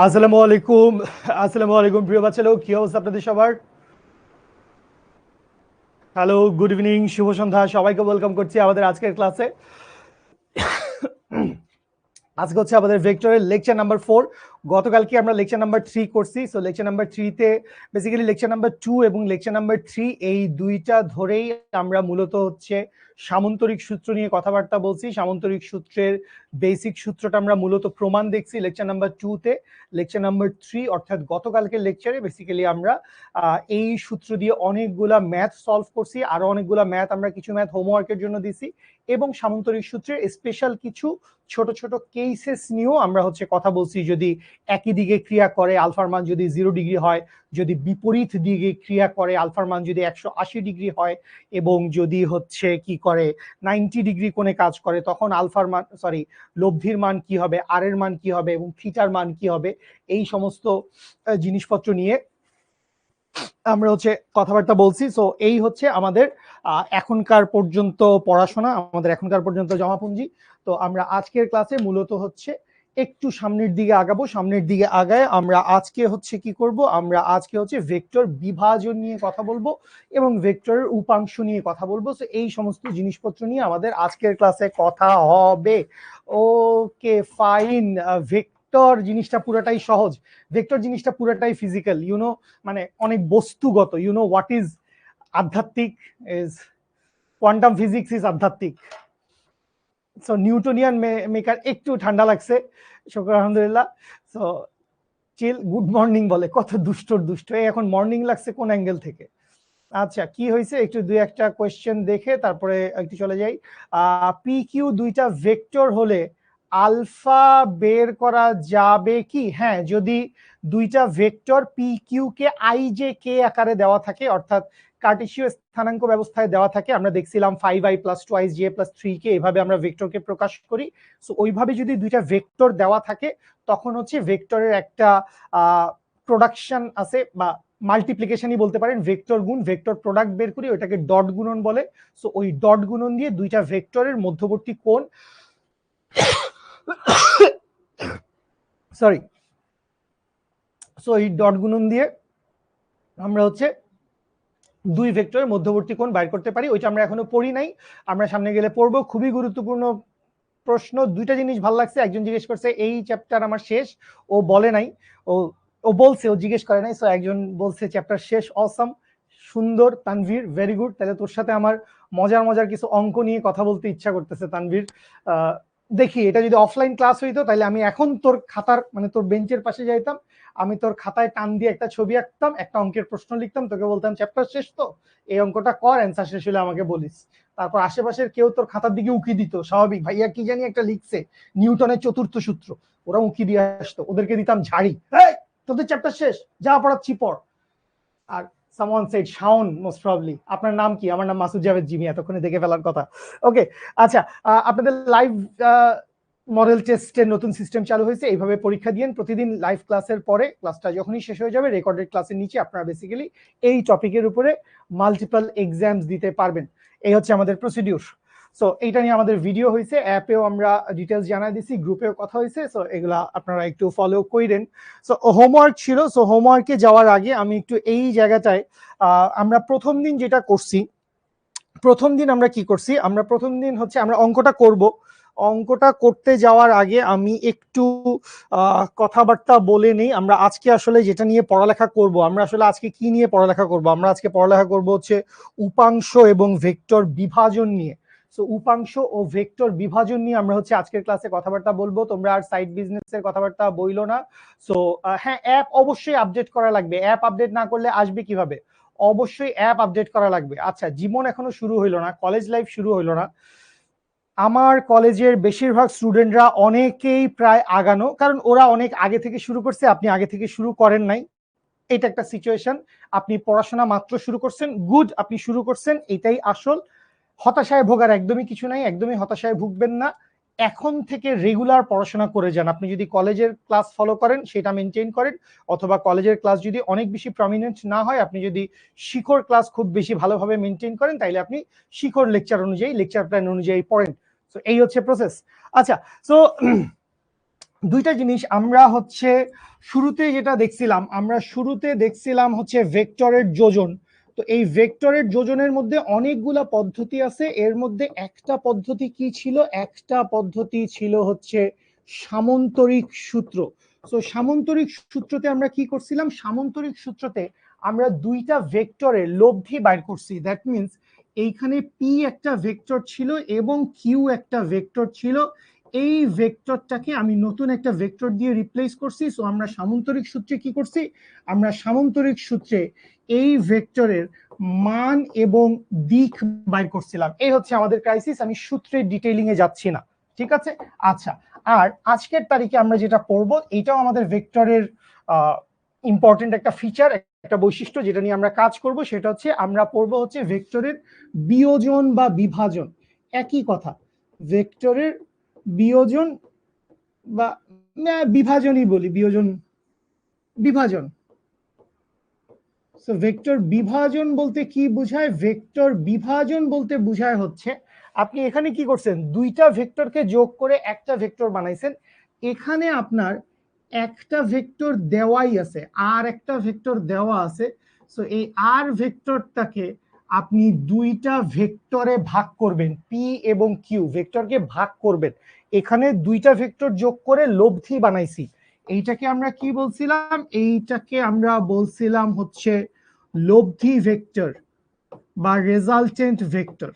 আসসালামু আলাইকুম। আসসালামু আলাইকুম প্রিয় বাচ্চা লোক, কি অবস্থা আপনাদের সবার? হ্যালো, গুড ইভিনিং, শুভ সন্ধ্যা, সবাইকে ওয়েলকাম করছি আমাদের আজকের ক্লাসে। আজকে হচ্ছে আমাদের ভেক্টরের লেকচার নাম্বার 4। গতকালকে আমরা লেকচার নাম্বার 3 করছি। সো লেকচার নাম্বার 3-তে বেসিক্যালি লেকচার নাম্বার 2 এবং লেকচার নাম্বার 3 এই দুইটা ধরেই আমরা মূলত হচ্ছে সামন্তরিক সূত্র নিয়ে কথাবার্তা বলছি। সামন্তরিক সূত্রের বেসিক সূত্রটা আমরা মূলত প্রমাণ দেখছি লেকচার নাম্বার 2-তে। লেকচার নাম্বার 3 অর্থাৎ গতকালকের লেকচারে বেসিক্যালি আমরা এই সূত্র দিয়ে অনেকগুলা ম্যাথ সলভ করছি, আরো অনেকগুলা ম্যাথ আমরা কিছু ম্যাথ হোমওয়ার্কের জন্য দিছি, এবং সামন্তরিক সূত্রের স্পেশাল কিছু ছোট ছোট কেসেস নিয়েও আমরা হচ্ছে কথা বলছি। যদি একই দিকে ক্রিয়া করে আলফার মান যদি 0 ডিগ্রি হয়, যদি বিপরীত দিকে ক্রিয়া করে আলফার মান যদি 180 ডিগ্রি হয়, এবং যদি হচ্ছে কি করে 90 ডিগ্রি কোণে কাজ করে, তখন আলফার মান লব্ধির মান কি হবে, আর এর মান কি হবে, এবং থিটার মান কি হবে, এই সমস্ত জিনিসপত্র নিয়ে আমরা হচ্ছে কথাবার্তা বলছি। সো এই হচ্ছে আমাদের এখনকার পর্যন্ত পড়াশোনা, আমাদের এখনকার পর্যন্ত জমাপুঞ্জি। তো আমরা আজকের ক্লাসে মূলত হচ্ছে একটু সামনের দিকে আগাবো। সামনের দিকে আগায় আমরা আজকে হচ্ছে কি করব, আমরা আজকে হচ্ছে ভেক্টর বিভাজন নিয়ে কথা বলবো এবং ভেক্টরের উপাংশ নিয়ে কথা বলবো। সো এই সমস্ত জিনিসপত্র নিয়ে আমাদের আজকের ক্লাসে কথা হবে। Okay fine. ভেক্টর জিনিসটা পুরোটাই সহজ, ভেক্টর জিনিসটা পুরোটাই ফিজিক্যাল, মানে অনেক বস্তুগত। হোয়াট ইজ আধ্যাত্মিক ইজ কোয়ান্টাম ফিজিক্স ইজ আধ্যাত্মিক। সো নিউটনিয়ান মেকার একটু ঠান্ডা লাগছে, শুকর আলহামদুলিল্লাহ। সো চিল, গুড মর্নিং বলে, কত দুষ্টর দুষ্ট। এখন মর্নিং লাগছে কোন অ্যাঙ্গেল থেকে? আচ্ছা, কি হয়েছে একটু দুই একটা কোয়েশ্চেন দেখে তারপরে একটু চলে যাই। পি কিউ দুইটা ভেক্টর হলে আলফা বের করা যাবে কি? হ্যাঁ, যদি দুইটা ভেক্টর পি কিউ কে আই জে কে আকারে দেওয়া থাকে, অর্থাৎ কার্টেসীয় স্থানাঙ্ক ব্যবস্থায় দেওয়া থাকে। আমরা দেখছিলাম 5i + 2ij + 3k, এভাবে আমরা ভেক্টরকে প্রকাশ করি। সো ওইভাবে যদি দুইটা ভেক্টর দেওয়া থাকে, তখন হচ্ছে ভেক্টরের একটা প্রোডাকশন আছে, বা মাল্টিপ্লিকেশনই বলতে পারেন। ভেক্টর গুণ ভেক্টর প্রোডাক্ট বের করি, ওইটাকে ডট গুণন বলে। সো ওই ডট গুণন দিয়ে দুইটা ভেক্টরের মধ্যবর্তী কোণ সরি সো এই ডট গুণন দিয়ে আমরা হচ্ছে দুই ভেক্টরের মধ্যবর্তী কোণ বাইর করতে পারি। ওইটা আমরা এখনো পড়ি নাই, আমরা সামনে গেলে পড়বো। খুবই গুরুত্বপূর্ণ প্রশ্ন। দুইটা জিনিস ভালো লাগছে, একজন জিজ্ঞেস করছে এই চ্যাপ্টার আমার শেষ, ও বলে নাই, ও ও বলছে, ও জিজ্ঞেস করে নাই। সো একজন বলছে চ্যাপ্টার শেষ, অসাম, সুন্দর তানভীর, ভেরি গুড। তাহলে তোর সাথে আমার মজার মজার কিছু অঙ্ক নিয়ে কথা বলতে ইচ্ছা করতেছে তানভীর। দেখি, এটা যদি অফলাইন ক্লাস হইতো তাহলে আমি এখন তোর খাতার মানে তোর বেঞ্চের পাশে যাইতাম, আমি তোর খাতায় টান দিয়ে একটা ছবি আঁকতাম, একটা অঙ্কের প্রশ্ন লিখতাম, তোকে বলতাম চ্যাপ্টার শেষ তো, এই অঙ্কটা কর, অ্যান্সার শেষ হলে আমাকে বলিস। তারপর আশেপাশের কেউ তোর খাতার দিকে উকি দিত, স্বাভাবিক, ভাইয়া কি জানি একটা লিখছে, নিউটনের চতুর্থ সূত্র, ওরা উকি দিয়ে আসতো, ওদেরকে দিতাম ঝাড়ি, এই তোদের চ্যাপ্টার শেষ, যা পড়াচ্ছি পড়। আর someone said Shaon, most probably. আপনার নাম কি? আমার নাম মাসুদ জাভেদ জিমি, এতক্ষণে দেখে ফেলার কথা। ওকে, আচ্ছা, আপনাদের লাইভ মডেল টেস্টের নতুন সিস্টেম চালু হয়েছে, এইভাবে পরীক্ষা দিয়েন প্রতিদিন। লাইভ ক্লাসের পরে, ক্লাসটা যখনই শেষ হয়ে যাবে, রেকর্ডেড ক্লাসের নিচে আপনারা বেসিক্যালি এই টপিকের উপরে মাল্টিপল এক্সামস দিতে পারবেন। এই হচ্ছে আমাদের প্রসিডিউর। সো এইটা নিয়ে আমাদের ভিডিও হয়েছে, অ্যাপেও আমরা ডিটেলস জানাই দিছি, গ্রুপেও কথা হয়েছে। সো এগুলা আপনারা একটু ফলো করেন। সো হোমওয়ার্ক ছিল, সো হোমওয়ার্কে যাওয়ার আগে আমি একটু এই জায়গাটায়, আমরা প্রথম দিন যেটা করছি, প্রথম দিন আমরা কি করছি, আমরা প্রথম দিন হচ্ছে আমরা অঙ্কটা করব। অঙ্কটা করতে যাওয়ার আগে আমি একটু কথাবার্তা বলে নেই। আমরা আজকে আসলে যেটা নিয়ে পড়ালেখা করব, আমরা আসলে আজকে কি নিয়ে পড়ালেখা করব, আমরা আজকে পড়ালেখা করব হচ্ছে উপাংশ এবং ভেক্টর বিভাজন নিয়ে। সো উপাংশ ও ভেক্টর বিভাজন নিয়ে আমরা হচ্ছে আজকের ক্লাসে কথাবার্তা বলবো। তোমরা আর সাইড বিজনেসের কথাবার্তা বইলো না। সো হ্যাঁ, অ্যাপ অবশ্যই আপডেট করা লাগবে। অ্যাপ আপডেট না করলে আসবে কিভাবে? অবশ্যই অ্যাপ আপডেট করা লাগবে। আচ্ছা, জীবন এখনো শুরু হইলো না, কলেজ লাইফ শুরু হইলো না। আমার কলেজের বেশিরভাগ স্টুডেন্টরা অনেকেই প্রায় আগানো, কারণ ওরা অনেক আগে থেকে শুরু করছে, আপনি আগে থেকে শুরু করেন নাই। এটা একটা সিচুয়েশন। আপনি পড়াশোনা মাত্র শুরু করছেন, গুড, আপনি শুরু করছেন, এটাই আসল। হতাশায় ভোগার একদমই কিছু নাই, একদমই হতাশায় ভুগবেন না। এখন থেকে রেগুলার পড়াশোনা করে যান। আপনি যদি কলেজের ক্লাস ফলো করেন, সেটা মেনটেন করেন, অথবা কলেজের ক্লাস যদি অনেক বেশি প্রমিনেন্ট না হয়, আপনি যদি শিখর ক্লাস খুব বেশি ভালোভাবে মেনটেন করেন, তাইলে আপনি শিখর লেকচার অনুযায়ী, লেকচার প্ল্যান অনুযায়ী পড়েন। সো এই হচ্ছে প্রসেস। আচ্ছা, সো দুইটা জিনিস আমরা হচ্ছে শুরুতে যেটা দেখছিলাম, আমরা শুরুতে দেখছিলাম হচ্ছে ভেক্টরের যোজন। তো এই ভেক্টরের যোজনের মধ্যে অনেকগুলা পদ্ধতি আছে, এর মধ্যে একটা পদ্ধতি কি ছিল, একটা পদ্ধতি ছিল হচ্ছে সামন্তরিক সূত্র। তো সামন্তরিক সূত্রতে আমরা কি করছিলাম, সামন্তরিক সূত্রতে আমরা দুইটা ভেক্টরের লব্ধি বাইর করছি। দ্যাট মিনস এইখানে পি একটা ভেক্টর ছিল এবং কিউ একটা ভেক্টর ছিল, এই ভেক্টরটাকে আমি নতুন একটা ভেক্টর দিয়ে রিপ্লেস করছি। সো আমরা সামন্তরিক সূত্রে কি করছি, আমরা সামন্তরিক সূত্রে এই ভেক্টরের মান এবং দিক বাইর করছিলাম। এই হচ্ছে আমাদের ক্রাইসিস, আমি সূত্রের ডিটেইলিং এ যাচ্ছি না, ঠিক আছে। আচ্ছা, আর আজকের তারিখে আমরা যেটা পড়বো এটাও আমাদের ভেক্টরের ইম্পর্টেন্ট একটা ফিচার, একটা বৈশিষ্ট্য যেটা নিয়ে আমরা কাজ করব, সেটা হচ্ছে আমরা পড়বো হচ্ছে ভেক্টরের বিয়োজন বা বিভাজন। একই কথা, ভেক্টরের বিয়োজন বা বিভাজনই বলি, বিয়োজন বিভাজন। সো ভেক্টর বিভাজন বলতে কি বোঝায়, ভেক্টর বিভাজন বলতে বোঝায় হচ্ছে আপনি এখানে কি করছেন, দুইটা ভেক্টরকে যোগ করে একটা ভেক্টর বানাইছেন। এখানে আপনার একটা ভেক্টর দেওয়াই আছে, আর একটা ভেক্টর দেওয়া আছে। সো এই আর ভেক্টরটাকে আপনি দুইটা ভেক্টরে ভাগ করবেন, পি এবং কিউ ভেক্টরকে ভাগ করবেন। এখানে দুইটা ভেক্টর যোগ করে লব্ধি বানাইছি। এইটাকে আমরা কি বলছিলাম, এইটাকে আমরা বলছিলাম হচ্ছে লব্ধি ভেক্টর বা রেজাল্টেন্ট ভেক্টর।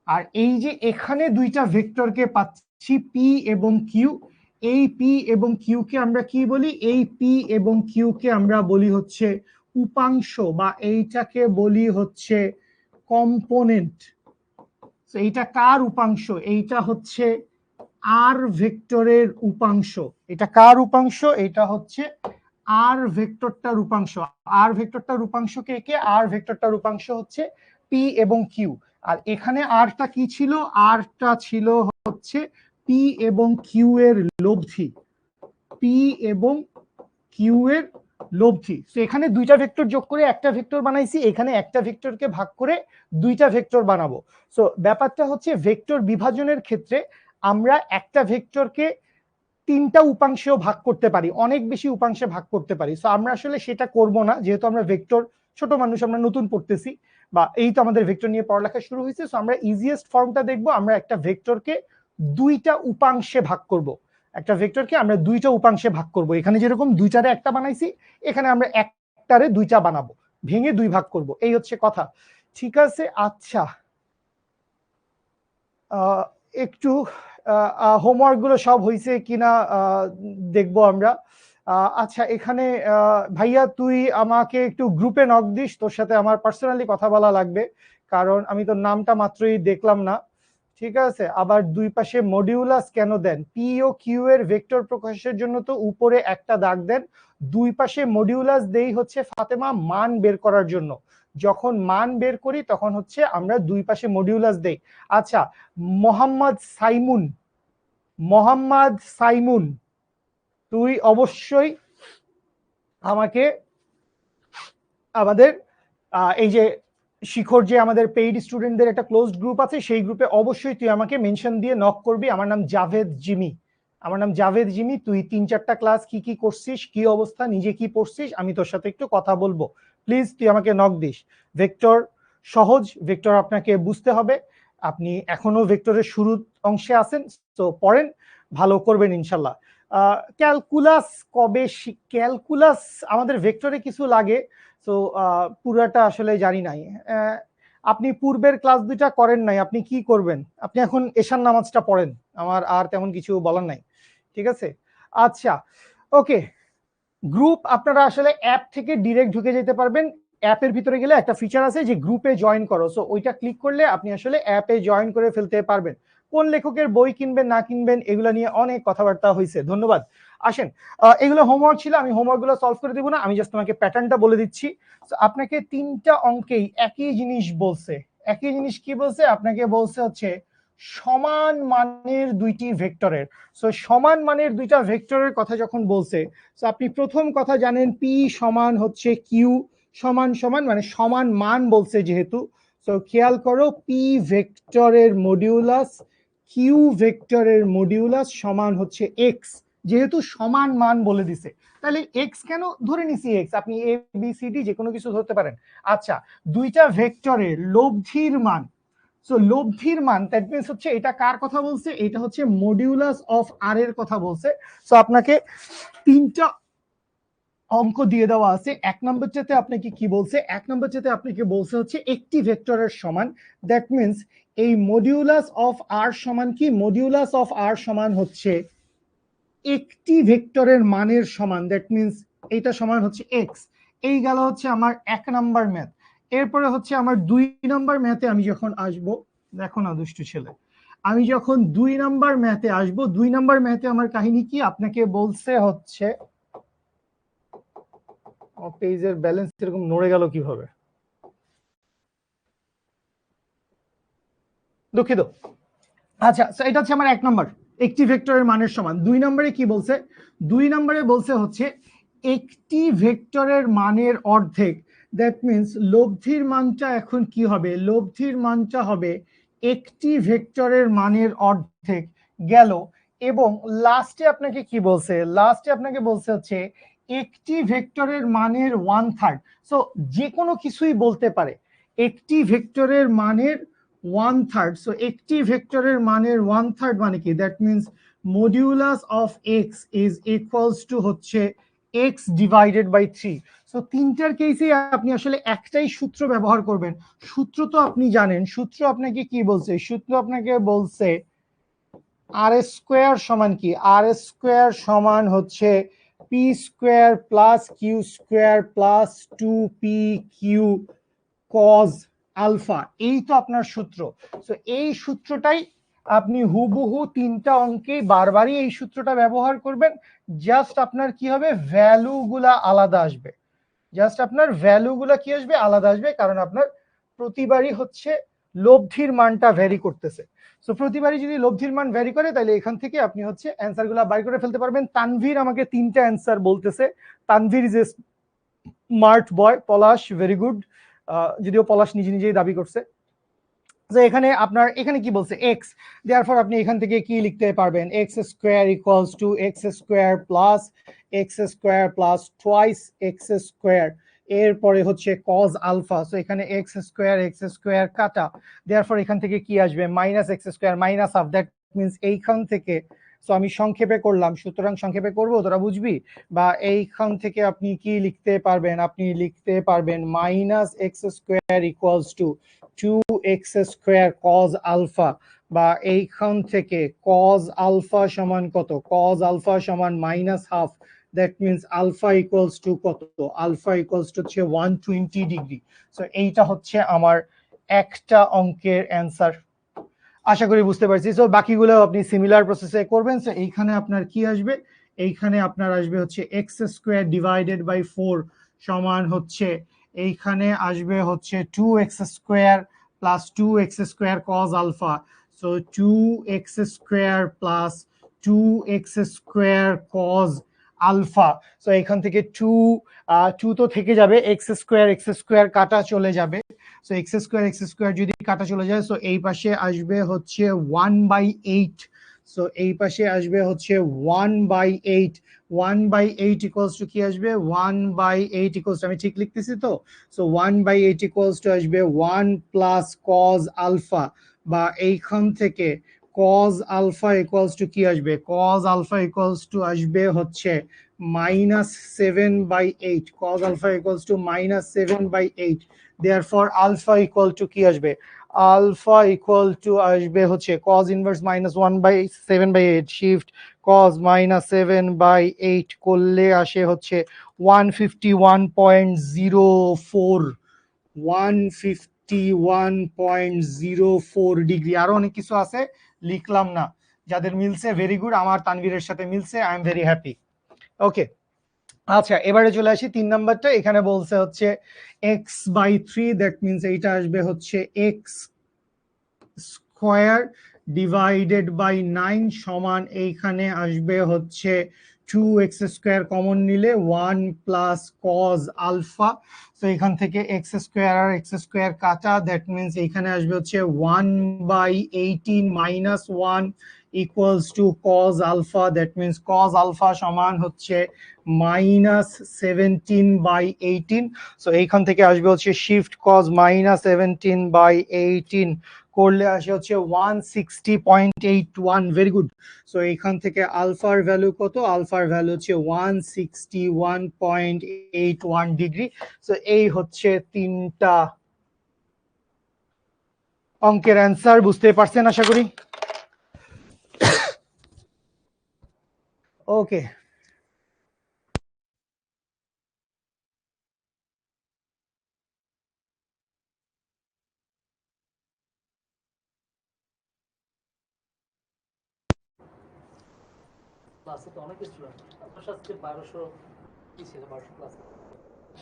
আর এই যে এখানে দুইটা ভেক্টরকে পাচ্ছি পি এবং কিউ, এই পি এবং কিউ কে আমরা কি বলি, এই পি এবং কিউ কে আমরা বলি হচ্ছে উপাংশ, বা এইটাকে বলি হচ্ছে কম্পোনেন্ট। এইটা কার উপাংশ, এইটা হচ্ছে আর ভেক্টরের উপাংশ। এটা কার উপাংশ, এটা হচ্ছে আর ভেক্টরটার উপাংশ। আর ভেক্টরটার উপাংশ কে কে, আর ভেক্টরটার উপাংশ হচ্ছে পি এবং কিউ। আর এখানে আরটা কি ছিল, আরটা ছিল হচ্ছে পি এবং কিউ এর লব্ধি, পি এবং কিউ এর লব্ধি। তো এখানে দুইটা ভেক্টর যোগ করে একটা ভেক্টর বানাইছি, এখানে একটা ভেক্টরকে ভাগ করে দুইটা ভেক্টর বানাবো। সো ব্যাপারটা হচ্ছে ভেক্টর বিভাজনের ক্ষেত্রে আমরা একটা ভেক্টরকে তিনটা উপাংশেও ভাগ করতে পারি, অনেক বেশি উপাংশে ভাগ করতে পারি। সো আমরা আসলে সেটা করব না, যেহেতু আমরা ভেক্টর ছোট মানুষ, আমরা নতুন পড়তেছি, বা এই তো আমাদের ভেক্টর নিয়ে পড়ালেখা শুরু হয়েছে। সো আমরা ইজিয়েস্ট ফর্মটা দেখবো, আমরা একটা ভেক্টরকে দুইটা উপাংশে ভাগ করব। একটা ভেক্টরকে আমরা দুইটা উপাংশে ভাগ করব, এখানে যেরকম দুইটারে একটা বানাইছি, এখানে আমরা একটারে দুইটা বানাবো, ভেঙে দুই ভাগ করব, এই হচ্ছে কথা, ঠিক আছে। আচ্ছা, একটু হোমওয়ার্ক গুলো সব হয়েছে কিনা দেখবো আমরা। আচ্ছা, এখানে ভাইয়া তুই আমাকে একটু গ্রুপে নক দিস, তোর সাথে আমার পার্সোনালি কথা বলা লাগবে, কারণ আমি তো নামটা মাত্রই দেখলাম না, ঠিক আছে। আবার দুই পাশে মডিউলাস কেন দেন, পি ও কিউ এর ভেক্টর প্রকাশের জন্য তো উপরে একটা দাগ দেন, দুই পাশে মডিউলাস দেই হচ্ছে ফাতেমা মান বের করার জন্য। যখন মান বের করি তখন হচ্ছে আমরা দুই পাশে মডিউলাস দেই। আচ্ছা, মোহাম্মদ সাইমুন, মোহাম্মদ সাইমুন, তুই অবশ্যই আমাকে আমাদের এই যে শিখর, যে আমাদের পেইড স্টুডেন্টদের একটা ক্লোজড গ্রুপ আছে, সেই গ্রুপে অবশ্যই তুই আমাকে মেনশন দিয়ে নক করবি। আমার নাম জাভেদ জিমি, আমার নাম জাভেদ জিমি। তুই 3-4টা ক্লাস কি কি করছিস, কি অবস্থা, নিজে কি পড়ছিস, আমি তোর সাথে একটু কথা বলবো। প্লিজ তুই আমাকে নক দিস। ভেক্টর সহজ, ভেক্টর আপনাকে বুঝতে হবে, আপনি এখনো ভেক্টরের শুরুর অংশে আছেন, তো পড়েন, ভালো করবেন ইনশাল্লাহ। ক্যালকুলাস কবে ক্যালকুলাস আমাদের ভেক্টরে কিছু লাগে, তো পুরাটা আসলে জানি নাই। আপনি পূর্বের ক্লাস দুইটা করেন নাই, আপনি কি করবেন, আপনি এখন এশার নামাজটা পড়েন, আমার আর তেমন কিছু বলার নাই, ঠিক আছে। আচ্ছা, ওকে, গ্রুপ আপনারা আসলে অ্যাপ থেকে ডিরেক্ট ঢুকে যেতে পারবেন। অ্যাপের ভিতরে গেলে একটা ফিচার আছে যে গ্রুপে জয়েন করো, সো ওইটা ক্লিক করলে আপনি আসলে অ্যাপে জয়েন করে ফেলতে পারবেন। কোন লেখকের বই কিনবেন না কিনবেন এগুলো নিয়ে অনেক কথাবার্তা হয়েছে, ধন্যবাদ। আসেন, এগুলো হোমওয়ার্ক ছিল, আমি হোমওয়ার্ক গুলো সলভ করে দিব না, আমি জাস্ট তোমাকে প্যাটার্নটা বলে দিচ্ছি। আপনাকে তিনটা অঙ্কেই একই জিনিস বলছে, একই জিনিস কি বলছে, আপনাকে বলছে হচ্ছে সমান মানের দুইটি ভেক্টরের। সো সমান মানের দুইটা ভেক্টরের কথা যখন বলছে, তো আপনি প্রথম কথা জানেন পি সমান হচ্ছে কিউ সমান সমান, মানে সমান মান বলছে যেহেতু, তো খেয়াল করো পি ভেক্টরের মডিউলাস কিউ ভেক্টরের মডিউলাস সমান হচ্ছে এক্স, যেহেতু সমান মান বলে দিছে তাহলে এক্স কেন ধরে নিছি এক্স, আপনি এ বি সি ডি যে কোনো কিছু ধরতে পারেন। আচ্ছা, দুইটা ভেক্টরের লব্ধির মান, সো লব্ধির মান দ্যাট মিন্স হচ্ছে এটা কার কথা বলছে, এটা হচ্ছে মডিউলাস অফ আর এর কথা বলছে। সো আপনাকে তিনটা অঙ্ক দিয়ে দেওয়া আছে। এক নম্বর চাইতে আপনাকে কি বলছে, এক নম্বর চাইতে আপনাকে বলছে হচ্ছে একটি ভেক্টরের সমান, দ্যাট মিন্স এই মডিউলাস অফ আর সমান কি, মডিউলাস অফ আর সমান হচ্ছে একটি ভেক্টরের মানের সমান, দ্যাট মিন্স এইটা সমান হচ্ছে এক্স। এই গেল হচ্ছে আমার এক নাম্বার ম্যাথ। এরপরে হচ্ছে আমার দুই নাম্বার ম্যাথে আমি যখন আসবো, দেখো না দুষ্টু ছেলে, আমি যখন দুই নাম্বার ম্যাথে আসবো, দুই নাম্বার ম্যাথে আমার কাহিনী কি, আপনাকে বলছে হচ্ছে পেজের ব্যালেন্স এরকম নড়ে গেল কিভাবে, দুঃখিত। আচ্ছা, এটা হচ্ছে আমার এক নম্বর, একটি ভেক্টরের মানের সমান। দুই নম্বরে কি বলছে, দুই নম্বরে বলছে হচ্ছে একটি ভেক্টরের মানের অর্ধেক, দ্যাট মিন্স লব্ধির মানটা এখন কি হবে, লব্ধির মানটা হবে একটি ভেক্টরের মানের অর্ধেক গেল। এবং লাস্টে আপনাকে কি বলছে, লাস্টে আপনাকে বলছে হচ্ছে একটি ভেক্টরের মানের 1/3। সো যে কোনো কিছুই বলতে পারে, একটি ভেক্টরের মানের 1/3। সো একটি ভেক্টরের মানের 1/3 মানে কি, that means modulus of x is equals to হচ্ছে এক্স ডিভাইডেড বাই 3। সো তিনটার কেসে আপনি আসলে একটাই সূত্র ব্যবহার করবেন। সূত্র তো আপনি জানেন, সূত্র আপনাকে কি বলছে, সূত্র আপনাকে বলছে আর স্কোয়ার সমান কি, আর স্কোয়ার সমান হচ্ছে P square plus Q square plus 2p Q cos alpha. এই তো আপনার সূত্র। তো এই সূত্রটাই আপনি হুবহু তিনটা অঙ্কে বারবারই এই সূত্রটা ব্যবহার করবেন। জাস্ট আপনার কি হবে, ভ্যালুগুলা আলাদা আসবে, জাস্ট আপনার ভ্যালুগুলা কি আসবে, আলাদা আসবে, কারণ আপনার প্রতিবারই হচ্ছে লব্ধির মানটা ভ্যারি করতেছে। সো প্রতিবারই যদি লব্ধির মান ভ্যারি করে তাহলে এখান থেকে আপনি হচ্ছে অ্যান্সার গুলা বাই করে ফেলতে পারবেন। তানভীর আমাকে তিনটা অ্যান্সার বলতেছে, Tanvir is a smart boy. Palash very good, যদিও পলাশ নিজে নিজেই দাবি করছে। যে এখানে আপনার এখানে কি বলছে এক্স, দেয়ারফর আপনি এখান থেকে কি লিখতে পারবেন, x square equals two x square plus twice x square, এরপরে হচ্ছে কজ আলফা। সো এখানে এক্স স্কোয়ার কাটা, দেয়ারফর এখান থেকে কি আসবে, minus X square minus half, that means এইখান থেকে, সো আমি সংক্ষেপে করলাম, সুতরাং সংক্ষেপে করবো তোরা বুঝবি, বা এইখান থেকে আপনি কি লিখতে পারবেন, আপনি লিখতে পারবেন minus X square equals to 2x square cos alpha, বা এইখান থেকে কজ আলফা সমান কত, কজ আলফা সমান minus half, that means alpha equals to কত, আলফা ইকুয়ালস টু হচ্ছে 120 ডিগ্রি। সো এইটা হচ্ছে আমার একটা অঙ্কের অ্যান্সার। আশা করি বুঝতে পারছি। সো বাকিগুলো আপনি সিমিলার প্রসেসে করবেন। সো এইখানে আপনার কি আসবে, এইখানে আপনার আসবে হচ্ছে এক্স স্কোয়ার ডিভাইডেড বাই 4 সমান হচ্ছে, এইখানে আসবে হচ্ছে 2x square plus 2x square cos alpha. So 2x square plus 2x square cos alpha. So এখান থেকে 2 তো থেকে যাবে, এক্স স্কোয়ার কাটা চলে যাবে। সো এক্স স্কোয়ার যদি কাটা চলে যায়, সো এই পাশে আসবে হচ্ছে 1/8। সো এই পাশে আসবে হচ্ছে 1/8, 1/8 ইকুয়ালস টু কি আসবে, 1/8 ইকুয়ালস টু, আমি ঠিক লিখতেছি তো, সো 1/8 ইকুয়ালস টু আসবে 1 প্লাস কজ আলফা, বা এইখান থেকে কজ আলফা ইকুয়ালস টু কি আসবে, কজ আলফা ইকুয়ালস টু আসবে হচ্ছে -7/8, cos alpha equals to -7/8। therefore alpha equal to কি আসবে, আলফা ইকুয়াল টু আসবে হচ্ছে cos ইনভার্স -1/7/8 শিফট cos -7/8 করলে আসে হচ্ছে 151.04, 151.04 ডিগ্রি। আরো অনেক কিছু আছে, লিখলাম না। যাদের মিলছে ভেরি গুড, আমার তানভীরের সাথে মিলছে, আই এম ভেরি হ্যাপি। ওকে, আচ্ছা এবারে চলে আসি 3 নাম্বারটা। এখানে বলছে হচ্ছে x/3, দ্যাট মিন্স এইটা আসবে হচ্ছে এক্স স্কোয়ার ডিভাইডেড বাই 9 সমান এইখানে আসবে হচ্ছে 2x² কমন নিলে 1 প্লাস কজ আলফা। তো এখান থেকে x² আর x² কাটা, দ্যাট মিনস এখানে আসবে হচ্ছে 1/18 minus 1 equals to cos alpha, that means cos alpha সমান হচ্ছে -17/18। সো এইখান থেকে আসবে হচ্ছে শিফট কজ -17/18 করলে আসে হচ্ছে 160.81। Very good. সো এইখান থেকে আলফার ভ্যালু কত? আলফার ভ্যালু হচ্ছে 161.81 ডিগ্রি। সো এই হচ্ছে তিনটা অঙ্কের অ্যান্সার। বুঝতে পারছেন আশা করি। ওকে,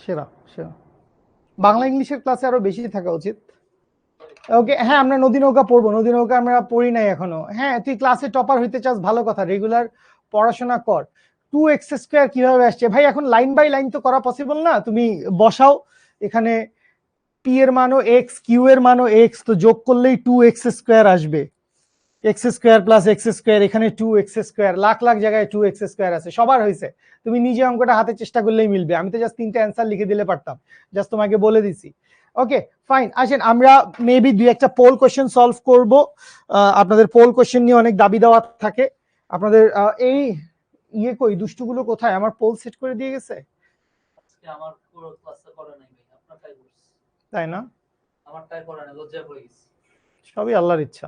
সেরা সেরা। বাংলা ইংলিশের ক্লাসে আরো বেশি থাকা উচিত। ওকে, হ্যাঁ আমরা নদী নৌকা পড়বো। নদী নৌকা আমরা পড়ি নাই এখনো। হ্যাঁ, তুই ক্লাসে টপার হইতে চাস, ভালো কথা, রেগুলার পড়াশোনা কর। 2x² কিভাবে আসছে ভাই? এখন লাইন বাই লাইন তো করা পসিবল না। তুমি বসাও এখানে পি এর মানও এক্স, কিউ এর মানও এক্স, তো যোগ করলেই 2x² আসবে। x² প্লাস x², এখানে 2x², লাখ লাখ জায়গায় 2x² আছে, সবার হয়েছে। তুমি নিজে অঙ্কটা হাতে চেষ্টা করলেই মিলবে। আমি তো জাস্ট তিনটা অ্যান্সার লিখে দিলে পারতাম, জাস্ট তোমাকে বলে দিছি। ওকে ফাইন, আসেন আমরা মেবি দুই একটা পোল কোশ্চেন সলভ করব। আপনাদের পোল কোশ্চেন নিয়ে অনেক দাবি দাওয়া থাকে আপনাদের। এই ইয়ে কই, দুষ্টুগুলো কোথায়? আমার পোল সেট করে দিয়ে গেছে। আমার পুরো ক্লাসটা করে নাই ভাই, আপনারটাই করছি। তাই না? আমারটাই করে না, লজ্জা পড়ে গেছি। সবই আল্লাহর ইচ্ছা,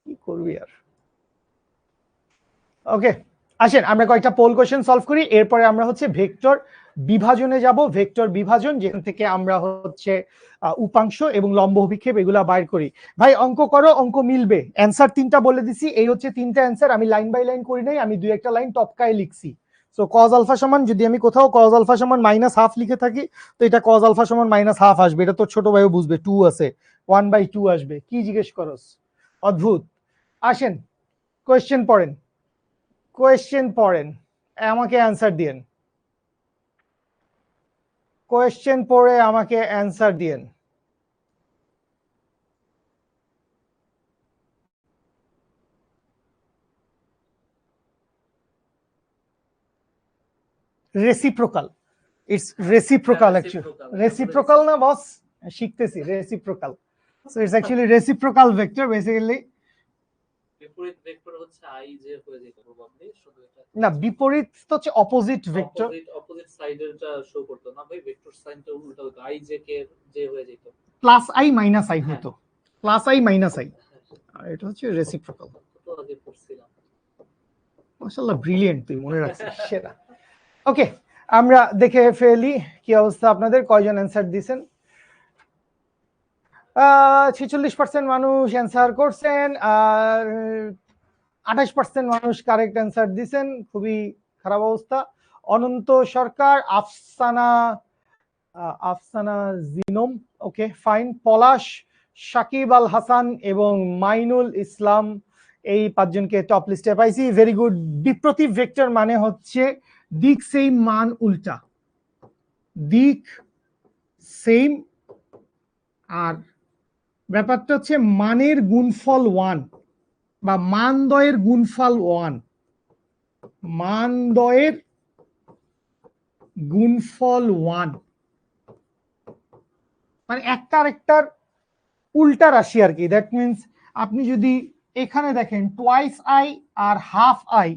কি করবি আর। ওকে, আসেন আমরা কয়েকটা পোল কোশ্চেন সলভ করি, এরপরে আমরা হচ্ছে ভেক্টর বিভাজনে যাব। ভেক্টর বিভাজন, যেখান থেকে আমরা হচ্ছে উপাংশ এবং লম্ব অভিক্ষেপ এগুলা বাইর করি। ভাই অঙ্ক করো, অঙ্ক মিলবে। অ্যান্সার তিনটা বলে দিছি, এই হচ্ছে তিনটা অ্যান্সার। আমি লাইন বাই লাইন করি নাই, আমি দুই একটা লাইন টপকায় লিখছি। সো কজ আলফা সমান, যদি আমি কোথাও কজ আলফা সমান -1/2 লিখে থাকি, তো এটা কজ আলফা সমান -1/2 আসবে। এটা তো ছোট ভাইও বুঝবে, 2 আছে, 1/2 আসবে। কি জিজ্ঞেস করস? অদ্ভুত। আসেন কোয়েশ্চেন পড়েন, কোয়েশ্চেন পড়েন, আমাকে অ্যান্সার দিয়েন। কোয়েশ্চেন পড়ে আমাকে অ্যান্সার দিয়েন। Reciprocal, it's reciprocal actually. Reciprocal না বস, শিখতেছি reciprocal. So it's actually reciprocal vector. Basically বিপরীত ভেক্টর হচ্ছে আই জে হয়ে যেত প্রবাবলি, শুধু এটা না, বিপরীত তো হচ্ছে অপোজিট ভেক্টর। অপোজিট সাইডেরটা শো করতে না ভাই, ভেক্টর সাইনটা উল্টো হতো, আই জে কে জে হয়ে যেত, প্লাস আই মাইনাস আই হতো, প্লাস আই মাইনাস আই। আর এটা হচ্ছে রেসিপ্রোকাল। তো আগে পড়ছিলাম। মাশাআল্লাহ, ব্রিলিয়েন্ট, তুই মনে রাখছিস, সেটা। ওকে, আমরা দেখে ফেলি কি অবস্থা আপনাদের, কয়জন অ্যান্সার দিয়েছেন। 46% মানুষ অ্যান্সার করছেন, আর 28% মানুষ কারেক্ট অ্যান্সার দিয়েছেন। খুবই খারাপ অবস্থা। অনন্ত সরকার, আফসানা আফসানা জিনোম, ওকে ফাইন, পলাশ, সাকিব আল হাসান এবং মাইনুল ইসলাম, এই পাঁচজনকে টপ লিস্টে পাইছি। Very good. বিপ্রতীপ ভেক্টর মানে হচ্ছে দিক সেম মান উল্টা, দিক সেম, আর ব্যাপারটা হচ্ছে মানের গুণফল 1 বা মানদয়ের গুণফল 1, মানদয়ের গুণফল 1 মানে একটা আরেকটার উল্টা রাশি আর কি। দ্যাট মিনস আপনি যদি এখানে দেখেন টোয়াইস আই আর হাফ আই,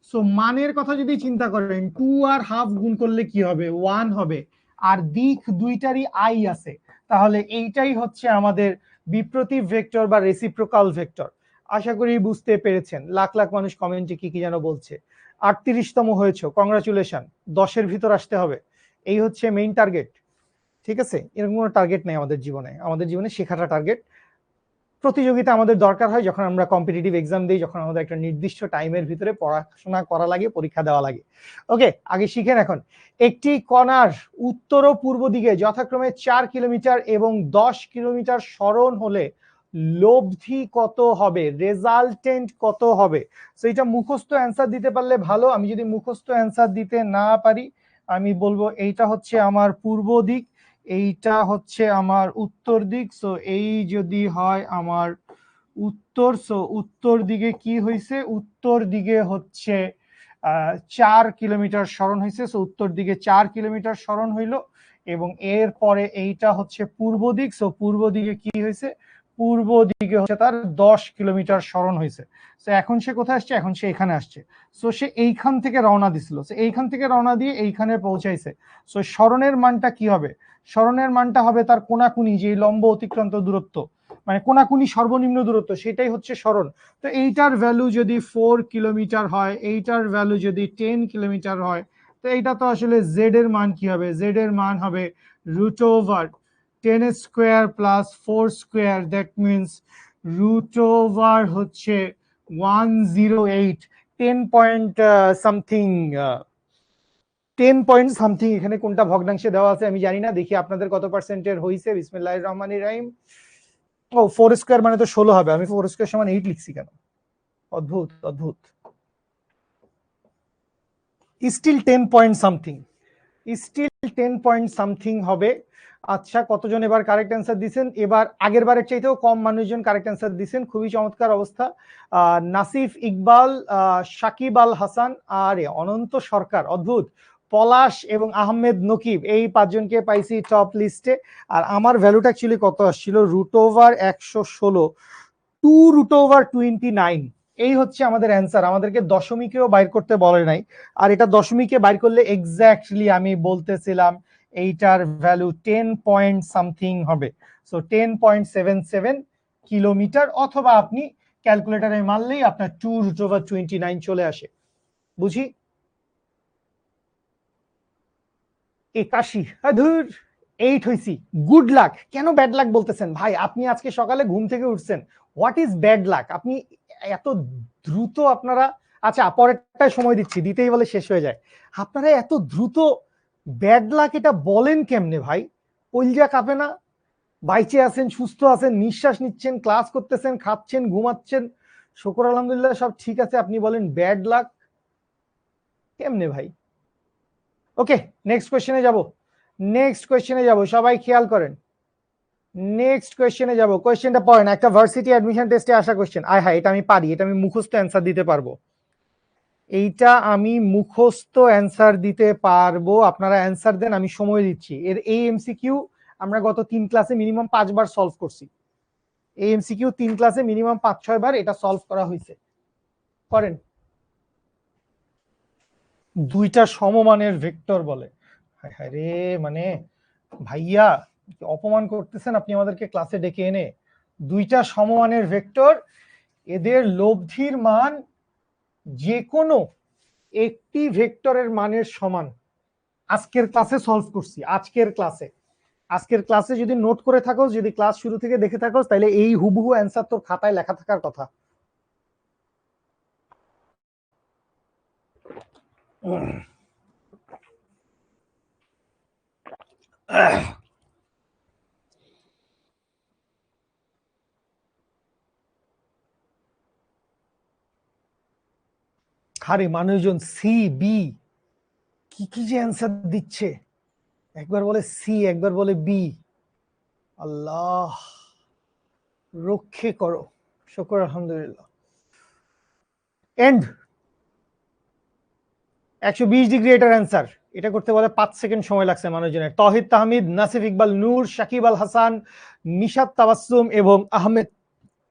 সো মানের কথা যদি চিন্তা করেন 2 আর হাফ গুণ করলে কি হবে? 1 হবে। আর দিক দুইটারই আই আছে, তাহলে এইটাই হচ্ছে আমাদের বিপ্রতীপ ভেক্টর বা রেসিপ্রোকাল ভেক্টর। আশা করি বুঝতে পেরেছেন। লাখ লাখ মানুষ কমেন্টে কি কি যেন বলছে। 38তম হয়েছে, কংগ্রাচুলেশন। 10-এর ভিতর আসতে হবে, এই হচ্ছে মেইন টার্গেট। ঠিক আছে, এরকম কোনো টার্গেট নেই আমাদের জীবনে। আমাদের জীবনে শেখাটা টার্গেট। প্রতিযোগিতা আমাদের দরকার হয় যখন আমরা কম্পিটিটিভ এক্সাম দিই, যখন আমাদের একটা নির্দিষ্ট টাইমের ভিতরে পড়াশোনা করা লাগে, পরীক্ষা দেওয়া লাগে। ওকে, আগে শিখেন এখন। একটি কণার উত্তর ও পূর্ব দিকে যথাক্রমে 4 কিলোমিটার এবং 10 কিলোমিটার সরণ হলে লব্ধি কত হবে, রেজাল্টেন্ট কত হবে। তো এটা মুখস্থ অ্যান্সার দিতে পারলে ভালো। আমি যদি মুখস্থ অ্যান্সার দিতে না পারি, আমি বলবো এইটা হচ্ছে আমার পূর্ব দিক, এইটা হচ্ছে আমার উত্তর দিক। সো এই যদি হয় আমার উত্তর, সো উত্তর দিকে কি হয়েছে, উত্তর দিকে হচ্ছে 4 কিলোমিটার সরণ হয়েছে। সো উত্তর দিকে 4 কিলোমিটার সরণ হইল, এবং এরপরে এইটা হচ্ছে পূর্ব দিক। সো পূর্ব দিকে কি হয়েছে, পূর্ব দিকে হচ্ছে তার 10 কিলোমিটার সরণ হয়েছে। সো এখন সে কোথায় আসছে, এখন সে এখানে আসছে। সো সে এইখান থেকে রওনা দিছিল, সো এইখান থেকে রওনা দিয়ে এইখানে পৌঁছাইছে। সো সরণের মানটা কি হবে, সরণের মানটা হবে তার কোনাকুনি যে লম্ব অতিক্রান্ত দূরত্ব, মানে কোনাকুনি সর্বনিম্ন দূরত্ব, সেটাই হচ্ছে সরণ। তো এইটার ভ্যালু যদি 4 কিলোমিটার হয়, এইটার ভ্যালু যদি 10 কিলোমিটার হয়, তো এইটা তো আসলে জেড এর মান কি হবে, জেড এর মান হবে root over 10 square plus 4 square, that means root over হচ্ছে 108, 10 পয়েন্ট সামথিং, 10 পয়েন্ট সামথিং। এখানে কোনটা ভগ্নাংশে দেওয়া আছে আমি জানি না, দেখি আপনাদের কত পার্সেন্টের হয়েছে। বিসমিল্লাহির রহমানির রহিম। ও 4 স্কোয়ার মানে তো 16 হবে, আমি 4 স্কোয়ার সমান 8 লিখছি কেন, অদ্ভুত অদ্ভুত। Still 10 point something, still 10 point something হবে। আচ্ছা, কতজন এবার কারেক্ট অ্যান্সার দিচ্ছেন? এবার আগের বারের চাইতেও কম মানুষজন কারেক্ট অ্যান্সার দিচ্ছেন, খুবই চমৎকার অবস্থা। নাসিফ ইকবাল, সাকিব আল হাসান, আর অনন্ত সরকার, অদ্ভুত, পলাশ এবং আহমেদ নকিব, এই 5 জনকে পাইছি টপ লিস্টে। আর আমার ভ্যালুটা অ্যাকচুয়ালি কত আসছিল, রুট ওভার 116, 2 রুট ওভার 29। এই হচ্ছে আমাদের অ্যান্সার, আমাদেরকে দশমিকেও বাইর করতে বলে নাই। আর এটা দশমিকে বাইর করলে এক্স্যাক্টলি আমি বলতেছিলাম এইটার ভ্যালু 10 পয়েন্ট সামথিং হবে। সো 10.77 কিলোমিটার, অথবা আপনি ক্যালকুলেটরে মারলেই আপনার 2 রুট ওভার 29 চলে আসে। বুঝি 81, ধুর 8 হইছি। গুড লাক, কেন ব্যাড লাক বলতেছেন ভাই? আপনি আজকে সকালে ঘুম থেকে উঠছেন, হোয়াট ইজ ব্যাড লাক? আপনি এত দ্রুত আপনারা, আচ্ছা পরেরটায় সময় দিচ্ছি, দিতেই বলে শেষ হয়ে যায়। আপনারা এত দ্রুত ব্যাড লাক এটা বলেন কেমনে ভাই? কলজা কাঁপে না? বাইচে আছেন, সুস্থ আছেন, নিঃশ্বাস নিচ্ছেন, ক্লাস করতেছেন, খাচ্ছেন, ঘুমাচ্ছেন, শুকর আলহামদুলিল্লাহ সব ঠিক আছে, আপনি বলেন ব্যাড লাক কেমনে ভাই? ওকে, নেক্সট কোয়েশ্চেনে যাব, নেক্সট কোয়েশ্চেনে যাব, সবাই খেয়াল করেন। নেক্সট কোয়েশ্চেনে যাব, কোয়েশ্চেনটা পড়েন, একটা ভার্সিটি অ্যাডমিশন টেস্টে আসা কোয়েশ্চেন। আয় হায়, এটা আমি পারি, এটা আমি মুখস্থ অ্যান্সার দিতে পারবো, এইটা আমি মুখস্থ অ্যান্সার দিতে পারবো। আপনারা অ্যান্সার দেন, আমি সময় দিচ্ছি। এর এই এমসিকিউ আমরা গত 3 ক্লাসে মিনিমাম 5 বার সলভ করছি। এই এমসিকিউ 3 ক্লাসে মিনিমাম 5-6 বার এটা সলভ করা হয়েছে। করেন। দুইটা সমমানের ভেক্টর বলে, হায় হায় রে, মানে ভাইয়া অপমান করতেছেন আপনি আমাদেরকে ক্লাসে ডেকে এনে। দুইটা সমমানের ভেক্টর, এদের লব্ধির মান যে কোনো একটি ভেক্টরের মানের সমান। আজকের ক্লাসে সলভ করছি, আজকের ক্লাসে যদি নোট করে থাকো, যদি ক্লাস শুরু থেকে দেখে থাকো, তাহলে এই হুবহু অ্যান্সার তোর খাতায় লেখা থাকার কথা। আরে মানুষজন সি বি কি কি যে অ্যান্সার দিচ্ছে, একবার বলে সি, একবার বলে বি, আল্লাহ রক্ষে করো, শুকর আলহামদুলিল্লাহ। এন্ড 120 ডিগ্রি এটার অ্যান্সার, এটা করতে বলে 5 সেকেন্ড সময় লাগছে মানুষজনের। তহিদ তাহমিদ, নাসিফ ইকবাল, নূর, সাকিব আল হাসান, নিশাত তাবাসসুম এবং আহমেদ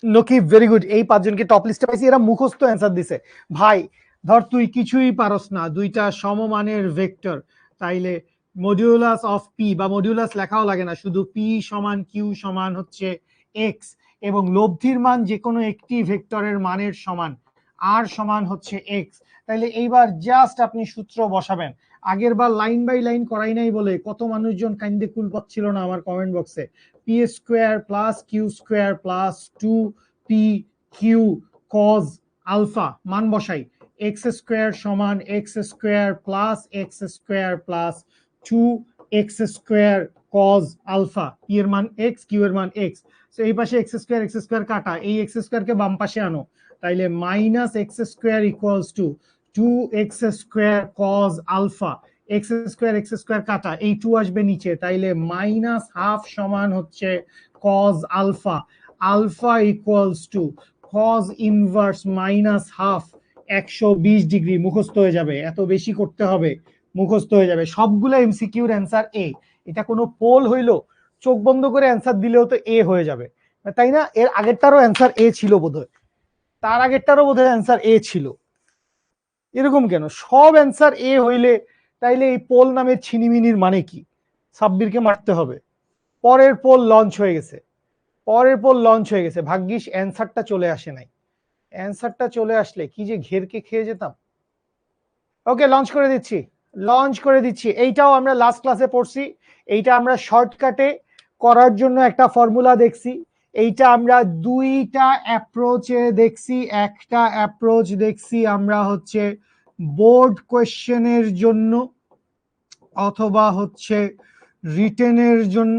নকিব, ভেরি গুড। এই 5 জনকে টপ লিস্টে পাইছি, এরা মুখস্থ অ্যান্সার দিছে। ভাই ধর তুই কিছুই পারস না, দুইটা সমমানের ভেক্টর, তাইলে মডিউলাস অফ পি, বা মডিউলাস লেখাও লাগে না, শুধু পি সমান কিউ সমান হচ্ছে এক্স, এবং লব্ধির মান যে কোনো একটি ভেক্টরের মানের সমান, আর সমান হচ্ছে এক্স। তাইলে এইবার জাস্ট আপনি সূত্র বসাবেন। আগের বার লাইন বাই লাইন করাই নাই বলে কত মানুষজন কাইন্দে কুল পাচ্ছিল না আমার কমেন্ট বক্সে। P square plus Q square plus 2p Q cos alpha, মান বসাই, এক্স স্কোয়ার সমান X square plus X square plus 2x square cos alpha, P এর মান এক্স, কিউ এর মান এক্স। তো এই পাশে এক্স স্কোয়ার কাটা, এই এক্স স্কোয়ারকে বাম পাশে আনো, তাইলে minus X square equals to 2x square cos alpha, X square কাটা, এই 2 আসবে নিচে, তাইলে মাইনাস হাফ সমান হচ্ছে cos alpha, alpha equals to cos inverse minus half, 120 degree. মুখস্থ হয়ে যাবে, এত বেশি করতে হবে, মুখস্থ হয়ে যাবে সবগুলো এমসিকিউর অ্যান্সার এ। এটা কোনো পোল হইলো, চোখ বন্ধ করে অ্যান্সার দিলেও তো এ হয়ে যাবে, তাই না? এর আগেরটারও অ্যান্সার এ ছিল বোধহয়, তার আগেরটারও বোধহয় অ্যান্সার এ ছিল। এরকম কেন সব অ্যান্সার এ হইলে তাইলে এই পোল নামের ছিনিমিনির মানে কি? সাব্বিরকে মারতে হবে। পরের পোল লঞ্চ হয়ে গেছে, পরের পোল লঞ্চ হয়ে গেছে, ভাগ্যিস অ্যান্সারটা চলে আসে নাই, অ্যান্সারটা চলে আসলে কি যে ঘেরকে খেয়ে যেতাম। ওকে, লঞ্চ করে দিচ্ছি, লঞ্চ করে দিচ্ছি। এইটাও আমরা লাস্ট ক্লাসে পড়ছি, এইটা আমরা শর্টকাটে করার জন্য একটা ফর্মুলা দেখছি, এইটা আমরা দুইটা অ্যাপ্রোচে দেখছি। একটা অ্যাপ্রোচ দেখছি আমরা হচ্ছে বোর্ড কোয়েশ্চেনের জন্য অথবা হচ্ছে রিটেনের জন্য,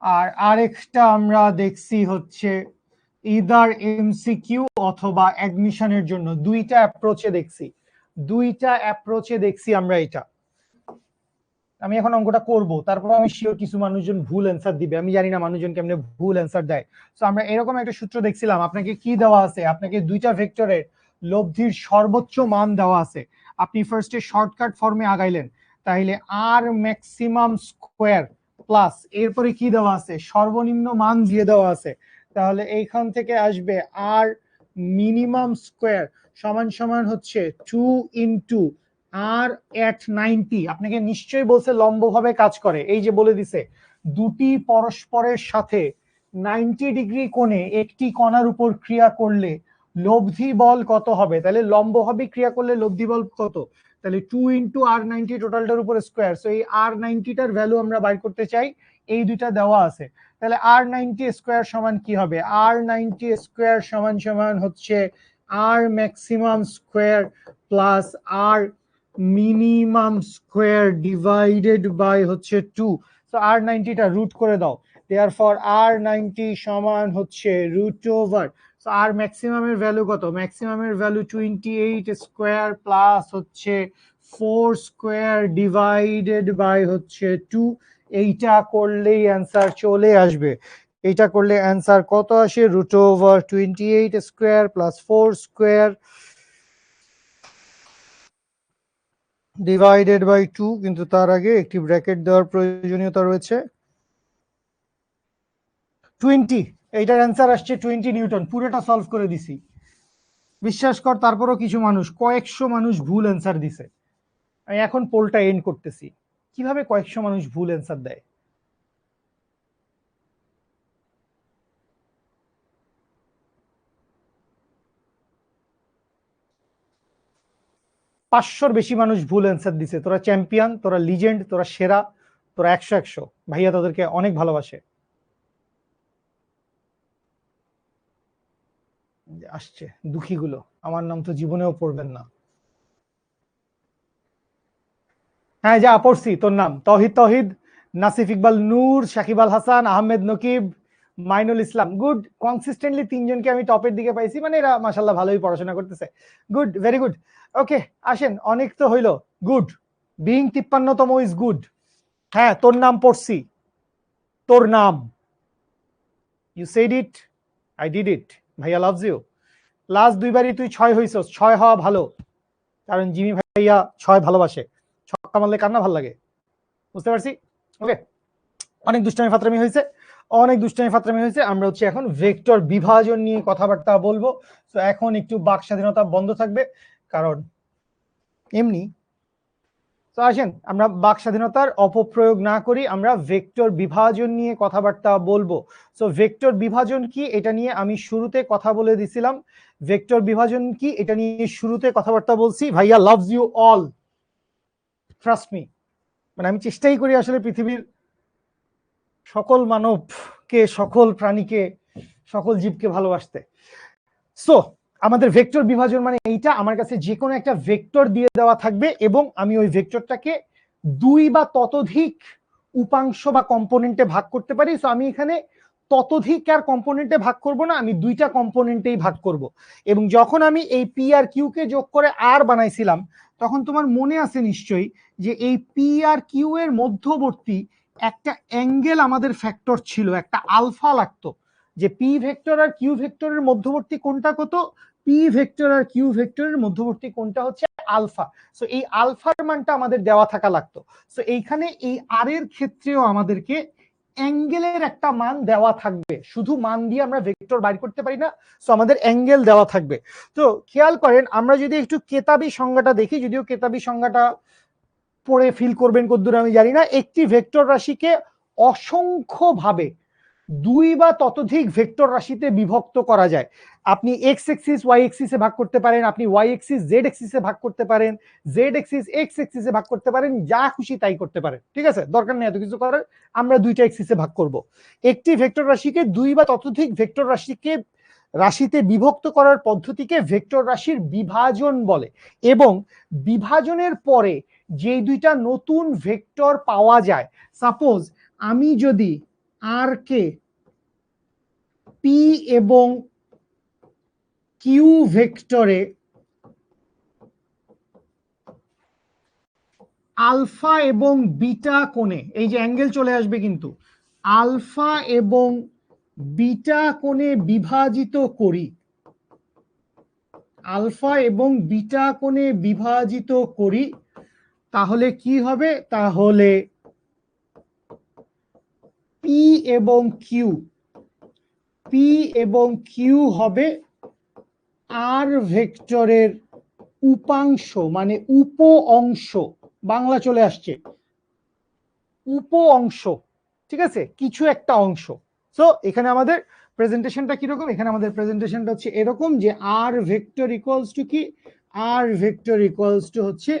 আর আরেকটা আমরা দেখছি হচ্ছে ইদার এমসিকিউ অথবা অ্যাডমিশনের জন্য। দুইটা অ্যাপ্রোচে দেখছি, দুইটা অ্যাপ্রোচে দেখছি আমরা এটা। আমি এখন অঙ্কটা করব, তারপর আমি শিওর কিছু মানুষজন ভুল অ্যান্সার দিবে, আমি জানি না মানুষজন কেমনে ভুল অ্যান্সার দেয়। তো আমরা এরকম একটা সূত্র দেখছিলাম, আপনাকে কি দেওয়া আছে, আপনাকে দুইটা ভেক্টরের লব্ধির সর্বোচ্চ মান দেওয়া আছে, আপনি ফার্স্টে শর্টকাট ফর্মে আগাইলেন, তাইলে আর ম্যাক্সিমাম স্কোয়ার প্লাস এরপরে কি দেওয়া আছে, সর্বনিম্ন মান দিয়ে দেওয়া আছে, তাহলে এইখান থেকে আসবে আর মিনিমাম স্কোয়ার সমান সমান হচ্ছে 2 ইন্টু আর এট 90। আপনাকে নিশ্চয়ই বলছে লম্বভাবে কাজ করে, এই যে বলে দিছে দুটি পরস্পরের সাথে 90 ডিগ্রি কোণে একটি কণার উপর ক্রিয়া করলে লব্ধি বল কত হবে, তাহলে লম্বভাবে ক্রিয়া করলে লব্ধি বল কত, তাহলে 2 ইন্টু আর 90 টোটালটার উপর স্কোয়ার। সো এই আর 90টার ভ্যালু আমরা বাইর করতে চাই, এই দুইটা দেওয়া আছে, তাহলে আর 90 স্কোয়ার সমান কি হবে, আর 90 স্কোয়ার সমান সমান হচ্ছে R maximum square plus R minimum square divided by হচ্ছে 2। সো আর 90টা রুট করে দাও, দেয়ারফর আর 90 সমান হচ্ছে রুট ওভার, সো আর ম্যাক্সিমামের ভ্যালু কত, ম্যাক্সিমামের ভ্যালু 28 স্কোয়ার প্লাস হচ্ছে 4 স্কোয়ার ডিভাইডেড বাই হচ্ছে 2। এইটা করলেই অ্যান্সার চলে আসবে, এইটা করলে অ্যান্সার কত আসে, root over 28 square plus 4 square divided by 2, কিন্তু তার আগে একটি ব্র্যাকেট দেওয়ার প্রয়োজনীয়তা রয়েছে। 20, এইটার অ্যান্সার আসছে 20 নিউটন। পুরোটা সলভ করে দিছি, বিশ্বাস কর, তারপরও কিছু মানুষ, কয়েকশো মানুষ ভুল অ্যান্সার দিছে। আমি এখন পোলটা এন্ড করতেছি, কিভাবে কয়েকশো মানুষ ভুল অ্যান্সার দেয়। পাঁচশোর বেশি মানুষ ভুল অ্যান্সার দিছে। তোরা চ্যাম্পিয়ন, তোরা লিজেন্ড, তোরা সেরা, তোরা 100 ভাইয়া তাদেরকে অনেক ভালোবাসে। আসছে দুঃখীগুলো, আমার নাম তো জীবনেও পড়বেন না। হ্যাঁ যা পড়ছি, তোর নাম তহিদ, তহিদ, নাসিফ ইকবাল, নূর, সাকিব আল হাসান, আহমেদ নকিব, মাইনুল ইসলাম। গুড, কনসিস্টেন্টলি তিনজনকে আমি টপের দিকে পাইছি, মানে এরা মাশাল্লাহ ভালোই পড়াশোনা করতেছে। Good, very good. ওকে আসেন, অনেক তো হইলো। গুড, বিং 53তম ইজ গুড। হ্যাঁ তোর নাম পড়ছি, তোর নাম, you said it, I did it. ভাইয়া লাভস ইউ। লাস্ট দুইবারই তুই 6 হইছস, 6 হওয়া ভালো, কারণ জিমি ভাইয়া 6 ভালোবাসে, ছক্কা মারলে কার না ভালো লাগে, বুঝতে পারছি। ওকে, অনেক দুষ্টামি ফাত্রামি হয়েছে, অনেক দুষ্টামি ফাত্রামি হয়েছে। আমরা হচ্ছে এখন ভেক্টর বিভাজন নিয়ে কথাবার্তা বলবো। তো এখন একটু বাক স্বাধীনতা বন্ধ থাকবে, কারণ এমনি। তো আসেন আমরা বাক স্বাধীনতার অপপ্রয়োগ না করি, আমরা ভেক্টর বিভাজন নিয়ে কথাবার্তা বলবো। সো ভেক্টর বিভাজন কি এটা নিয়ে আমি শুরুতে কথা বলে দিছিলাম, ভেক্টর বিভাজন কি এটা নিয়ে শুরুতে কথাবার্তা বলছি। ভাইয়া loves you all, trust me. মানে আমি চেষ্টাই করি আসলে পৃথিবীর সকল মানবকে, সকল প্রাণীকে, সকল জীবকে ভালোবাসতে। সো আমাদের ভেক্টর বিভাজন মানে এইটা, আমার কাছে যে কোনো একটা ভেক্টর দিয়ে দেওয়া থাকবে এবং আমি ওই ভেক্টরটাকে দুই বা ততোধিক উপাংশ বা কম্পোনেন্টে ভাগ করতে পারি। সো আমি এখানে ততোধিক আর কম্পোনেন্টে ভাগ করব না, আমি দুইটা কম্পোনেন্টেই ভাগ করব। এবং যখন আমি এই পি আর কিউ কে যোগ করে আর বানাইছিলাম, তখন তোমার মনে আছে নিশ্চয়ই যে এই পি আর কিউ এর মধ্যবর্তী একটা অ্যাঙ্গেল আমাদের ফ্যাক্টর ছিল, একটা আলফা লাগতো, যে পি ভেক্টর আর কিউ ভেক্টরের মধ্যবর্তী কোণটা কত, পি ভেক্টর আর কিউ ভেক্টরের মধ্যবর্তী কোণটা হচ্ছে আলফা। সো এই আলফার মানটা আমাদের দেওয়া থাকা লাগতো। সো এইখানে এই আর এর ক্ষেত্রেও আমাদেরকে অ্যাঙ্গেলের একটা মান দেওয়া থাকবে, শুধু মান দিয়ে আমরা ভেক্টর বাইর করতে পারি না, সো আমাদের অ্যাঙ্গেল দেওয়া থাকবে। তো খেয়াল করেন, আমরা যদি একটু কেতাবি সংজ্ঞাটা দেখি, যদিও কেতাবি সংজ্ঞাটা পড়ে ফিল করবেন কতদূর আমি জানি না, একটি ভেক্টর রাশিকে অসংখ্য ভাবে দুই বা ততোধিক ভেক্টর রাশিতে বিভক্ত করা যায়। আপনি এক্স এক্সিস ওয়াই এক্সিসে ভাগ করতে পারেন, আপনি ওয়াই এক্সিস জেড এক্সিসে ভাগ করতে পারেন, জেড এক্সিস এক্স এক্সিসে ভাগ করতে পারেন, যা খুশি তাই করতে পারেন, ঠিক আছে, দরকার নেই এত কিছু করার, আমরা দুইটা এক্সিসে ভাগ করব। একটি ভেক্টর রাশিকে দুই বা ততোধিক ভেক্টর রাশিতে বিভক্ত করার পদ্ধতিকে ভেক্টর রাশির বিভাজন বলে। এবং বিভাজনের পরে যে দুইটা নতুন ভেক্টর পাওয়া যায়, সাপোজ আমি যদি আর কে পি এবং কিউ ভেক্টরে আলফা এবং বিটা কোণে, এই যে অ্যাঙ্গেল চলে আসবে কিন্তু, আলফা এবং বিটা কোণে বিভাজিত করি, আলফা এবং বিটা কোণে বিভাজিত করি, তাহলে কি হবে, তাহলে পি এবং কিউ হবে আর ভেক্টরের উপাংশ, মানে উপ অংশ, বাংলা চলে আসছে, উপ অংশ, ঠিক আছে, কিছু একটা অংশ। সো এখানে আমাদের প্রেজেন্টেশনটা কিরকম, এখানে আমাদের প্রেজেন্টেশনটা হচ্ছে এরকম যে আর ভেক্টর ইকুয়ালস টু কি, আর ভেক্টর ইকুয়ালস টু হচ্ছে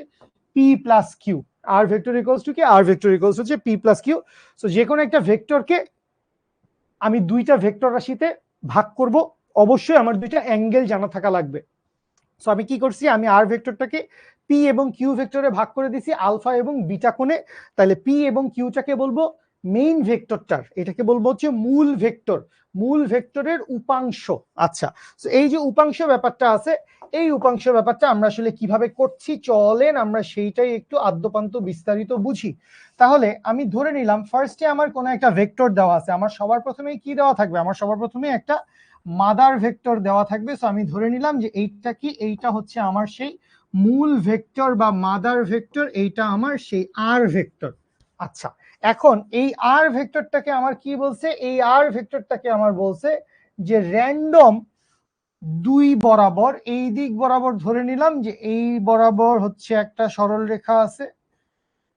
P plus Q, R vector equals to কি, আর ভেক্টর ইকুয়ালস হচ্ছে পি প্লাস কিউ। সো যে কোনো একটা ভেক্টরকে আমি দুইটা ভেক্টর রাশিতে ভাগ করব, অবশ্যই আমার দুইটা অ্যাঙ্গেল জানা থাকা লাগবে। সো আমি কি করছি, আমি আর ভেক্টরটাকে পি এবং কিউ ভেক্টরে ভাগ করে দিছি আলফা এবং বিটা কোণে, তাহলে পি এবং কিউটাকে বলবো মেইন ভেক্টরটার, এটাকে বলবো হচ্ছে মূল ভেক্টর, মূল ভেক্টরের উপাংশ। আচ্ছা, তো এই যে উপাংশ ব্যাপারটা আছে, এই উপাংশ ব্যাপারটা আমরা আসলে কিভাবে করছি, চলেন আমরা সেইটাই একটু আদ্যপান্ত বিস্তারিত বুঝি। তাহলে আমি ধরে নিলাম ফার্স্টে আমার কোনো একটা ভেক্টর দেওয়া আছে, আমার সবার প্রথমেই কি দেওয়া থাকবে, আমার সবার প্রথমে একটা মাদার ভেক্টর দেওয়া থাকবে। সো আমি ধরে নিলাম যে এইটা কি, এইটা হচ্ছে আমার সেই মূল ভেক্টর বা মাদার ভেক্টর, এইটা আমার সেই আর ভেক্টর। আচ্ছা, এখন এই আর ভেক্টরটাকে আমার কি বলছে, এই আর ভেক্টরটাকে আমার বলছে যে র্যান্ডম দুই বরাবর, এই দিক বরাবর ধরে নিলাম যে এই বরাবর হচ্ছে একটা সরল রেখা আছে,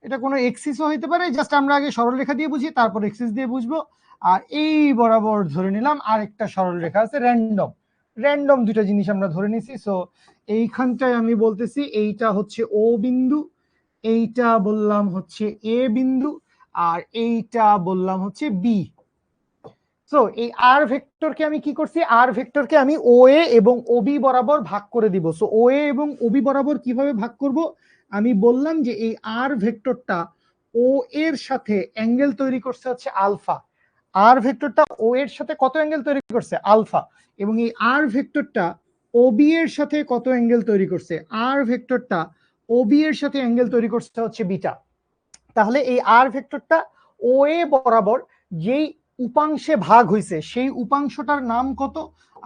এটা কোনো এক্সিসও হইতে পারে, জাস্ট আমরা আগে সরল রেখা দিয়ে বুঝি, তারপর এক্সিস দিয়ে বুঝবো। আর এই বরাবর ধরে নিলাম আরেকটা সরল রেখা আছে, র্যান্ডম, র্যান্ডম দুইটা জিনিস আমরা ধরে নিছি। সো এইখানটায় আমি বলতেছি এইটা হচ্ছে ও বিন্দু, এইটা বললাম হচ্ছে এ বিন্দু, আর এইটা বললাম হচ্ছে বি। সো এই আর ভেক্টরকে আমি কি করছি, আর ভেক্টরকে আমি ও এ এবং ওবি বরাবর ভাগ করে দিব। সো ও এ এবং ওবি বরাবর কিভাবে ভাগ করব, আমি বললাম যে এই আর ভেক্টরটা ও এর সাথে অ্যাঙ্গেল তৈরি করছে হচ্ছে আলফা, আর ভেক্টরটা ও এর সাথে কত অ্যাঙ্গেল তৈরি করছে, আলফা, এবং এই আর ভেক্টরটা ওবি এর সাথে কত অ্যাঙ্গেল তৈরি করছে, আর ভেক্টরটা ওবি এর সাথে অ্যাঙ্গেল তৈরি করছে হচ্ছে বিটা। তাহলে এই আর ভেক্টরটা ও এ বরাবর যেই উপাংশে ভাগ হইছে সেই উপাংশটার নাম কত,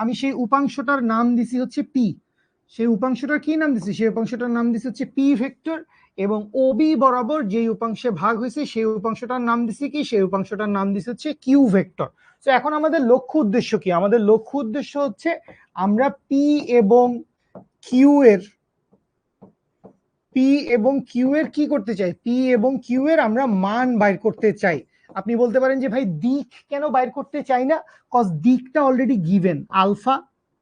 আমি সেই উপাংশটার নাম দিছি হচ্ছে পি, সেই উপাংশটার কি নাম দিছি, সেই উপাংশটার নাম দিছি হচ্ছে পি ভেক্টর। এবং ওবি বরাবর যেই উপাংশে ভাগ হয়েছে সেই উপাংশটার নাম দিছি কি, সেই উপাংশটার নাম দিছি হচ্ছে কিউ ভেক্টর। তো এখন আমাদের লক্ষ্য উদ্দেশ্য কি, আমাদের লক্ষ্য উদ্দেশ্য হচ্ছে আমরা পি এবং কিউ এর কি করতে চাই, পি এবং কিউ এর আমরা মান বাইর করতে চাই। আপনি বলতে পারেন যে ভাই দিক কেন বাইর করতে চাই না, কজ দিকটা অলরেডি গিভেন, আলফা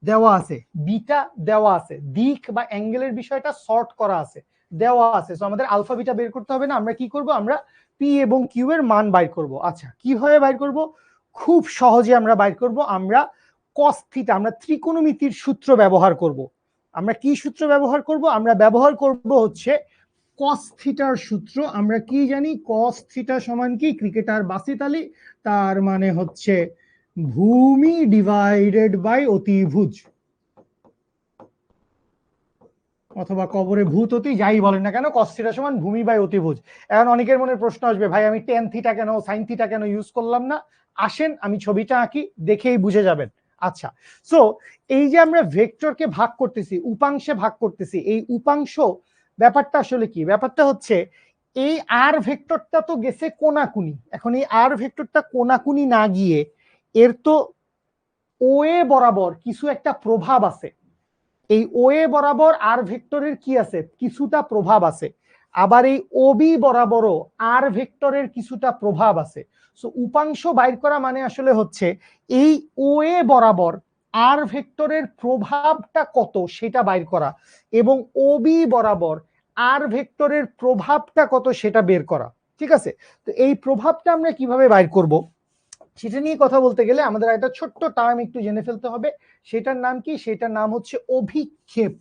দেওয়া আছে, বিটা দেওয়া আছে, দিক বা অ্যাঙ্গেলের বিষয়টা সর্ট করা আছে, দেওয়া আছে। সো আমাদের আলফা বিটা বের করতে হবে না, আমরা কি করব, আমরা পি এবং কিউ এর মান বাইর করব। আচ্ছা, কিভাবে বাইর করব, খুব সহজে আমরা বাইর করব, আমরা কস থিটা, আমরা ত্রিকোণমিতির সূত্র ব্যবহার করব। আমরা কি সূত্র ব্যবহার করব, আমরা ব্যবহার করব হচ্ছে কস থিটার সূত্র আমরা কি জানি, কস থিটা সমান কি, ক্রিকেটার বাসিত আলী, তার মানে হচ্ছে ভূমি ডিভাইডেড বাই অতিভুজ, অথবা কবরে ভূত অতি, যাই বলেন না কেন, কস থিটা সমান ভূমি বাই অতিভুজ। এখন অনেকের মনে প্রশ্ন আসবে, ভাই আমি টেন থিটা কেন সাইন থিটা কেন ইউজ করলাম না? আসেন আমি ছবিটা আঁকি, দেখেই বুঝে যাবেন। আচ্ছা, সো এই যে আমরা ভেক্টরকে ভাগ করতেছি, উপাংশে ভাগ করতেছি, এই উপাংশ ব্যাপারটা আসলে কি? ব্যাপারটা হচ্ছে এই আর ভেক্টরটা তো গেছে কোনাকুনি, এখন এই আর ভেক্টরটা কোনাকুনি না গিয়ে এর তো ওএ বরাবর কিছু একটা প্রভাব আছে, এই ওএ বরাবর আর ভেক্টরের কি আছে, কিছুটা প্রভাব আছে, আবার এই ওবি বরাবরও আর ভেক্টরের কিছুটা প্রভাব আছে। সো উপাংশ বাইর করা মানে আসলে হচ্ছে এই ওএ বরাবর আর ভেক্টরের প্রভাবটা কত সেটা বাইর করা, এবং ওবি বরাবর আর ভেক্টরের প্রভাবটা কত সেটা বের করা। ঠিক আছে, তো এই প্রভাবটা আমরা কিভাবে বাইর করব সেটা নিয়ে কথা বলতে গেলে আমাদের একটা ছোট্ট টার্ম একটু জেনে ফেলতে হবে। সেটার নাম কি? সেটার নাম হচ্ছে অভিক্ষেপ।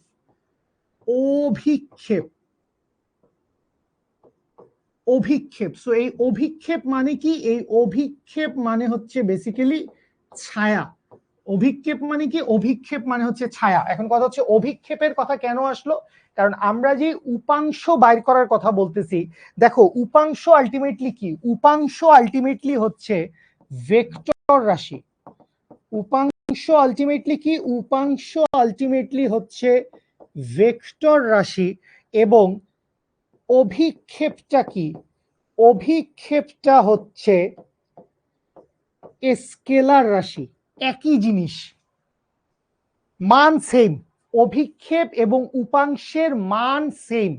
অভিক্ষেপ, অভিক্ষেপ। সো এই অভিক্ষেপ মানে কি? এই অভিক্ষেপ মানে হচ্ছে বেসিক্যালি ছায়া। অভিক্ষেপ মানে কি? অভিক্ষেপ মানে হচ্ছে ছায়া। এখন কথা হচ্ছে অভিক্ষেপের কথা কেন আসলো? কারণ আমরা যে উপাংশ বাইর করার কথা বলতেছি, দেখো উপাংশ আলটিমেটলি কি? উপাংশ আলটিমেটলি হচ্ছে ভেক্টর রাশি। উপাংশ আলটিমেটলি কি? উপাংশ আলটিমেটলি হচ্ছে ভেক্টর রাশি। এবং অভিক্ষেপটা কি? অভিক্ষেপটা হচ্ছে স্কেলার রাশি। একই জিনিস, মান সেম। অভিক্ষেপ এবং উপাংশের মান সেম।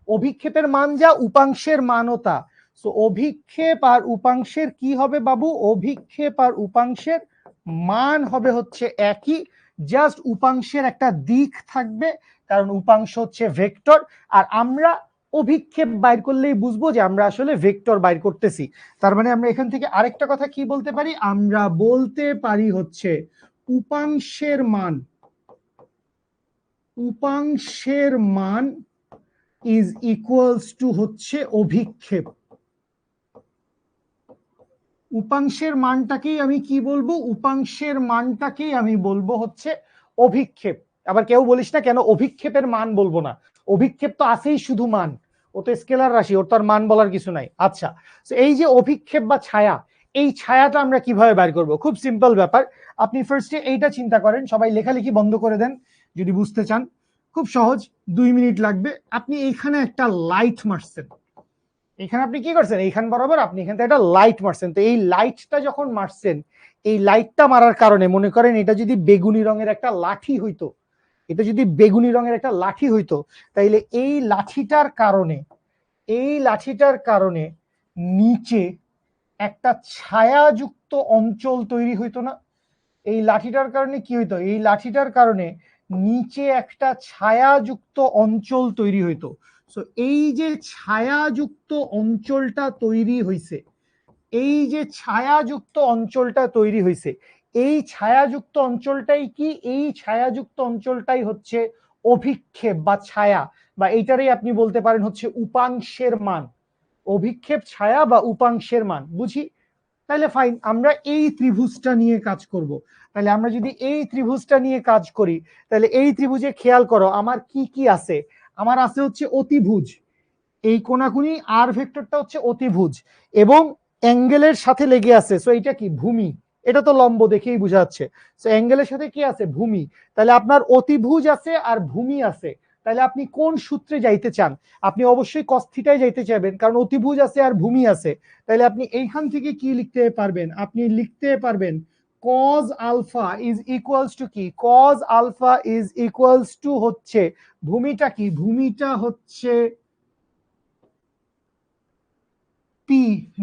অভিক্ষেপের মান যা, উপাংশের মানও তা। সো অভিক্ষেপ আর উপাংশের কি হবে বাবু? অভিক্ষেপ আর উপাংশের মান হবে হচ্ছে একই, জাস্ট উপাংশের একটা দিক থাকবে, কারণ উপাংশ হচ্ছে ভেক্টর। আর আমরা অভিক্ষেপ বাইর করলেই বুঝবো যে আমরা আসলে ভেক্টর বাইর করতেছি। তার মানে আমরা এখান থেকে আরেকটা কথা কি বলতে পারি? আমরা বলতে পারি হচ্ছে উপাংশের মান, উপাংশের মান ইজ ইকুয়ালস টু হচ্ছে অভিক্ষেপ। উপাংশের মানটাকেই আমি কি বলবো? উপাংশের মানটাকেই আমি বলবো হচ্ছে অভিক্ষেপ। আবার কেউ বলিস না কেন অভিক্ষেপের মান বলবো না, অভিক্ষেপ তো আছেই শুধু মান, ও তো স্কেলার রাশি, ওর তো আর মান বলার কিছু নাই। আচ্ছা, এই যে অভিক্ষেপ বা ছায়া, এই ছায়াটা আমরা কিভাবে বের করব? খুব সিম্পল ব্যাপার। আপনি ফার্স্টে এইটা চিন্তা করেন, সবাই লেখালেখি বন্ধ করে দেন যদি বুঝতে চান, খুব সহজ, 2 মিনিট লাগবে। আপনি এইখানে একটা লাইট মারছেন, এখানে আপনি কি করছেন, এইখান বরাবর আপনি এখান থেকে একটা লাইট মারছেন। তো এই লাইটটা যখন মারছেন, এই লাইটটা মারার কারণে মনে করেন এটা যদি বেগুনি রঙের একটা লাঠি হইতো, এটা যদি বেগুনি রঙের একটা লাঠি হইতো, তাইলে এই লাঠিটার কারণে, এই লাঠিটার কারণে নিচে একটা ছায়াযুক্ত অঞ্চল তৈরি হইতো না? এই লাঠিটার কারণে কি হইতো? এই লাঠিটার কারণে নিচে একটা ছায়াযুক্ত অঞ্চল তৈরি হইতো। সো এই যে ছায়াযুক্ত অঞ্চলটা তৈরি হইছে, এই যে ছায়াযুক্ত অঞ্চলটা তৈরি হইছে, এই ছায়াযুক্ত অঞ্চলটাই কি? এই ছায়াযুক্ত অঞ্চলটাই হচ্ছে অভিক্ষেপ বা ছায়া, বা এইটারই আপনি বলতে পারেন হচ্ছে উপাংশের মান। অভিক্ষেপ, ছায়া বা উপাংশের মান, বুঝি? তাহলে ফাইন, আমরা এই ত্রিভুজটা নিয়ে কাজ করব। তাহলে আমরা যদি এই ত্রিভুজটা নিয়ে কাজ করি, তাহলে এই ত্রিভুজে খেয়াল করো আমার কি কি আছে। আমার আছে হচ্ছে অতিভুজ, এই কোনাকুনি আর ভেক্টরটা হচ্ছে অতিভুজ, এবং অ্যাঙ্গেলের সাথে লেগে আছে। সো এটা কি? ভূমি। এটা তো লম্ব দেখেই বোঝা যাচ্ছে। সো অ্যাঙ্গেলের সাথে কি আছে? ভূমি। তাহলে আপনার অতিভুজ আছে আর ভূমি আছে। তাহলে আপনি কোন সূত্রে যাইতে চান? আপনি অবশ্যই cos থিটায় যাইতে চাইবেন, কারণ অতিভুজ আছে আর ভূমি আছে। তাহলে আপনি এইখান থেকে কি লিখতে পারবেন? আপনি লিখতে পারবেন cos alpha is equals to কি? cos alpha is equals to হচ্ছে ভূমিটা কি? ভূমিটা হচ্ছে পি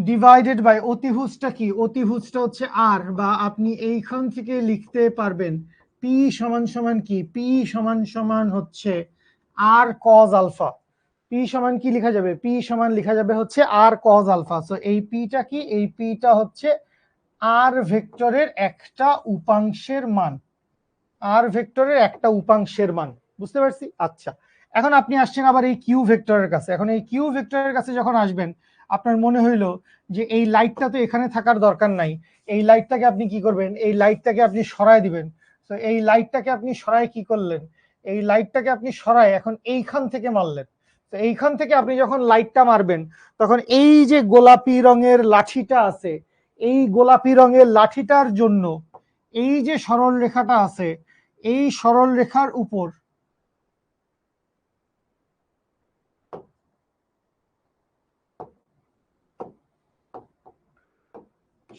ডিভাইডেড বাই অতিভুজটা কি? অতিভুজটা হচ্ছে আর, বা আপনি এইখান থেকে লিখতে পারবেন পি সমান সমান কি? পি সমান সমান হচ্ছে আর কজ আলফা। পি সমান কি লেখা যাবে? পি সমান লেখা যাবে হচ্ছে আর কজ আলফা। সো এই পিটা কি? এই পিটা হচ্ছে আর ভেক্টরের একটা উপাংশের মান, আর ভেক্টরের একটা উপাংশের মান। বুঝতে পারছি? আচ্ছা, এখন আপনি আসছেন আবার এই কিউ ভেক্টরের কাছে। এখন এই কিউ ভেক্টরের কাছে যখন আসবেন, আপনার মনে হইলো যে এই লাইটটা তো এখানে থাকার দরকার নাই, এই লাইটটাকে আপনি কি করবেন, এই লাইটটাকে আপনি সরায় দিবেন। তো এই লাইটটাকে আপনি সরায় কি করলেন, এই লাইটটাকে আপনি সরায় এখন এইখান থেকে মারলেন। তো এইখান থেকে আপনি যখন লাইটটা মারবেন, তখন এই যে গোলাপি রঙের লাঠিটা আছে, এই গোলাপি রঙের লাঠিটার জন্য এই যে সরল রেখাটা আছে, এই সরল রেখার উপর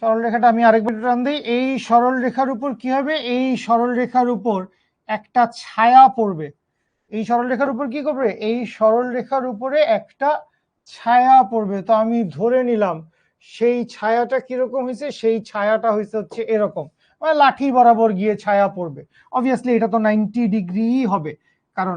সরল রেখাটা আমি আরেকবার টান দিই, এই সরল রেখার উপর কি হবে, এই সরল রেখার উপর একটা ছায়া পড়বে। এই সরল রেখার উপর কি করবে, এই সরল রেখার উপরে একটা ছায়া পড়বে। তো আমি ধরে নিলাম সেই ছায়াটা কিরকম হয়েছে, সেই ছায়াটা হয়েছে হচ্ছে এরকম, মানে লাঠি বরাবর গিয়ে ছায়া পড়বে। অবভিয়াসলি এটা তো 90 ডিগ্রি হবে, কারণ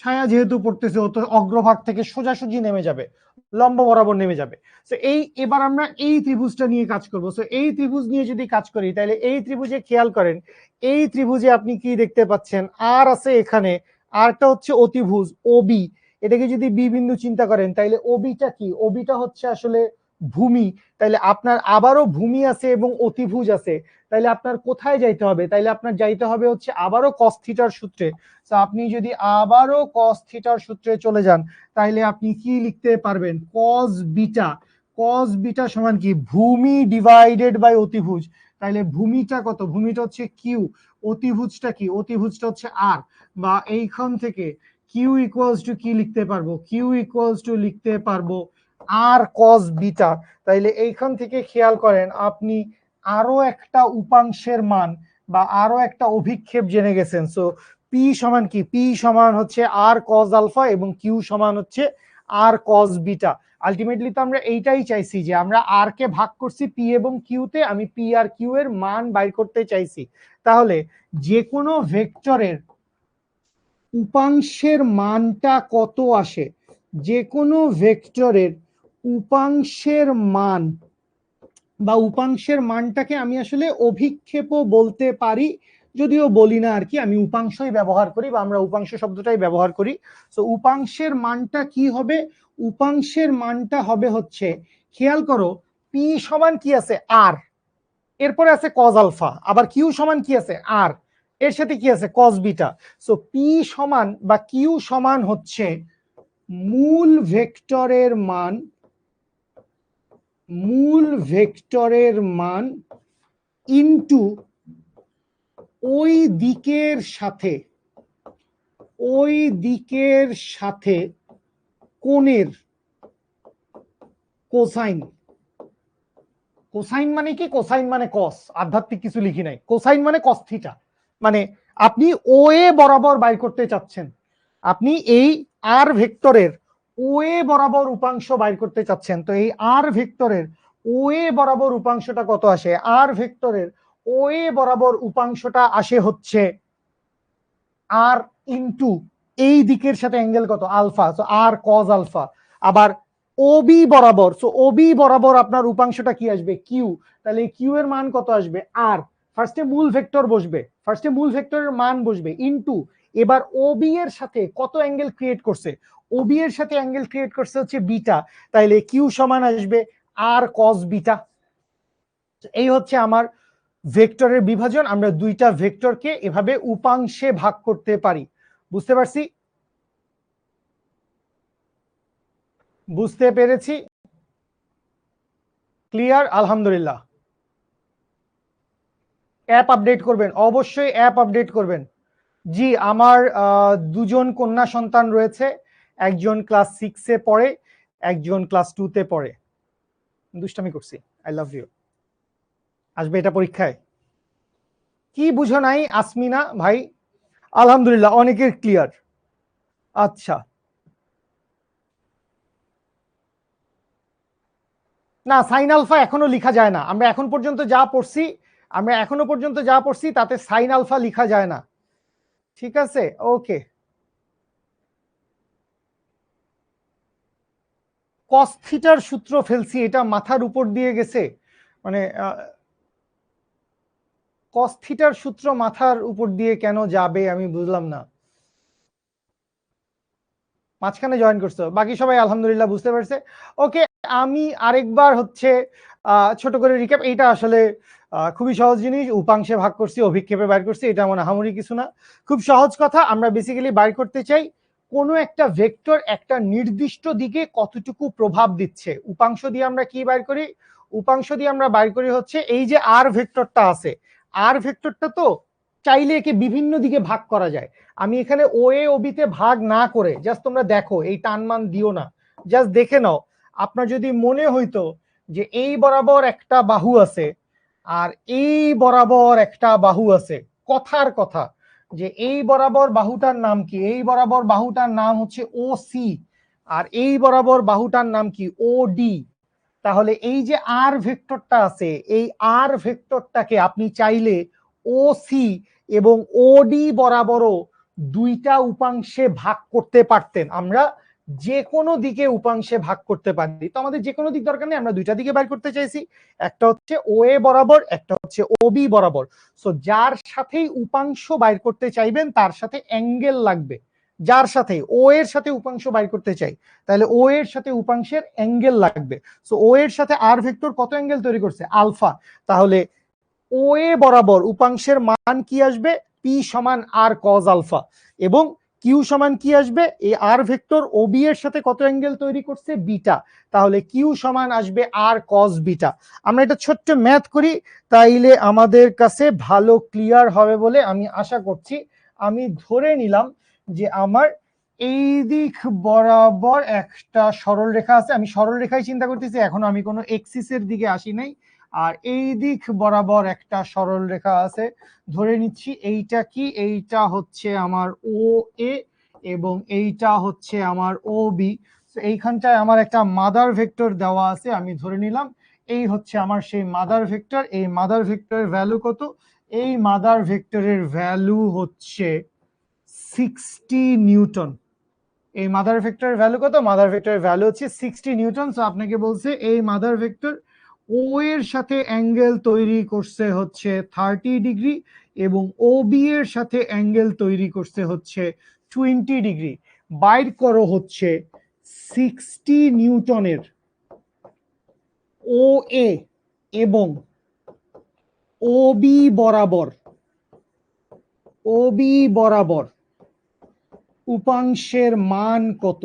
ছায়া যেহেতু পড়তেছে ও তো অগ্রভাগ থেকে সোজাসুজি নেমে যাবে, লম্ব বরাবর নেমে যাবে। তো এই এবার আমরা এই ত্রিভুজটা নিয়ে কাজ করব। তো এই ত্রিভুজ নিয়ে যদি কাজ করি, তাহলে এই ত্রিভুজে খেয়াল করেন, এই ত্রিভুজে আপনি কি দেখতে পাচ্ছেন, আর আছে এখানে, আরটা হচ্ছে অতিভুজ ওবি। এটাকে যদি বি বিন্দু চিন্তা করেন, তাইলে ওবিটা কি, ওবিটা হচ্ছে আসলে ভূমি। তাইলে আপনার আবারও ভূমি আছে এবং অতিভুজ আছে, তাইলে আপনার কোথায় যাইতে হবে, তাইলে আপনার যাইতে হবে হচ্ছে আবারও কস থিটার সূত্রে। তো আপনি যদি আবারও কস থিটার সূত্রে চলে যান, তাইলে আপনি কি লিখতে পারবেন, কস বিটা। কস বিটা সমান কি, ভূমি ডিভাইডেড বাই অতিভুজ। তাইলে ভূমিটা কত, ভূমিটা হচ্ছে কিউ, অতিভুজটা কি, অতিভুজটা হচ্ছে আর। বা এইখান থেকে কিউ ইকুয়ালস টু কি লিখতে পারবো, কিউ ইকুয়ালস টু লিখতে পারবো আর কস বিটা। তাইলে এইখান থেকে খেয়াল করেন আপনি আরো একটা উপাংশের মান বা আরো একটা অভিক্ষেপ জেনে গেছেন। সো পি সমান কি, পি সমান হচ্ছে আর কজ আলফা এবং কিউ সমান হচ্ছে আর কজ বিটা। আলটিমেটলি তো আমরা এইটাই চাইছি, যে আমরা আর কে ভাগ করছি পি এবং কিউতে, আমি পি আর কিউ এর মান বাইর করতে চাইছি। তাহলে যে কোনো ভেক্টরের উপাংশের মানটা কত আসে, যে কোনো ভেক্টরের উপাংশের মান বা উপাংশের মানটাকে আমি আসলে অভিক্ষেপও বলতে পারি, যদিও বলি না আর কি, আমি উপাংশই ব্যবহার করি বা আমরা উপাংশ শব্দটাই ব্যবহার করি। তো উপাংশের মানটা কি হবে, উপাংশের মানটা হবে হচ্ছে, খেয়াল করো পি সমান কি আছে আর, এরপরে আছে কজ আলফা, আবার কিউ সমান কি আছে আর, এর সাথে কি আছে কজ বিটা। সো পি সমান বা কিউ সমান হচ্ছে মূল ভেক্টরের মান, মূল ভেক্টরের মান ইনটু ওই দিকের সাথে, ওই দিকের সাথে কোণের কোসাইন। কোসাইন মানে কি, কোসাইন মানে কস, আধ্যাত্মিক কিছু লিখি নাই, কোসাইন মানে কস থিটা। মানে আপনি ও এ বরাবর বাইর করতে চাচ্ছেন, আপনি এই আর ভেক্টরের ও এ বরাবর উপাংশ বাইর করতে চাচ্ছেন। তো এই আর ভেক্টরের ও এ বরাবর উপাংশটা কত আসে, আর ভেক্টরের ও এ বরাবর উপাংশটা আসে হচ্ছে আর ইনটু এই দিকের সাথে অ্যাঙ্গেল কত আলফা, সো আর কজ আলফা। আবার ওবি বরাবর, সো ওবি বরাবর আপনার উপাংশটা কি আসবে কিউ, তাহলে কিউ এর মান কত আসবে আর, ফার্স্টে মূল ভেক্টর বসবে, ফার্স্টে মূল ভেক্টরের মান বসবে ইনটু, এবার ওবি এর সাথে কত অ্যাঙ্গেল ক্রিয়েট করছে, ওবি এর সাথে অ্যাঙ্গেল ক্রিয়েট করছে হচ্ছে বিটা, তাইলে কিউ সমান আসবে আর কজ বিটা। এই হচ্ছে আমার ভেক্টরের বিভাজন, আমরা দুইটা ভেক্টরকে এভাবে উপাংশে ভাগ করতে পারি। বুঝতে পারছি, বুঝতে পেরেছি, ক্লিয়ার, আলহামদুলিল্লাহ। অ্যাপ আপডেট করবেন, অবশ্যই অ্যাপ আপডেট করবেন। জি, আমার দুজন কন্যা সন্তান রয়েছে, একজন ক্লাস 6-এ পড়ে, একজন ক্লাস 2-তে পড়ে। দুষ্টামি করছি, আই লাভ ইউ। আসবে এটা পরীক্ষায়। কি বুঝো নাই আসমিনা ভাই? আলহামদুলিল্লাহ, অনেকের ক্লিয়ার। আচ্ছা, না সাইন আলফা এখনো লিখা যায় না, আমরা এখন পর্যন্ত যা পড়ছি, আমরা এখনো পর্যন্ত যা পড়ছি তাতে সাইন আলফা লিখা যায় না। ঠিক আছে, ওকে। কস থিটার সূত্র ফেলছি, এটা মাথার উপর দিয়ে গেছে, মানে কস থিটার সূত্র মাথার উপর দিয়ে কেন যাবে আমি বুঝলাম না। মাঝখানে জয়েন করছো, বাকি সবাই আলহামদুলিল্লাহ বুঝতে পারছে। ওকে, আমি আরেকবার হচ্ছে ছোট করে রিক্যাপ। এইটা আসলে খুবই সহজ জিনিস, উপাংশে ভাগ করছি, অভিক্ষেপে বাইর করছি, এটা মনে হামুরি কিছু না, খুব সহজ কথা। আমরা বেসিক্যালি বাইর করতে চাই কোনো একটা ভেক্টর একটা নির্দিষ্ট দিকে কতটুকু প্রভাব দিচ্ছে। উপাংশ দিয়ে আমরা কি বাইর করি? উপাংশ দিয়ে আমরা বাইর করি হচ্ছে এই যে আর ভেক্টরটা আছে, আর ভেক্টরটা তো চাইলে একে বিভিন্ন দিকে ভাগ করা যায়। আমি এখানে ও এ ও বি তে ভাগ না করে জাস্ট তোমরা দেখো, এই টান মান দিও না, জাস্ট দেখে নাও। আপনার যদি মনে হইতো যে এই বরাবর একটা বাহু আছে আর এই বরাবর একটা বাহু আছে, কথার কথা, যে এই বরাবর বাহুটার নাম কি? এই বরাবর বাহুটার নাম হচ্ছে ও সি, আর এই বরাবর বাহুটার নাম কি? ও ডি। তাহলে এই যে আর ভেক্টরটা আছে, এই আর ভেক্টরটাকে আপনি চাইলে ও সি এবং ও ডি বরাবরও দুইটা উপাংশে ভাগ করতে পারতেন। আমরা যে কোনো দিকে উপাংশে ভাগ করতে পারি, তো আমাদের যে কোনো দিক দরকার নেই, আমরা দুইটা দিকে বের করতে চাইছি, একটা হচ্ছে ও এ বরাবর, একটা হচ্ছে ও বি বরাবর। সো যার সাথেই উপাংশ বাইর করতে চাইবেন তার সাথে অ্যাঙ্গেল লাগবে। যার সাথে ও এর সাথে উপাংশ বাইর করতে চাই, তাহলে ও এর সাথে উপাংশের অ্যাঙ্গেল লাগবে। সো ও এর সাথে আর ভেক্টর কত অ্যাঙ্গেল তৈরি করছে? আলফা। তাহলে ও এ বরাবর উপাংশের মান কি আসবে? পি সমান আর কজ আলফা। এবং কিউ সমান কি আসবে? এই আর ভেক্টর ও বি এর সাথে কত অ্যাঙ্গেল তৈরি করছে? বিটা। তাহলে কিউ সমান আসবে আর কজ বিটা। আমরা এটা ছোট্ট ম্যাথ করি, তাইলে আমাদের কাছে ভালো ক্লিয়ার হবে বলে আমি আশা করছি। আমি ধরে নিলাম যে আমার এই দিক বরাবর একটা সরল রেখা আছে, আমি সরল রেখায় চিন্তা করতেছি, এখনো আমি কোনো এক্সিসের দিকে আসি নাই। আর এই দিক বরাবর একটা সরল রেখা আছে, ধরে নিচ্ছি এইটা কি? এইটা হচ্ছে আমার ও এ এবং এইটা হচ্ছে আমার ও বি। এইখানটায় আমার একটা মাদার ভেক্টর দেওয়া আছে, আমি ধরে নিলাম এই হচ্ছে আমার সেই মাদার ভেক্টর। এই মাদার ভেক্টরের ভ্যালু কত? এই মাদার ভেক্টরের ভ্যালু হচ্ছে 60 নিউটন। এই মাদার ভেক্টরের ভ্যালু কত? মাদার ভেক্টরের ভ্যালু হচ্ছে 60 নিউটন। সো আপনাকে বলছে এই মাদার ভেক্টর ও এর সাথে অ্যাঙ্গেল তৈরি করছে হচ্ছে 30 ডিগ্রি এবং ও বি এর সাথে অ্যাঙ্গেল তৈরি করছে হচ্ছে 20 ডিগ্রি। বাইর করো হচ্ছে 60 নিউটনের ও এ এবং ও বি বরাবর, ও বি বরাবর উপাংশের মান কত?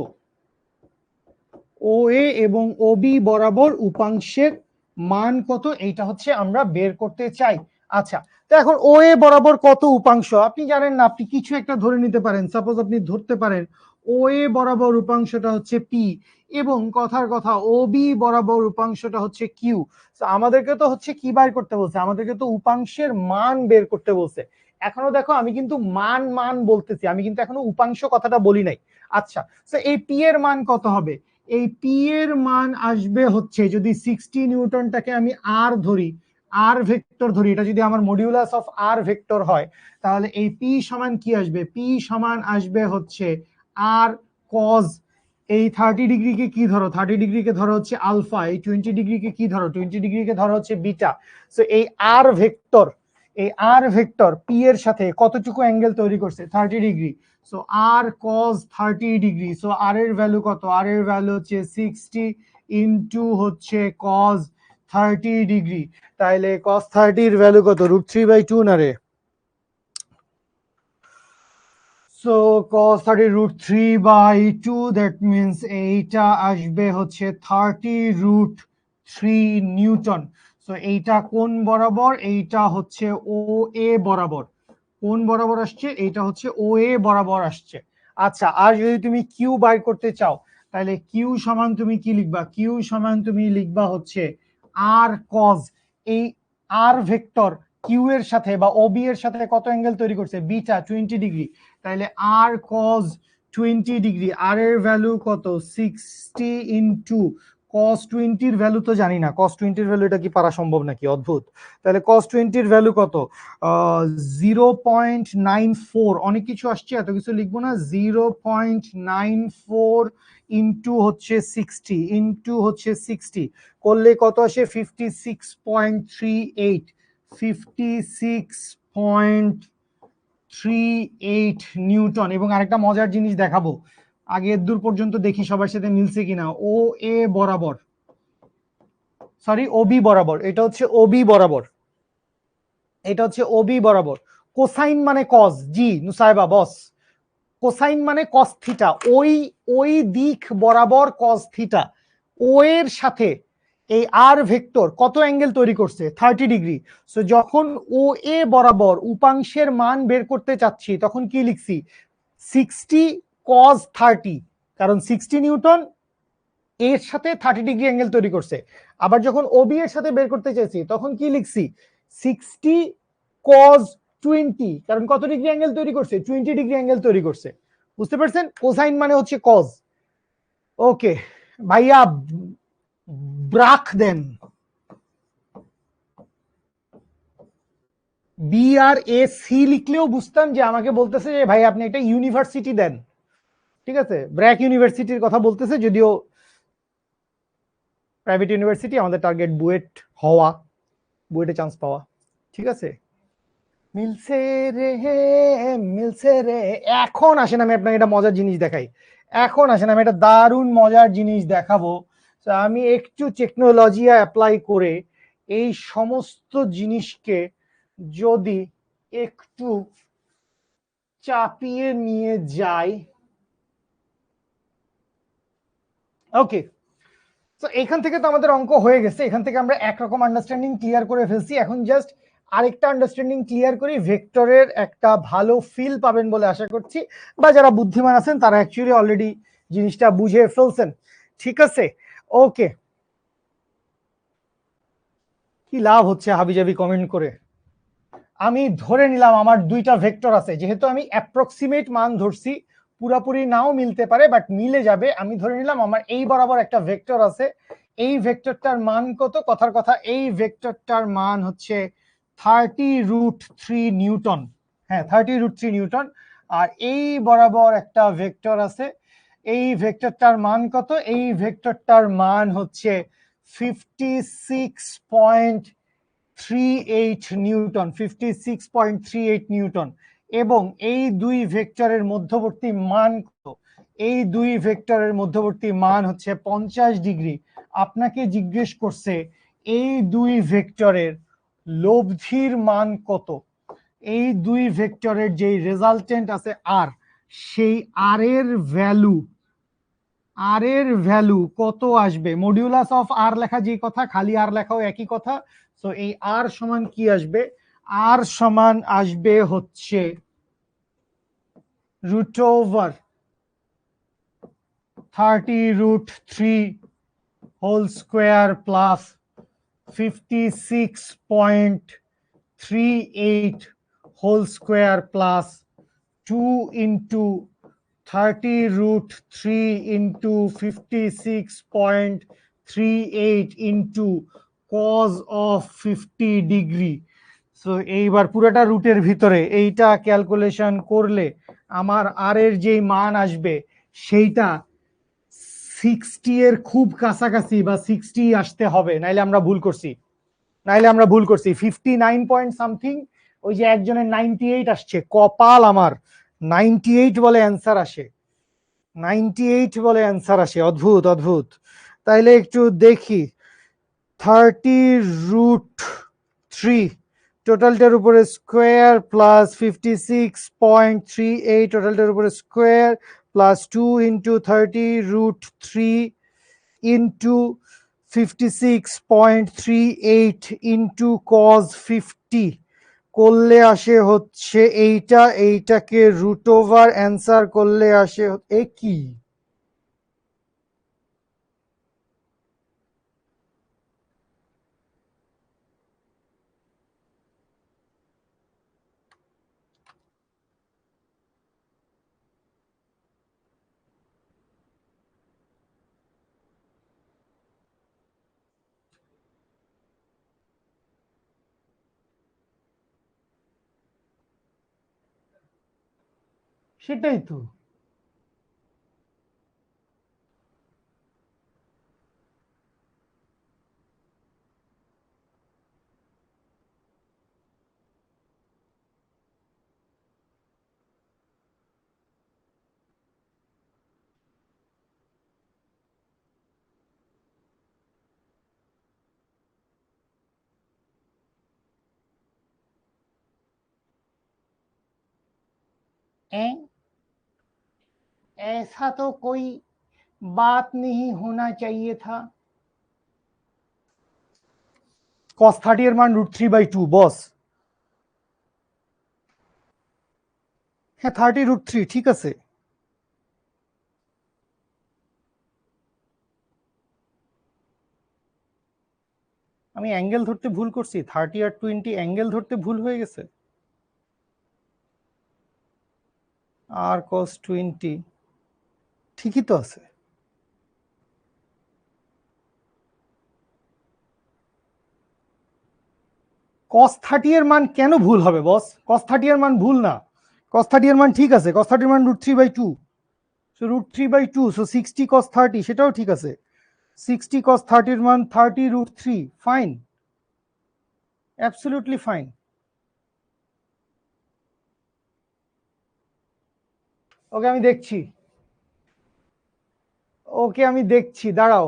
ও এ এবং ও বি বরাবর উপাংশের মান কত, এইটা হচ্ছে আমরা বের করতে চাই। আচ্ছা, তো এখন ও এ বরাবর কত উপাংশ আপনি জানেন না, আপনি কিছু একটা ধরে নিতে পারেন। সাপোজ আপনি ধরতে পারেন ও এ বরাবর উপাংশটা হচ্ছে পি এবং কথার কথা ও বি বরাবর উপাংশটা হচ্ছে কিউ। আমাদেরকে তো হচ্ছে কি বের করতে বলছে? আমাদেরকে তো উপাংশের মান বের করতে বলছে। এখনো দেখো আমি কিন্তু মান মান বলতেছি, আমি কিন্তু এখনো উপাংশ কথাটা বলি নাই। আচ্ছা, তো এই পি এর মান কত হবে? এই পি এর মান আসবে হচ্ছে, যদি 60 নিউটনটাকে আমি আর ধরি, আর ভেক্টর ধরি, এটা যদি আমার মডিউলাস অফ আর ভেক্টর হয়, তাহলে এই পি সমান কি আসবে? পি সমান আসবে হচ্ছে আর কজ, এই 30 ডিগ্রিকে কি ধরো? 30 ডিগ্রিকে ধরো হচ্ছে আলফা। এই 20 ডিগ্রিকে কি ধরো? 20 ডিগ্রিকে ধরো হচ্ছে বিটা। সো এই আর ভেক্টর, এই আর ভেক্টর পি এর সাথে কতটুকু অ্যাঙ্গেল তৈরি করছে? 30 ডিগ্রি। সো আর কজ 30 ডিগ্রি। সো আর এর ভ্যালু কত? আর এর ভ্যালু হচ্ছে 60 ইনটু হচ্ছে কজ 30 ডিগ্রি। তাইলে কজ 30 এর ভ্যালু কত? √3/2 না রে? সো cos 30 √3/2, দ্যাট মিনস এইটা আসবে হচ্ছে 30√3 নিউটন। সো এইটা কোন বরাবর? এইটা হচ্ছে ও এ বরাবর। কোন বরাবর আসছে? এইটা হচ্ছে ও এ বরাবর আসছে। আচ্ছা, আর যদি তুমি কিউ বাইর করতে চাও, তাহলে কিউ সমান তুমি কি লিখবা? কিউ সমান তুমি লিখবা হচ্ছে আর কজ, এই আর ভেক্টর কিউ এর সাথে বা ও বি এর সাথে কত অ্যাঙ্গেল তৈরি করছে? Beta, 20 degree. তাহলে আর কজ 20 ডিগ্রি, আর এর ভ্যালু কত? 60 ইনটু cos 20 এর ভ্যালু তো জানি না, cos 20 এর ভ্যালু এটা কি পারা সম্ভব নাকি? অদ্ভুত। তাহলে cos 20 এর ভ্যালু কত? 0.94, অনেক কিছু আসছে, এত কিছু লিখবো না। 0.94 ইনটু হচ্ছে 60, ইনটু হচ্ছে 60 করলে কত আসে? 56.38, 56.38 নিউটন। এবং আরেকটা মজার জিনিস দেখাবো, আগে দূর পর্যন্ত দেখি সবার সাথে মিলছে কিনা। ও এ বরাবর, সরি ওবি বরাবর, এটা হচ্ছে ওবি বরাবর, এটা হচ্ছে ওবি বরাবর। কোসাইন মানে কজ, জি নুসাইবা বস, কোসাইন মানে কস থিটা, ওই ওই দিক বরাবর কস থিটা। ও এর সাথে এই আর ভেক্টর কত অ্যাঙ্গেল তৈরি করছে? 30 ডিগ্রি। সো যখন ও এ বরাবর উপাংশের মান বের করতে চাচ্ছি তখন কি লিখছি? 60 কজ 30, কারণ 60 নিউটন এর সাথে 30 ডিগ্রি অ্যাঙ্গেল তৈরি করছে। আবার যখন ওবি এর সাথে বের করতে চাইছি তখন কি লিখছি? 60 কজ 20, কারণ কত ডিগ্রি অ্যাঙ্গেল তৈরি করছে? 20 ডিগ্রি অ্যাঙ্গেল তৈরি করছে। বুঝতে পারছেন? কোসাইন মানে হচ্ছে কজ। ওকে ভাইয়া, ব্রাক দেন, বি আর এ সি লিখলেও বুঝতাম যে আমাকে বলতেছে যে ভাই আপনি একটা ইউনিভার্সিটি দেন। ঠিক আছে, ব্র্যাক ইউনিভার্সিটির কথা বলতেছে, যদিও প্রাইভেট ইউনিভার্সিটি, আমাদের টার্গেট বুয়েট হওয়া, বুয়েটে চান্স পাওয়া। ঠিক আছে, মিলছে রে, মিলছে রে। এখন আসেন আমি আপনাকে একটা মজার জিনিস দেখাই, এখন আসেন আমি একটা দারুণ মজার জিনিস দেখাবো। তো আমি একটু টেকনোলজি অ্যাপ্লাই করে এই সমস্ত জিনিসকে যদি একটু চাপিয়ে নিয়ে যাই। ওকে, তো এখান থেকে তো আমাদের অঙ্ক হয়ে গেছে, এখান থেকে আমরা একরকম আন্ডারস্ট্যান্ডিং ক্লিয়ার করে ফেলছি। এখন জাস্ট আরেকটা আন্ডারস্ট্যান্ডিং ক্লিয়ার করি, ভেক্টরের একটা ভালো ফিল পাবেন বলে আশা করছি, বা যারা বুদ্ধিমান আছেন তারা অ্যাকচুয়ালি অলরেডি জিনিসটা বুঝে ফেলছেন। ঠিক আছে, ওকে। কি লাভ হচ্ছে হাবিজাবি কমেন্ট করে? আমি ধরে নিলাম আমার দুইটা ভেক্টর আছে, যেহেতু আমি অ্যাপ্রক্সিমেট মান ধরছি, পুরাপুরি নাও মিলতে পারে বাট মিলে যাবে। আমি ধরে নিলাম আমার এই বরাবর একটা ভেক্টর আছে, এই ভেক্টরটার মান কত? কথার কথা, এই ভেক্টরটার মান হচ্ছে 30√3 নিউটন। হ্যাঁ, 30√3 নিউটন। আর এই বরাবর একটা ভেক্টর আছে, এই ভেক্টরটার মান কত? এই ভেক্টরটার মান হচ্ছে 56.38 নিউটন, 56.38 নিউটন। এবং এই দুই ভেক্টরের মধ্যবর্তী মান কত? এই দুই ভেক্টরের মধ্যবর্তী মান হচ্ছে 50 ডিগ্রি। আপনাকে জিজ্ঞেস করছে এই দুই ভেক্টরের লব্ধির মান কত? এই দুই ভেক্টরের যেই রেজাল্টেন্ট আছে আর, সেই আর এর ভ্যালু, আর এর ভ্যালু কত আসবে? মডিউলাস অফ আর লেখা যে কথা, খালি আর লেখাও একই কথা। তো এই আর সমান কি আসবে? আর সমান আসবে হচ্ছে √30√3 whole square plus 56.38 whole square plus 2 × 30√3 into 56.38 into cos of 50 degree. So এইবার পুরোটা রুটের ভিতরে এইটা ক্যালকুলেশন করলে আমার আর এর যেই মান আসবে সেইটা 60 এর খুব কাছাকাছি, বা 60 আসতে হবে, নাইলে আমরা ভুল করছি, নাইলে আমরা ভুল করছি। 59 পয়েন্ট সামথিং, ওই যে একজনের 98 আসছে, কপাল আমার, 98 বলে অ্যান্সার আসে, 98 বলে অ্যান্সার আসে, অদ্ভুত অদ্ভুত। তাইলে একটু দেখি, 30√3 টোটালটার উপরে স্কোয়ার প্লাস 56.38 টোটালটার উপরে square plus 2 × 30√3 into 56.38 into cos 50 করলে আসে হচ্ছে এইটা, এইটাকে রুট ওভার অ্যান্সার করলে আসে কি? সেটাই তো। ऐसा तो कोई बात नहीं होना चाहिए था। cos 30 এর মান √3/2 বস। হ্যাঁ 30√3 ঠিক আছে। আমি অ্যাঙ্গেল ধরতে ভুল করছি, 30 আর 20 অ্যাঙ্গেল ধরতে ভুল হয়ে গেছে। আর cos 20 ঠিকই তো আছে। cos 30 এর মান কেন ভুল হবে বস? cos 30 এর মান ভুল না, cos 30 এর মান ঠিক আছে। cos 30 এর মান √3/2, সো √3/2, সো 60 cos 30 সেটাও ঠিক আছে। 60 cos 30 এর মান 30√3, ফাইন, অ্যাবসলিউটলি ফাইন। ওকে আমি দেখছি, ওকে আমি দেখছি, দাঁড়াও।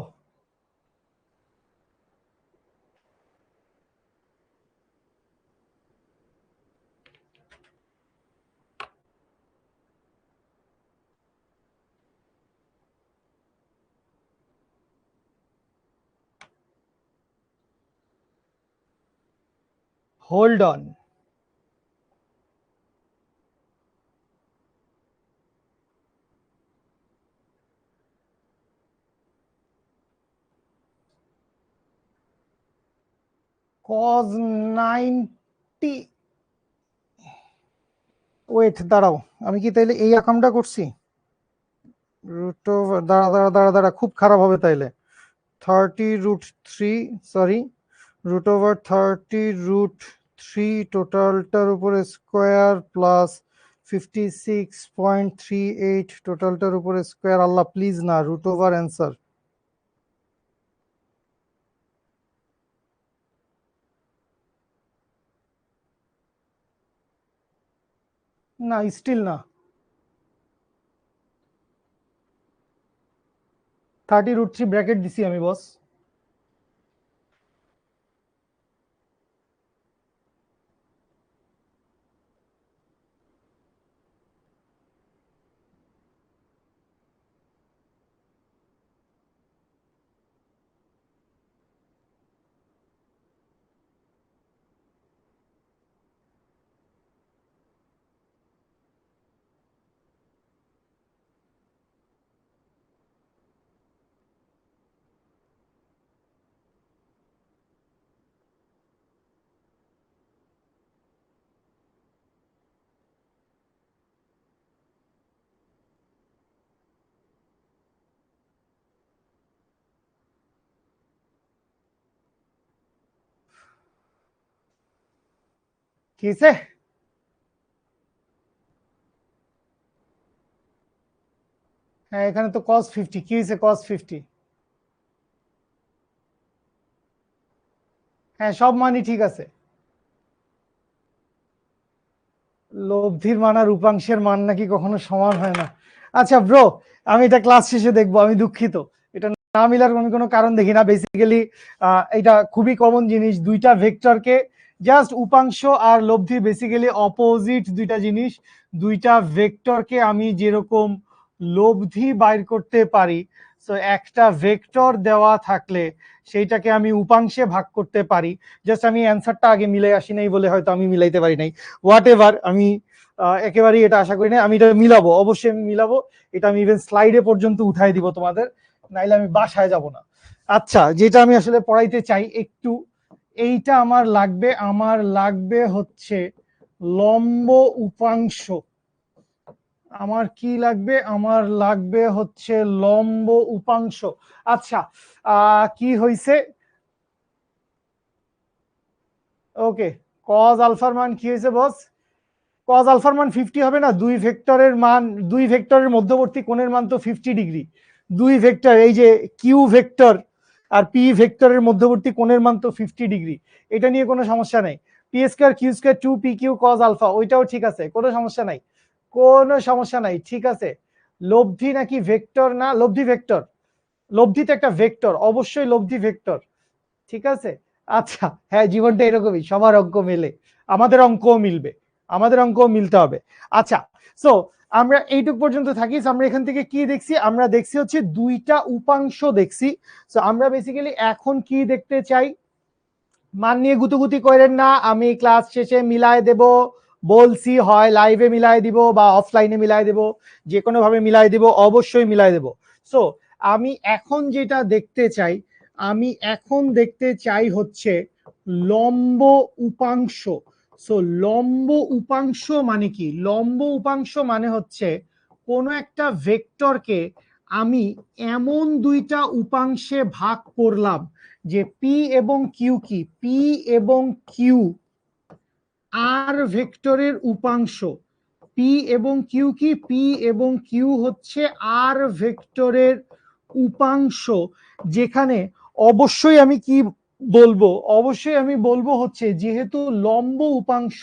Hold on. cos 90, ওয়েট দাঁড়াও, আমি কি তাইলে এই আকামটা করছি? দাঁড়া দাঁড়া দাঁড়া দাঁড়া, খুব খারাপ হবে তাইলে। 30√3, সরি, √30√3 টোটালটার উপরে স্কোয়ার প্লাস 56.38 টোটালটার উপরে স্কোয়ার। আল্লাহ প্লিজ না, √ অ্যান্সার। না স্টিল না, 30√3 ব্র্যাকেট দিছি আমি বস। কি হয়েছে? হ্যাঁ এখানে তো cos 50, কি হয়েছে cos 50? হ্যাঁ সব মানই ঠিক আছে। লব্ধির মান আর উপাংশের মান নাকি কখনো সমান হয় না? আচ্ছা ব্রো, আমি এটা ক্লাস শেষে দেখবো, আমি দুঃখিত, এটা না মিলার আমি কোনো কারণ দেখি না। বেসিক্যালি এটা খুবই কমন জিনিস, দুইটা ভেক্টরকে জাস্ট উপাংশ আর লব্ধি বেসিক্যালি অপোজিট দুইটা জিনিস। দুইটা ভেক্টরকে আমি যেরকম লব্ধি বাইর করতে পারি, সো একটা ভেক্টর দেওয়া থাকলে সেইটাকে আমি উপাংশে ভাগ করতে পারি। জাস্ট আমি অ্যান্সারটা আগে মিলাই আসি নাই বলে হয়তো আমি মিলাইতে পারি নাই, হোয়াট এভার। আমি একেবারেই এটা আশা করি না, আমি এটা মিলাবো, অবশ্যই আমি মিলাবো। এটা আমি ইভেন স্লাইডে পর্যন্ত উঠাই দিব তোমাদের, নাইলে আমি বাসায় যাব না। আচ্ছা যেটা আমি আসলে পড়াইতে চাই একটু, এইটা আমার লাগবে হচ্ছে লম্ব উপাংশ। আমার কি লাগবে? আমার লাগবে হচ্ছে লম্ব উপাংশ। আচ্ছা কি হয়েছে? ওকে, cos আলফার মান কি হয়েছে বস? cos আলফার মান 50 হবে না? দুই ভেক্টরের মান, দুই ভেক্টরের মধ্যবর্তী কোণের মান তো 50°। দুই ভেক্টর, এই যে কিউ ভেক্টর আর পি ভেক্টরের মধ্যবর্তী কোণের মান তো 50°। এটা নিয়ে কোনো সমস্যা নেই। পি² কিউ² 2pq cos আলফা, ওইটাও ঠিক আছে, কোনো সমস্যা নাই, কোনো সমস্যা নাই, ঠিক আছে। লব্ধি নাকি ভেক্টর? না, লব্ধি ভেক্টর, লব্ধি তো একটা ভেক্টর, অবশ্যই লব্ধি ভেক্টর, ঠিক আছে। আচ্ছা হ্যাঁ, জীবনটা এরকমই, সবার অঙ্ক মেলে, আমাদের অঙ্কও মিলবে, আমাদের অঙ্কও মিলতে হবে। আচ্ছা সো আমরা এইটুক পর্যন্ত থাকি। আমরা এখান থেকে কি দেখছি, আমরা দেখছি হচ্ছে দুইটা উপাংশ দেখছি। সো আমরা বেসিক্যালি এখন কি দেখতে চাই, মান নিয়ে গুতুগুতি করেন না, আমি ক্লাস শেষে মিলায় দেব বলছি, হয় লাইভে মিলায় দিব বা অফলাইনে মিলায় দেব, যে কোনো ভাবে মিলায় দিব, অবশ্যই মিলায় দেব। সো আমি এখন যেটা দেখতে চাই, আমি এখন দেখতে চাই হচ্ছে লম্ব উপাংশ। সো লম্ব উপাংশ মানে কি? লম্ব উপাংশ মানে হচ্ছে কোনো একটা ভেক্টরকে আমি এমন দুইটা উপাংশে ভাগ করলাম যে পি এবং কিউ কি, পি এবং কিউ আর ভেক্টরের উপাংশ। পি এবং কিউ কি, পি এবং কিউ হচ্ছে আর ভেক্টরের উপাংশ। যেখানে অবশ্যই আমি কি বলবো, অবশ্যই আমি বলবো হচ্ছে যেহেতু লম্ব উপাংশ,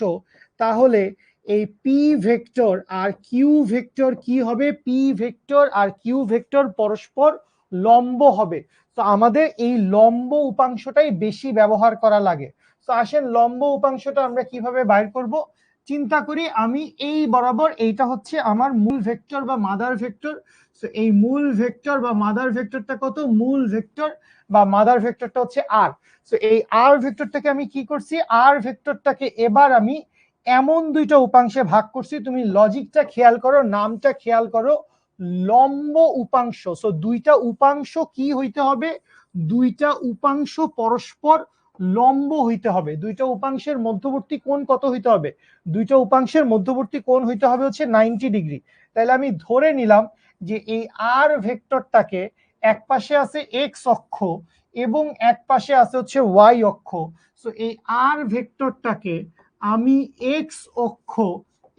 তাহলে এই পি ভেক্টর আর কিউ ভেক্টর কি হবে, পি ভেক্টর আর কিউ ভেক্টর পরস্পর লম্ব হবে। তো আমাদের এই লম্ব উপাংশটাই বেশি ব্যবহার করা লাগে। তো আসেন লম্ব উপাংশটা আমরা কিভাবে বাইর করব। চিন্তা করি আমি এই বরাবর, এইটা হচ্ছে আমার মূল ভেক্টর বা মাদার ভেক্টর। সো এই মূল ভেক্টর বা মাদার ভেক্টরটা কত, মূল ভেক্টর বা মাদার ভেক্টরটা হচ্ছে আর। সো এই আর ভেক্টরটাকে আমি কি করছি, আর ভেক্টরটাকে এবার আমি এমন দুইটা উপাংশে ভাগ করছি। তুমি লজিকটা খেয়াল করো, নামটা খেয়াল করো, লম্ব উপাংশ। সো দুইটা উপাংশ কি হইতে হবে, দুইটা উপাংশ পরস্পর লম্ব হইতে হবে। দুইটা উপাংশের মধ্যবর্তী কোণ কত হইতে হবে, দুইটা উপাংশের মধ্যবর্তী কোণ হইতে হবে হচ্ছে 90 ডিগ্রি। তাহলে আমি ধরে নিলাম যে এই আর ভেক্টরটাকে এক পাশে আছে এক্স অক্ষ এবং এক পাশে আছে হচ্ছে ওয়াই অক্ষ। সো এই আর ভেক্টরটাকে আমি এক্স অক্ষ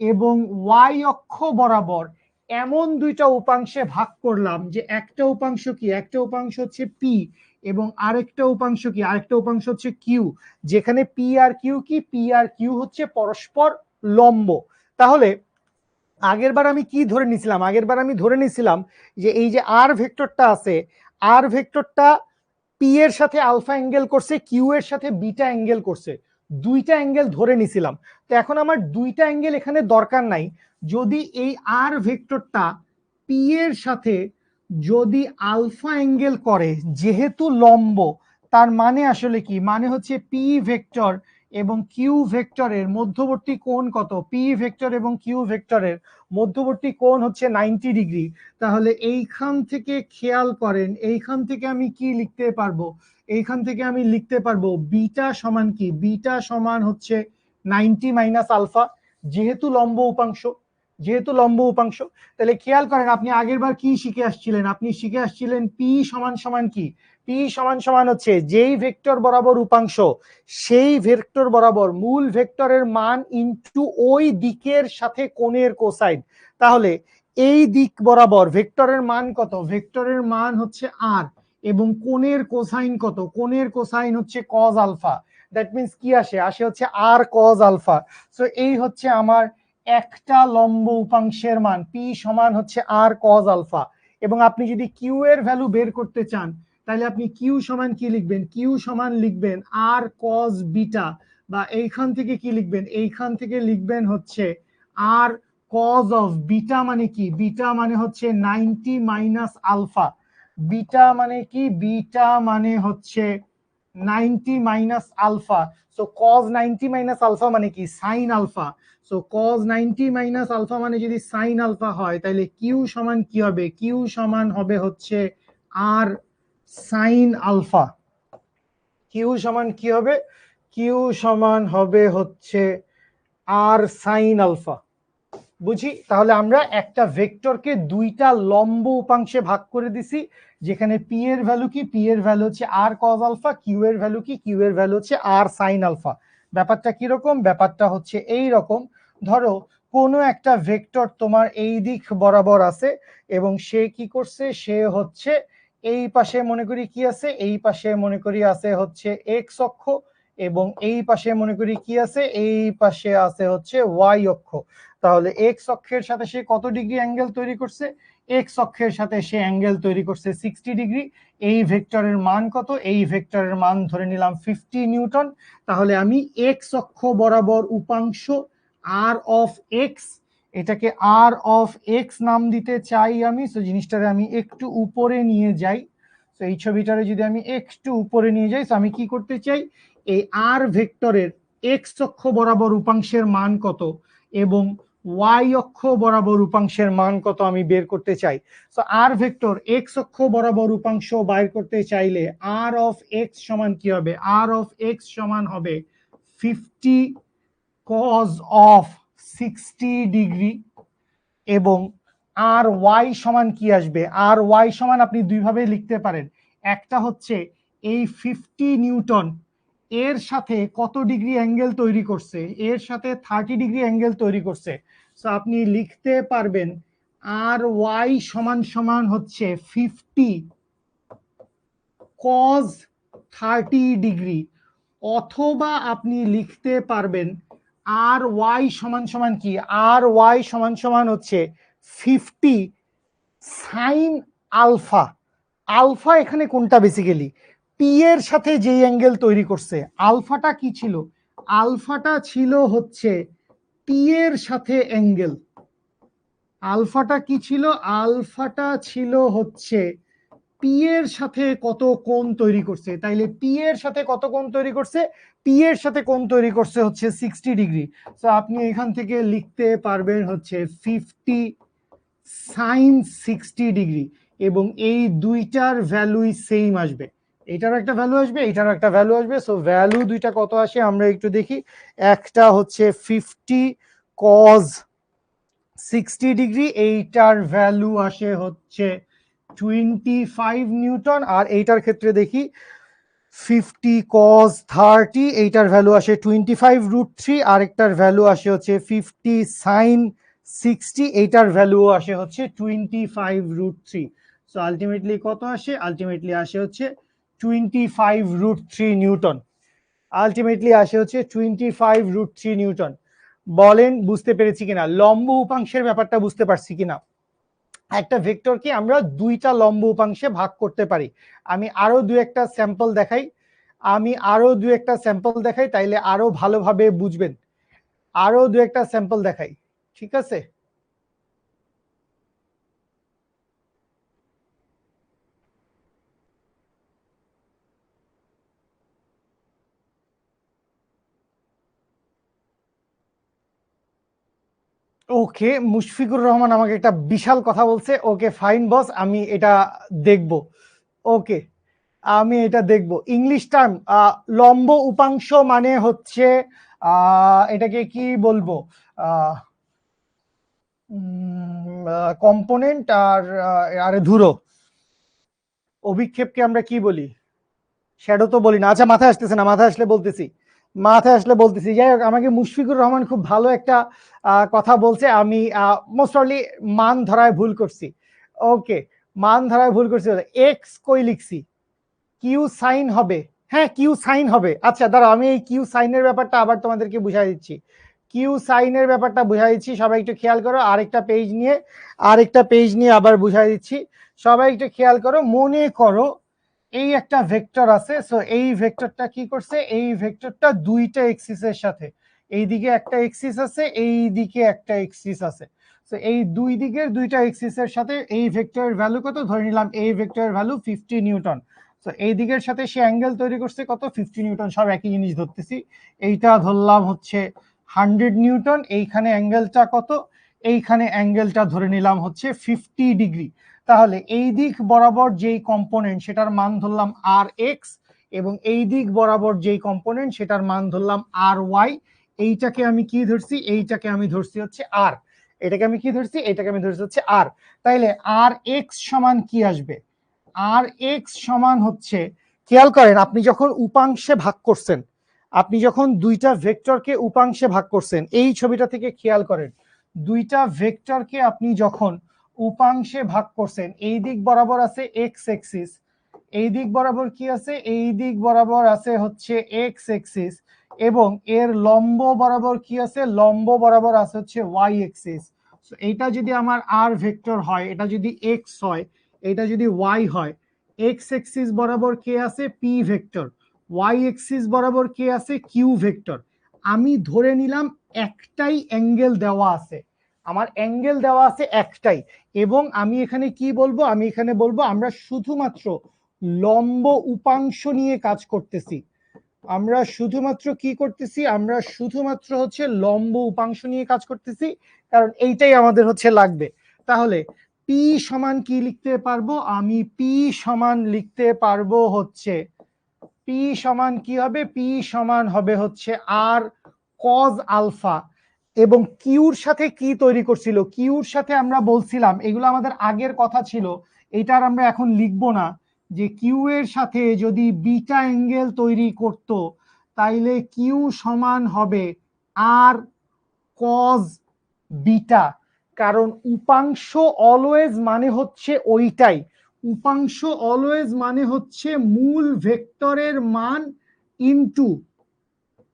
এবং ওয়াই অক্ষ বরাবর এমন দুইটা উপাংশে ভাগ করলাম যে একটা উপাংশ কি, একটা উপাংশ হচ্ছে পি এবং আরেকটা উপাংশ কি, আরেকটা উপাংশ হচ্ছে কিউ। যেখানে পি আর কিউ কি, পি আর কিউ হচ্ছে পরস্পর লম্ব। তাহলে আগের বার আমি কি ধরে নিছিলাম, আগের বার আমি ধরে নিছিলাম যে এই যে আর ভেক্টরটা আছে, আর ভেক্টরটা পি এর সাথে আলফা অ্যাঙ্গেল করছে, কিউ এর সাথে বিটা অ্যাঙ্গেল করছে, দুইটা অ্যাঙ্গেল ধরে নিছিলাম। তো এখন আমার দুইটা অ্যাঙ্গেল এখানে দরকার নাই। যদি এই আর ভেক্টরটা পি এর সাথে যদি আলফা অ্যাঙ্গেল করে, যেহেতু লম্ব, তার মানে আসলে কি, মানে হচ্ছে পি ভেক্টর এবং কিউ ভেক্টরের মধ্যবর্তী কোণ কত, পি ভেক্টর এবং কিউ ভেক্টরের মধ্যবর্তী কোণ হচ্ছে 90 ডিগ্রি। তাহলে এইখান থেকে খেয়াল করেন, এইখান থেকে আমি কি লিখতে পারবো, এইখান থেকে আমি লিখতে পারবো বিটা সমান কি, বিটা সমান হচ্ছে 90 মাইনাস আলফা, যেহেতু লম্ব উপাংশ, যেহেতু লম্ব উপাংশ। তাহলে খেয়াল করেন আপনি আগের বার কি শিখে আসছিলেন, আপনি শিখে আসছিলেন পি সমান সমান কি, পি সমান সমান হচ্ছে যেই ভেক্টর বরাবর উপাংশ সেই ভেক্টর বরাবর মূল ভেক্টরের মান ইনটু ওই দিকের সাথে কোণের কোসাইন। তাহলে এই দিক বরাবর ভেক্টরের মান কত, ভেক্টরের মান হচ্ছে আর, এবং কোণের কোসাইন কত, কোণের কোসাইন হচ্ছে কজ আলফা। দ্যাট মিন্স কি আসে, আসে হচ্ছে আর কজ আলফা। সো এই হচ্ছে আমার একটা লম্ব উপাংশের মান, পি সমান হচ্ছে আর কজ আলফা। এবং আপনি যদি কিউ এর ভ্যালু বের করতে চান, তাহলে আপনি কিউ সমান কি লিখবেন, কিউ সমান লিখবেন আর কজ বিটা, বা এইখান থেকে কি লিখবেন, এইখান থেকে লিখবেন হচ্ছে আর কজ অফ বিটা। মানে কি, বিটা মানে হচ্ছে 90 মাইনাস আলফা। বিটা মানে কি, বিটা মানে হচ্ছে 90 minus alpha. So cos 90 minus alpha মানে কি, sine alpha. So cos 90 minus alpha মানে যদি সাইন আলফা হয়, তাহলে কিউ সমান কি হবে, কিউ সমান হবে হচ্ছে আর সাইন আলফা। কিউ সমান কি হবে, কিউ সমান হবে হচ্ছে আর সাইন আলফা। বুঝি, তাহলে আমরা একটা ভেক্টরকে দুইটা লম্ব উপাংশে ভাগ করে দিছি, যেখানে পি এর ভ্যালু কি, পি এর ভ্যালু হচ্ছে আর কজ আলফা, কিউ এর ভ্যালু কি, কিউ এর ভ্যালু হচ্ছে আর সাইন আলফা। ব্যাপারটা কিরকম, ব্যাপারটা হচ্ছে এই রকম। ধরো কোনো একটা ভেক্টর তোমার এই দিক বরাবর আছে এবং সে কি করছে, সে হচ্ছে এই পাশে মনে করি কি আছে, এই পাশে মনে করি আছে হচ্ছে এক্স অক্ষ, এবং এই পাশে মনে করি কি আছে, এই পাশে আছে হচ্ছে ওয়াই অক্ষ। তাহলে এক্স অক্ষের সাথে সে কত ডিগ্রি অ্যাঙ্গেল তৈরি করছে, এক্স অক্ষের সাথে সে অ্যাঙ্গেল তৈরি করছে 60 ডিগ্রি। এই ভেক্টরের মান কত, এই ভেক্টরের মান ধরে নিলাম 50 নিউটন। তাহলে আমি এক্স অক্ষ বরাবর উপাংশ আর অফ এক্স এটাকে আর অফ এক্স নাম দিতে চাই আমি। সো জিনিসটারে আমি একটু উপরে নিয়ে যাই। তো এই ছবিটারে যদি আমি একটু উপরে নিয়ে যাই, তো আমি কি করতে চাই, এই আর ভেক্টরের এক্স অক্ষ বরাবর উপাংশের মান কত এবং ওয়াই অক্ষ বরাবর উপাংশের মান কত আমি বের করতে চাই। তো আর ভেক্টর এক্স অক্ষ বরাবর উপাংশ বাইর করতে চাইলে আর অফ এক্স সমান কি হবে, আর অফ এক্স সমান হবে 50 cos অফ 60 ডিগ্রি এবং আর ওয়াই সমান কি আসবে, আর ওয়াই সমান আপনি দুইভাবে লিখতে পারেন। একটা হচ্ছে এই 50 নিউটন এর সাথে কত ডিগ্রি অ্যাঙ্গেল তৈরি করছে, এর সাথে 30 ডিগ্রি অ্যাঙ্গেল তৈরি করছে। সো আপনি লিখতে পারবেন আর ওয়াই সমান সমান হচ্ছে 50 cos 30 ডিগ্রি, অথবা আপনি লিখতে পারবেন আর ওয়াই সমান সমান কি, আর ওয়াই সমান সমান হচ্ছে 50 সাইন আলফা। আলফা এখানে কোনটা, বেসিক্যালি পি এর সাথে যেই অ্যাঙ্গেল তৈরি করছে, আলফাটা কি ছিল, আলফাটা ছিল হচ্ছে পি এর সাথে অ্যাঙ্গেল। আলফাটা কি ছিল, আলফাটা ছিল হচ্ছে পি এর সাথে কত কোণ তৈরি করছে। তাইলে পি এর সাথে কত কোণ তৈরি করছে, পি এর সাথে কোণ তৈরি করছে হচ্ছে 60 ডিগ্রি। তো আপনি এখান থেকে লিখতে পারবেন হচ্ছে 50 সাইন 60 ডিগ্রি, এবং এই দুইটার ভ্যালুই সেম আসবে। এটারও একটা ভ্যালু আসবে, এটারও একটা ভ্যালু আসবে। সো ভ্যালু দুইটা কত আসে আমরা একটু দেখি। একটা হচ্ছে 50 cos 60 ডিগ্রি, এইটার ভ্যালু আসে হচ্ছে 25 নিউটন। আর এইটার ক্ষেত্রে দেখি 50 cos 30, এইটার ভ্যালু আসে 25√3। আরেকটার ভ্যালু আসে হচ্ছে 50 sin 60, এইটার ভ্যালু আসে হচ্ছে 25√3। সো আলটিমেটলি কত আসে, আলটিমেটলি আসে হচ্ছে 25√3 নিউটন। আলটিমেটলি আসে হচ্ছে 25√3 নিউটন। বলেন বুঝতে পেরেছি কিনা, লম্ব উপাংশের ব্যাপারটা বুঝতে পারছি কিনা। একটা ভেক্টরকে আমরা দুইটা লম্ব উপাংশে ভাগ করতে পারি। আমি আরো দু একটা স্যাম্পল দেখাই, তাইলে আরো ভালোভাবে বুঝবেন। আরো দু একটা স্যাম্পল দেখাই, ঠিক আছে। ওকে, মুশফিকুর রহমান আমাকে একটা বিশাল কথা বলছে। ওকে ফাইন বস, আমি এটা দেখব। ওকে, আমি এটা দেখব। ইংলিশ টার্ম লম্ব উপাংশ মানে হচ্ছে এটাকে কি বলবো, কম্পোনেন্ট আর আরে ধুরো, অভিক্ষেপকে আমরা কি বলি, শ্যাডো তো বলি না। আচ্ছা মাথায় আসতেছে না, মাথায় আসলে বলতেছি। যাই হোক, আমাকে মুশফিকুর রহমান খুব ভালো একটা কথা বলছে। আমি মোস্ট প্রবাবলি মান ধরায় ভুল করছি। ওকে, মান ধরায় ভুল করছি। এক্স কই লিখছি, কিউ সাইন হবে। হ্যাঁ, কিউ সাইন হবে। আচ্ছা দাঁড়াও, আমি এই কিউ সাইনের ব্যাপারটা আবার তোমাদেরকে বুঝাই দিচ্ছি। কিউ সাইনের ব্যাপারটা বুঝাই দিচ্ছি, সবাই একটু খেয়াল করো। আরেকটা পেজ নিয়ে আবার বুঝাই দিচ্ছি, সবাই একটু খেয়াল করো। মনে করো এই একটা ভেক্টর আছে। সো এই ভেক্টরটা কি করছে, এই ভেক্টরটা দুইটা এক্সিসের সাথে, এইদিকে একটা এক্সিস আছে, এইদিকে একটা এক্সিস আছে। তো এই দুই দিকের দুইটা এক্সিসের সাথে এই ভেক্টরের ভ্যালু কত, ধরে নিলাম এই ভেক্টরের ভ্যালু 50 নিউটন। তো এই দিকের সাথে সে অ্যাঙ্গেল তৈরি করছে কত, 50 নিউটন। সব একই জিনিস ধরতেছি। এইটা ধরলাম হচ্ছে 100 নিউটন। এইখানে অ্যাঙ্গেলটা কত, এইখানে অ্যাঙ্গেলটা ধরে নিলাম হচ্ছে 50 ডিগ্রি। তাহলে এই দিক বরাবর যেই কম্পোনেন্ট সেটার মান ধরলাম আর এক্স, এবং এই দিক বরাবর যেই কম্পোনেন্ট সেটার মান ধরলাম আর ওয়াই। এইটাকে আমি কি ধরছি, এইটাকে আমি ধরছি হচ্ছে আর। এটাকে আমি কি ধরছি, এটাকে আমি ধরছি হচ্ছে আর। তাইলে আর এক্স সমান কি আসবে, আর এক্স সমান হচ্ছে, খেয়াল করেন আপনি যখন উপাংশে ভাগ করছেন, আপনি যখন দুইটা ভেক্টরকে উপাংশে ভাগ করছেন, এই ছবিটা থেকে খেয়াল করেন, দুইটা ভেক্টরকে আপনি যখন উপাংশে ভাগ করছেন, এই দিক বরাবর আছে এক্স এক্সিস, এই দিক বরাবর কি আছে, এই দিক বরাবর আছে হচ্ছে এক্স এক্সিস, এবং এর লম্ব বরাবর কি আছে, লম্ব বরাবর আছে হচ্ছে ওয়াই এক্সিস। এইটা যদি আমার আর ভেক্টর হয়, এটা যদি এক্স হয়, এটা যদি ওয়াই হয়, এক্স এক্সিস বরাবর কে আছে, পি ভেক্টর, ওয়াই এক্সিস বরাবর কে আছে, কিউ ভেক্টর। আমি ধরে নিলাম একটাই অ্যাঙ্গেল দেওয়া আছে, আমার অ্যাঙ্গেল দেওয়া আছে একটাই, এবং আমি এখানে কি বলবো, আমি এখানে বলবো আমরা শুধুমাত্র লম্ব উপাংশ নিয়ে কাজ করতেছি। আমরা শুধুমাত্র কি করতেছি, আমরা শুধুমাত্র হচ্ছে লম্ব উপাংশ নিয়ে কাজ করতেছি, কারণ এইটাই আমাদের হচ্ছে লাগবে। তাহলে পি সমান কি লিখতে পারবো, আমি পি সমান লিখতে পারবো হচ্ছে, পি সমান কি হবে, পি সমান হবে হচ্ছে আর কজ আলফা। এবং কিউর সাথে কি তৈরি করছিল, কিউর সাথে আমরা বলছিলাম, এগুলো আমাদের আগের কথা ছিল, এটার আমরা এখন লিখবো না, যে কিউ এর সাথে যদি বিটা অ্যাঙ্গেল তৈরি করত, তাইলে কিউ সমান হবে আর কজ বিটা। কারণ উপাংশ অলওয়েজ মানে হচ্ছে ওইটাই, উপাংশ অলওয়েজ মানে হচ্ছে মূল ভেক্টরের মান ইনটু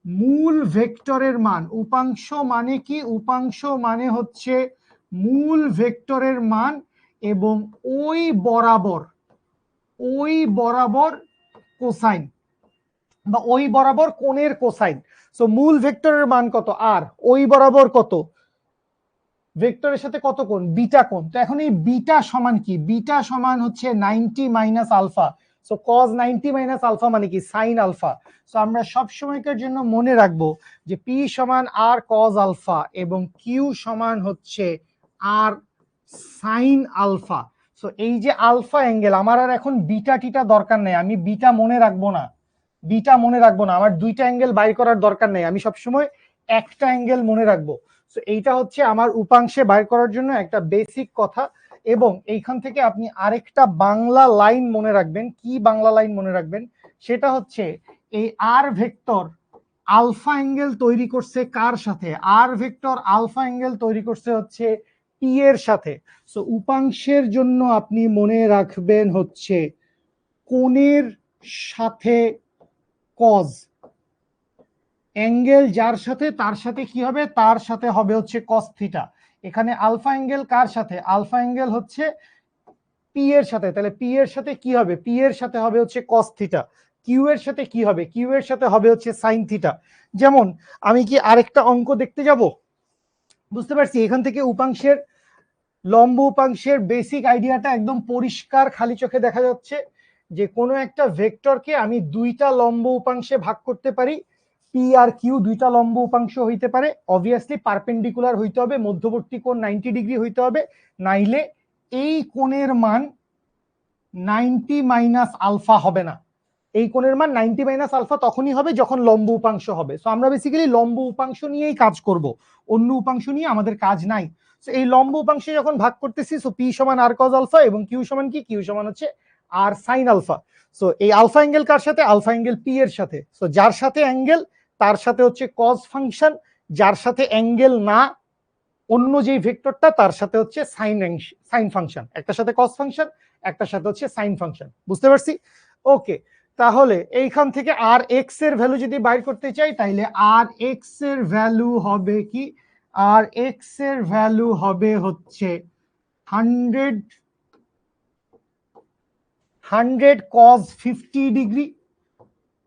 মূল ভেক্টরের মান। উপাংশ মানে কি, উপাংশ মানে হচ্ছে মূল ভেক্টরের মান এবং ওই বরাবর কোসাইন, বা ওই বরাবর কোণের কোসাইন। সো মূল ভেক্টরের মান কত আর, ওই বরাবর কত, ভেক্টরের সাথে কত কোণ, বিটা কোণ। তো এখন এই বিটা সমান কি, বিটা সমান হচ্ছে 90 minus alpha. So cos 90 minus alpha মানে কি, সাইন আলফা। সো আমরা সব সময়কার জন্য মনে রাখবো যে পি সমান আর কজ আলফা এবং কিউ সমান হচ্ছে আর সাইন আলফা। সো এই যে আলফা অ্যাঙ্গেল, আমার আর এখন বিটা টিটা দরকার নেই, আমি বিটা মনে রাখবো না, বিটা মনে রাখবো না, আমার দুইটা অ্যাঙ্গেল বাইর করার দরকার নেই, আমি সবসময় একটা অ্যাঙ্গেল মনে রাখবো। সো এইটা হচ্ছে আমার উপাংশে বাইর করার জন্য একটা বেসিক কথা। এবং এইখান থেকে আপনি আরেকটা বাংলা লাইন মনে রাখবেন। কি বাংলা লাইন মনে রাখবেন, সেটা হচ্ছে এই আর ভেক্টর আলফা অ্যাঙ্গেল তৈরি করছে কার সাথে, আর ভেক্টর আলফা অ্যাঙ্গেল তৈরি করছে হচ্ছে পি এর সাথে। সো উপাংশের জন্য আপনি মনে রাখবেন হচ্ছে কোণের সাথে কজ, অ্যাঙ্গেল যার সাথে তার সাথে কি হবে, তার সাথে হবে হচ্ছে কস থিটা। এখানে আলফা অ্যাঙ্গেল কার সাথে, আলফা অ্যাঙ্গেল হচ্ছে পি এর সাথে, তাহলে পি এর সাথে কি হবে, পি এর সাথে হবে হচ্ছে কস থিটা। কিউ এর সাথে কি হবে, কিউ এর সাথে হবে হচ্ছে সাইন থিটা। যেমন আমি কি আরেকটা অঙ্ক দেখতে যাব, বুঝতে পারছি এখান থেকে উপাংশের লম্ব উপাংশের বেসিক আইডিয়াটা একদম পরিষ্কার খালি চোখে দেখা যাচ্ছে, যে কোনো একটা ভেক্টরকে আমি দুইটা লম্ব উপাংশে ভাগ করতে পারি। পি আর কিউ দুইটা লম্ব উপাংশ হইতে পারে, অবভিয়াসলি পারপেন্ডিকুলার হইতে হবে, মধ্যবর্তী কোণ 90 ডিগ্রি হইতে হবে, নাইলে এই কোণের মান 90 মাইনাস আলফা হবে না। এই কোণের মান 90 মাইনাস আলফা তখনই হবে যখন লম্ব উপাংশ হবে। সো আমরা বেসিক্যালি লম্ব উপাংশ নিয়েই কাজ করব, অন্য উপাংশ নিয়ে আমাদের কাজ নাই। সো এই লম্ব উপাংশে যখন ভাগ করতেছি, সো পি সমান আর কজ আলফা এবং কিউ সমান কি, কিউ সমান হচ্ছে আর সাইন আলফা। সো এই আলফা অ্যাঙ্গেল কার সাথে, আলফা অ্যাঙ্গেল পি এর সাথে। সো যার সাথে অ্যাঙ্গেল তার সাথে হচ্ছে কজ ফাংশন, যার সাথে অ্যাঙ্গেল না অন্য যেই ভেক্টরটা তার সাথে হচ্ছে সাইন ফাংশন, একটার সাথে কস ফাংশন, একটার সাথে হচ্ছে সাইন ফাংশন। বুঝতে পারছি? ওকে, তাহলে এইখান থেকে আর এক্স এর ভ্যালু যদি বাইর করতে চাই, তাহলে আর এক্স এর ভ্যালু হবে কি, আর এক্স এর ভ্যালু হবে হচ্ছে 100 cos 50 ডিগ্রি,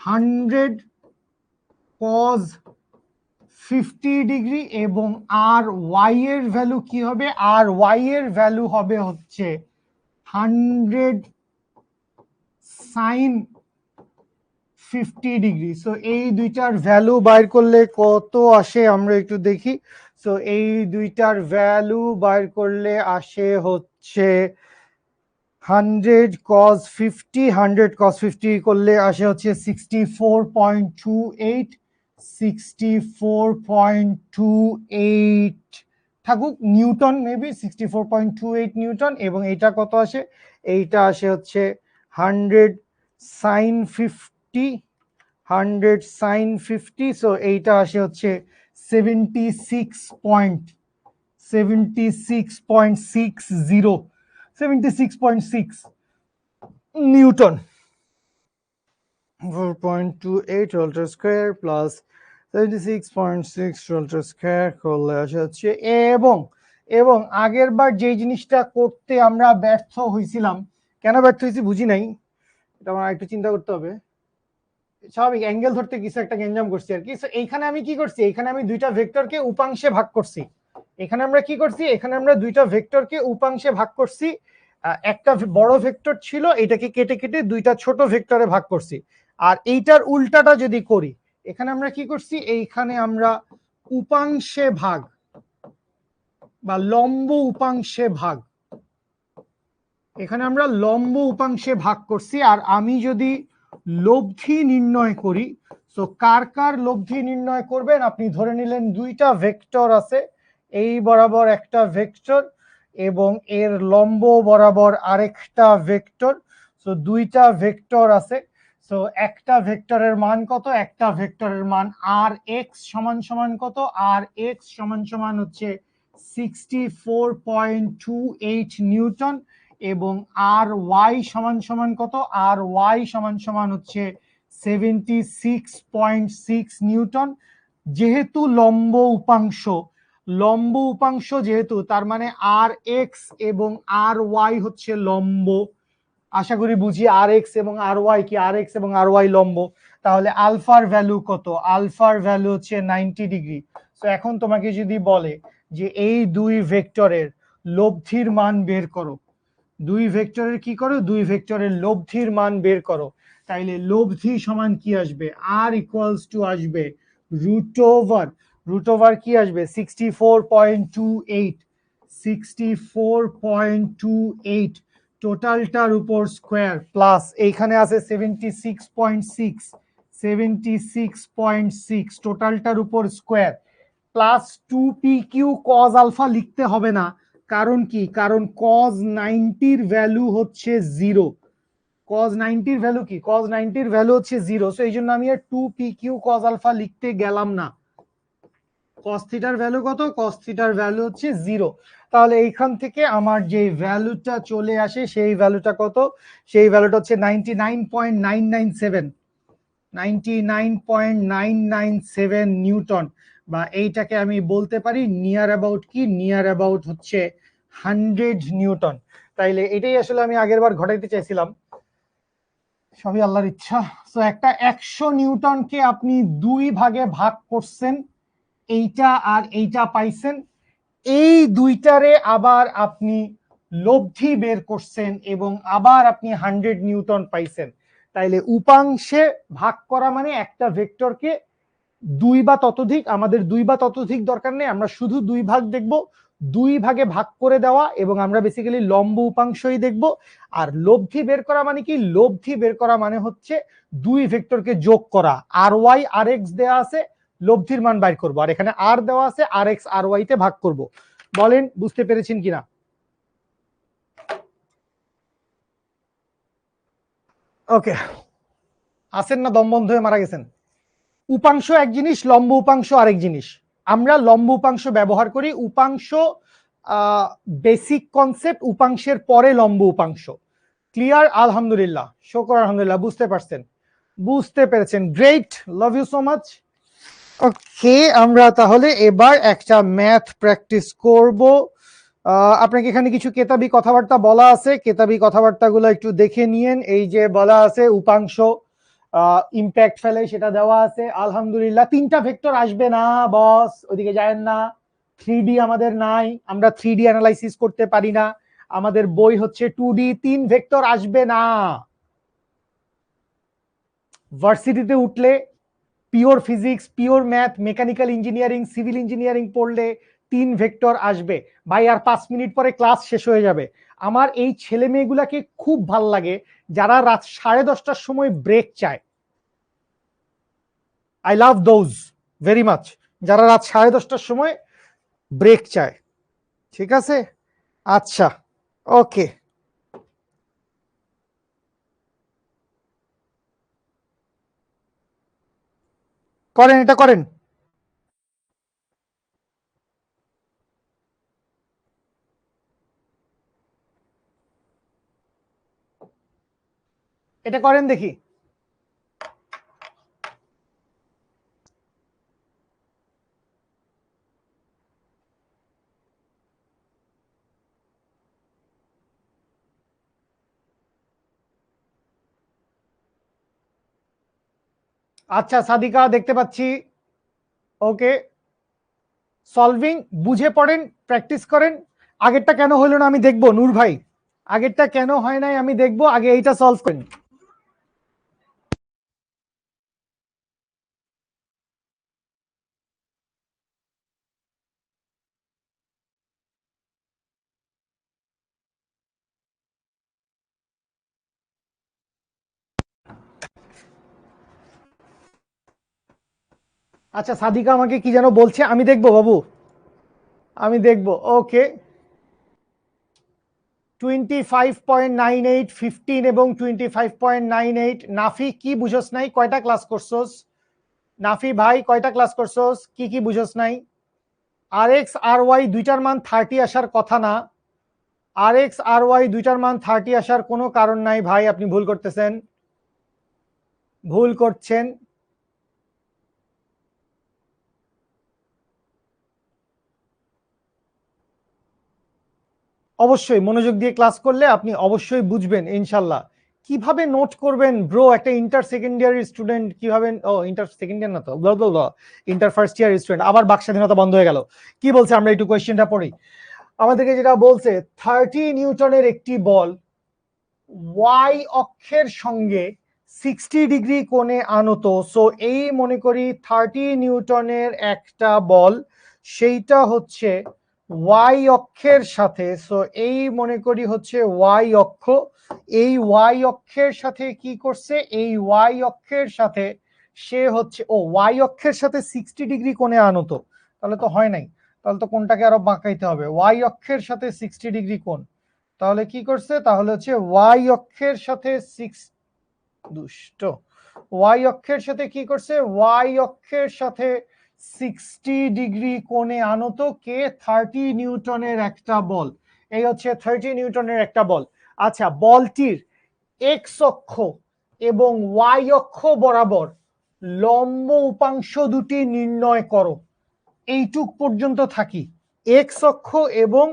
100 cos 50 ডিগ্রি, এবং আর ওয়াই এর ভ্যালু কি হবে, আর ওয়াই এর ভ্যালু হবে হচ্ছে 100 sin 50 ডিগ্রি। সো এই দুইটার ভ্যালু বাইর করলে কত আসে আমরা একটু দেখি। সো এই দুইটার ভ্যালু বাইর করলে আসে হচ্ছে 100 cos 50, 100 cos 50 করলে আসে হচ্ছে 64.28, 64.28 থাকুক নিউটন, মেবি 64.28 নিউটন। এবং এইটা কত আসে, এইটা আসে হচ্ছে 100 sin 50, 100 sin 50। সো এইটা আসে হচ্ছে 76.6 নিউটন। 4.28 রোলটার স্কয়ার প্লাস 76.6 রোলটার স্কয়ার করলে আসে হচ্ছে। এবং আগের বার যে জিনিসটা করতে আমরা ব্যর্থ হয়েছিলাম, কেন ব্যর্থ হয়েছি বুঝি নাই, এটা আমার একটু চিন্তা করতে হবে। স্বাভাবিক, অ্যাঙ্গেল ধরতে কিছু একটা গ্যাঞ্জাম করছি আর কি। এইখানে আমি কি করছি, এইখানে আমি দুইটা ভেক্টরকে উপাংশে ভাগ করছি। এখানে আমরা কি করছি, এখানে আমরা দুইটা ভেক্টরকে উপাংশে ভাগ করছি। একটা বড় ভেক্টর ছিল, এটাকে কেটে কেটে দুইটা ছোট ভেক্টরে ভাগ করছি। আর এইটার উল্টাটা যদি করি, এখানে আমরা কি করছি, এইখানে আমরা উপাংশে ভাগ বা লম্ব উপাংশে ভাগ, এখানে আমরা লম্ব উপাংশে ভাগ করছি। আর আমি যদি লব্ধি নির্ণয় করি, তো কার কার লব্ধি নির্ণয় করবেন, আপনি ধরে নিলেন দুইটা ভেক্টর আছে, এই বরাবর একটা ভেক্টর এবং এর লম্ব বরাবর আরেকটা ভেক্টর। তো দুইটা ভেক্টর আছে। তো একটা ভেক্টরের মান কত, একটা ভেক্টরের মান আর এক্স সমান সমান কত, আর এক্স সমান সমান হচ্ছে 64.28 নিউটন, এবং আর ওয়াই সমান সমান কত, আর ওয়াই সমান সমান হচ্ছে 76.6 নিউটন। যেহেতু লম্ব উপাংশ যেহেতু, তার মানে আর এক্স এবং আর ওয়াই হচ্ছে লম্ব। আশা করি বুঝি আর এক্স এবং আর ওয়াই কি, আর এক্স এবং আর ওয়াই লম্ব। তাহলে আলফার ভ্যালু কত, আলফার ভ্যালু হচ্ছে 90 ডিগ্রি। তো এখন তোমাকে যদি বলে যে এই দুই ভেক্টরের লব্ধির মান বের করো, দুই ভেক্টরের কি করো, দুই ভেক্টরের লব্ধির মান বের করো, তাইলে লব্ধি সমান কি আসবে, আর ইকুয়ালস টু আসবে রুট ওভার কি আসবে 64.28 টোটালটার উপর স্কোয়ার, প্লাস এইখানে আছে 76.6 টোটালটার উপর square, plus 2pq cos alpha লিখতে হবে না, কারণ কি, কারণ cos 90 ভ্যালু হচ্ছে 0। cos 90 ভ্যালু কি, cos 90 ভ্যালু হচ্ছে 0। সো এই জন্য আমি আর 2pq cos আলফা লিখতে গেলাম না। cos থিটার ভ্যালু কত, cos থিটার ভ্যালু হচ্ছে 0। তাহলে এইখান থেকে আমার যে ভ্যালুটা চলে আসে, সেই ভ্যালুটা কত, সেই ভ্যালুটা হচ্ছে 99.997 99.997 নিউটন, বা এইটাকে আমি বলতে পারি নিয়ার অ্যাবাউট কি, নিয়ার অ্যাবাউট হচ্ছে 100 নিউটন। তাইলে এটাই আসলে আমি আগের বার ঘটাইতে চাইছিলাম, সবই আল্লাহর ইচ্ছা। তো একটা 100 নিউটনকে আপনি দুই ভাগে ভাগ করছেন, এইটা আর এইটা পাইছেন, এই দুইটারে আবার আপনি লব্ধি বের করছেন এবং আবার আপনি 100 নিউটন পাইছেন। তাইলে উপাংশে ভাগ করা মানে একটা ভেক্টরকে দুই বা ততোধিক, আমাদের দুই বা ততোধিক দরকার নেই, আমরা শুধু দুই ভাগ দেখব, দুই ভাগে ভাগ করে দেওয়া, এবং আমরা বেসিক্যালি লম্ব উপাংশই দেখব। আর লব্ধি বের করা মানে কি, লব্ধি বের করা মানে হচ্ছে দুই ভেক্টরকে যোগ করা, আর ওয়াই আর এক্স দেওয়া আছে, লব্ধির মান বাইর করবো, আর এখানে আর দেওয়া আছে, আর এক্স আর ওয়াই তে ভাগ করব। বলেন বুঝতে পেরেছেন কিনা? ওকে, আছেন না দম বন্ধ হয়ে মারা গেছেন? উপাংশ এক জিনিস, লম্ব উপাংশ আরেক জিনিস। আমরা লম্ব উপাংশ ব্যবহার করি, উপাংশ বেসিক কনসেপ্ট, উপাংশের পরে লম্ব উপাংশ। ক্লিয়ার? আলহামদুলিল্লাহ, শুকর আলহামদুলিল্লাহ, বুঝতে পারছেন, বুঝতে পেরেছেন, great, love you so much. Okay, আমরা তাহলে এবার একটা ম্যাথ প্র্যাকটিস করব। আপনাকে এখানে কিছু কেতাবি কথাবার্তা বলা আছে, কেতাবি কথাবার্তাগুলো একটু দেখে নিয়েন। এই যে বলা আছে উপাংশ ইম্প্যাক্ট ফেলে, সেটা দেওয়া আছে। আলহামদুলিল্লাহ, তিনটা ভেক্টর আসবে না বস, ওইদিকে যায়েন না। 3D আমাদের নাই, আমরা 3D অ্যানালাইসিস করতে পারি না, আমাদের বই হচ্ছে 2D, তিন ভেক্টর আসবে না। ভার্সিটিতে উঠলে pure physics, pure math, mechanical engineering, civil engineering পড়লে তিন ভেক্টর আসবে। ভাই আর 5 মিনিট পরে ক্লাস শেষ হয়ে যাবে। আমার এই ছেলে মেয়েগুলাকে খুব ভাল লাগে যারা রাত 10:30টার সময় ব্রেক চায়। I love those very much, যারা রাত 10:30টার সময় ব্রেক চায়। ঠিক আছে, আচ্ছা, ওকে, করেন, এটা করেন। এটা করেন দেখি। আচ্ছা সাদিকা, দেখতে পাচ্ছি, ওকে। সলভিং বুঝে পড়েন, প্র্যাকটিস করেন। আগেরটা কেন হলো না আমি দেখবো, নূর ভাই আগেরটা কেন হয় নাই আমি দেখবো, আগে এইটা সলভ করেন। আচ্ছা সাদিকা আমাকে কি যেন বলছে, আমি দেখবো বাবু, আমি দেখবো। ওকে 25.98 15 এবং 25.98। নাফি কি বুঝোস নাই, কয়টা ক্লাস করছোস? নাফি ভাই কয়টা ক্লাস করছোস, কি কি বুঝোস নাই? আর এক্স আর ওয়াই দুইটার মান 30 আসার কথা না, আর এক্স আর ওয়াই দুইটার মান 30 আসার কোনো কারণ নাই ভাই, আপনি ভুল করতেছেন, ভুল করছেন। অবশ্যই মনোযোগ দিয়ে ক্লাস করলে আপনি অবশ্যই বুঝবেন ইনশাল্লাহ। কিভাবে নোট করবেন ব্রো, একটা ইন্টার সেকেন্ড ইয়ারের স্টুডেন্ট কিভাবে, ও ইন্টার সেকেন্ড ইয়ার না তো, ইন্টার ফার্স্ট ইয়ার স্টুডেন্ট, আবার বাক স্বাধীনতা বন্ধ হয়ে গেল। কি বলছে আমরা একটু কোয়েশ্চেনটা পড়ি। আমাদেরকে যেটা বলছে 30 নিউটনের একটি বল ওয়াই অক্ষের সঙ্গে 60 ডিগ্রি কোণে আনত। সো এই মনে করি 30 নিউটনের একটা বল, সেইটা হচ্ছে ওয়াই অক্ষের সাথে, সো এই মনে করি হচ্ছে ওয়াই অক্ষ, এই ওয়াই অক্ষের সাথে কি করছে, এই ওয়াই অক্ষের সাথে সে হচ্ছে, ও ওয়াই অক্ষের সাথে 60 ডিগ্রি কোণে আনত, তাহলে তো হয় নাই, তাহলে তো কোনটাকে আরো বাঁকাইতে হবে, ওয়াই অক্ষের সাথে 60 ডিগ্রি কোণ, তাহলে কি করছে, তাহলে হচ্ছে ওয়াই অক্ষের সাথে দুষ্ট, ওয়াই অক্ষের সাথে কি করছে, ওয়াই অক্ষের সাথে 60 ডিগ্রি কোণে আনত কে, 30 নিউটনের একটা বল। এই হচ্ছে 30 নিউটনের একটা বল। আচ্ছা বলটির এক্স অক্ষ এবং ওয়াই অক্ষ বরাবর লম্ব উপাংশ দুটি নির্ণয় করো। এইটুক পর্যন্ত থাকি, এক্স অক্ষ এবং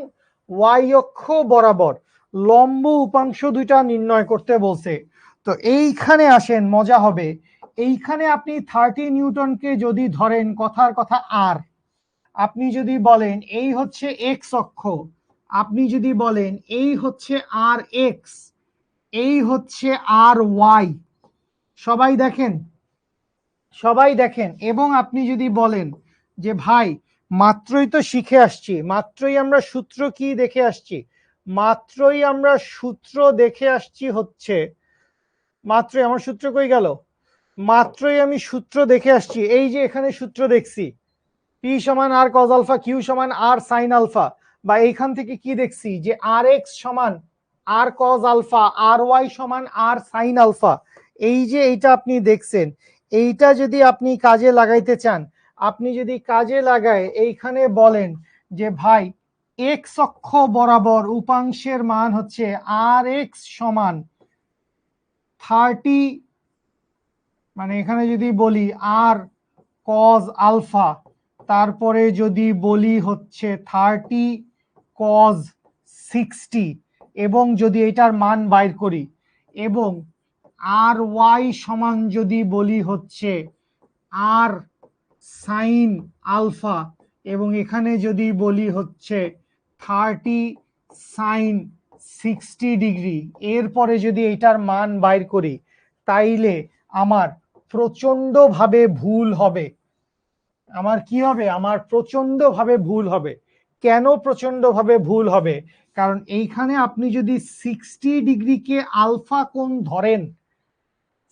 ওয়াই অক্ষ বরাবর লম্ব উপাংশ দুইটা নির্ণয় করতে বলছে। তো এইখানে আসেন, মজা হবে। এইখানে আপনি 30 নিউটনকে যদি ধরেন, কথার কথা আর, আপনি যদি বলেন এই হচ্ছে এক্স অক্ষ, আপনি যদি বলেন এই হচ্ছে আর এক্স, এই হচ্ছে আর ওয়াই, সবাই দেখেন, সবাই দেখেন, এবং আপনি যদি বলেন যে ভাই মাত্রই তো শিখে আসছি, মাত্রই আমরা সূত্র কি দেখে আসছি, মাত্রই আমরা সূত্র দেখে আসছি হচ্ছে, মাত্রই আমার সূত্র কই গেল, মাত্রই আমি সূত্র দেখে আসছি, এই যে এখানে সূত্র দেখছি, পি সমান আর কজ আলফা, কিউ সমান আর সাইন আলফা, বা এইখান থেকে কি দেখছি যে আর এক্স সমান আর কজ আলফা, আর ওয়াই সমান আর সাইন আলফা, এই যে এইটা আপনি দেখছেন, এইটা যদি আপনি কাজে লাগাইতে চান, আপনি যদি কাজে লাগায় এইখানে বলেন যে ভাই এক্স অক্ষ বরাবর উপাংশের মান হচ্ছে আর এক্স সমান 30, মানে এখানে যদি বলি আর কজ আলফা, তারপরে যদি বলি হচ্ছে 30 কজ 60, এবং যদি এটার মান বাইর করি, এবং আর ওয়াই সমান যদি বলি হচ্ছে আর সাইন আলফা, এবং এখানে যদি বলি হচ্ছে 30 সাইন 60 ডিগ্রি, এরপরে যদি এটার মান বাইর করি, তাইলে আমার প্রচন্ড ভাবে ভুল হবে, আমার কি হবে, আমার প্রচন্ড ভাবে ভুল হবে। কেন প্রচন্ড ভাবে ভুল হবে, কারণ এইখানে আপনি যদি 60 ডিগ্রিকে আলফা কোণ ধরেন,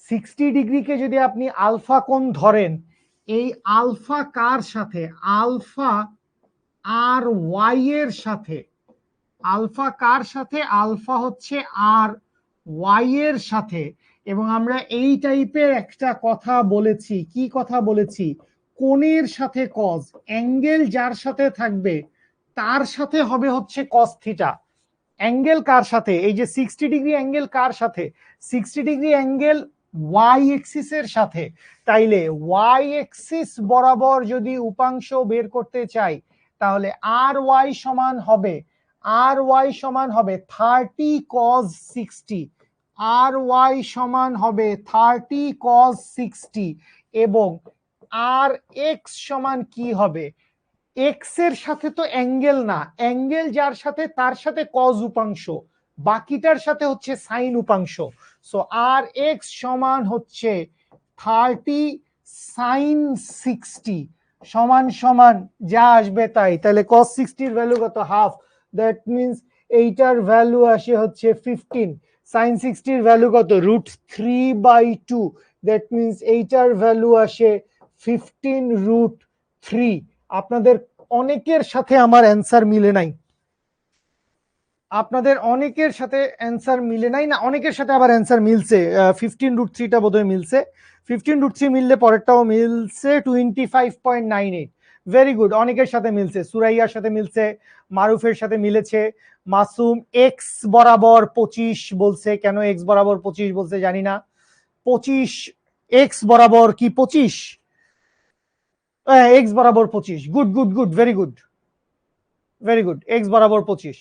60 ডিগ্রিকে যদি আপনি আলফা কোণ ধরেন, এই আলফা কার সাথে, আলফা আর ওয়াই এর সাথে, আলফা কার সাথে, আলফা হচ্ছে আর ওয়াই এর সাথে। এবং আমরা এই টাইপের একটা কথা বলেছি, কি কথা বলেছি, কোণের সাথে কজ, অ্যাঙ্গেল যার সাথে থাকবে তার সাথে হবে হচ্ছে কস থিটা। অ্যাঙ্গেল কার সাথে, এই যে 60 ডিগ্রি অ্যাঙ্গেল কার সাথে, 60 ডিগ্রি অ্যাঙ্গেল ওয়াই এক্সিস এর সাথে। তাইলে ওয়াই এক্সিস বরাবর যদি উপাংশ বের করতে চাই, তাহলে আর ওয়াই সমান হবে, আর ওয়াই সমান হবে 30 কজ 60, আর ওয়াই সমান হবে 30 কজ 60, এবং আর এক্স সমান কি হবে, এক্স এর সাথে তো অ্যাঙ্গেল না, অ্যাঙ্গেল যার সাথে তার সাথে কজ উপাংশ, বাকিটার সাথে হচ্ছে সাইন উপাংশ। সো আর এক্স সমান হচ্ছে 30 সাইন 60 সমান সমান যা আসবে তাই। তাহলে কস 60 এর ভ্যালু কত? হাফ। দ্যাট মিনস এইটার ভ্যালু আসে হচ্ছে 15। সাইন 60 এর ভ্যালু কত? √3/2। দ্যাট মিনস এইটার ভ্যালু আসে 15√3। আপনাদের অনেকের সাথে আমার অ্যান্সার মিলে নাই, আপনাদের অনেকের সাথে অ্যান্সার মিলে নাই, না অনেকের সাথে আবার অ্যান্সার মিলছে। 15√3টা বোধহয় মিলছে, 15√3 মিললে পরেরটাও মিলছে 25.98। ভেরি গুড, অনেকের সাথে মিলছে, সুরাইয়ার সাথে মিলছে, মারুফের সাথে মিলেছে। মাসুম এক্স বরাবর 25 বলছে, কেন এক্স বরাবর 25 বলছে জানি না। 25 এক্স বরাবর কি 25? এক্স বরাবর 25। Good good good, very good very good, x বরাবর 25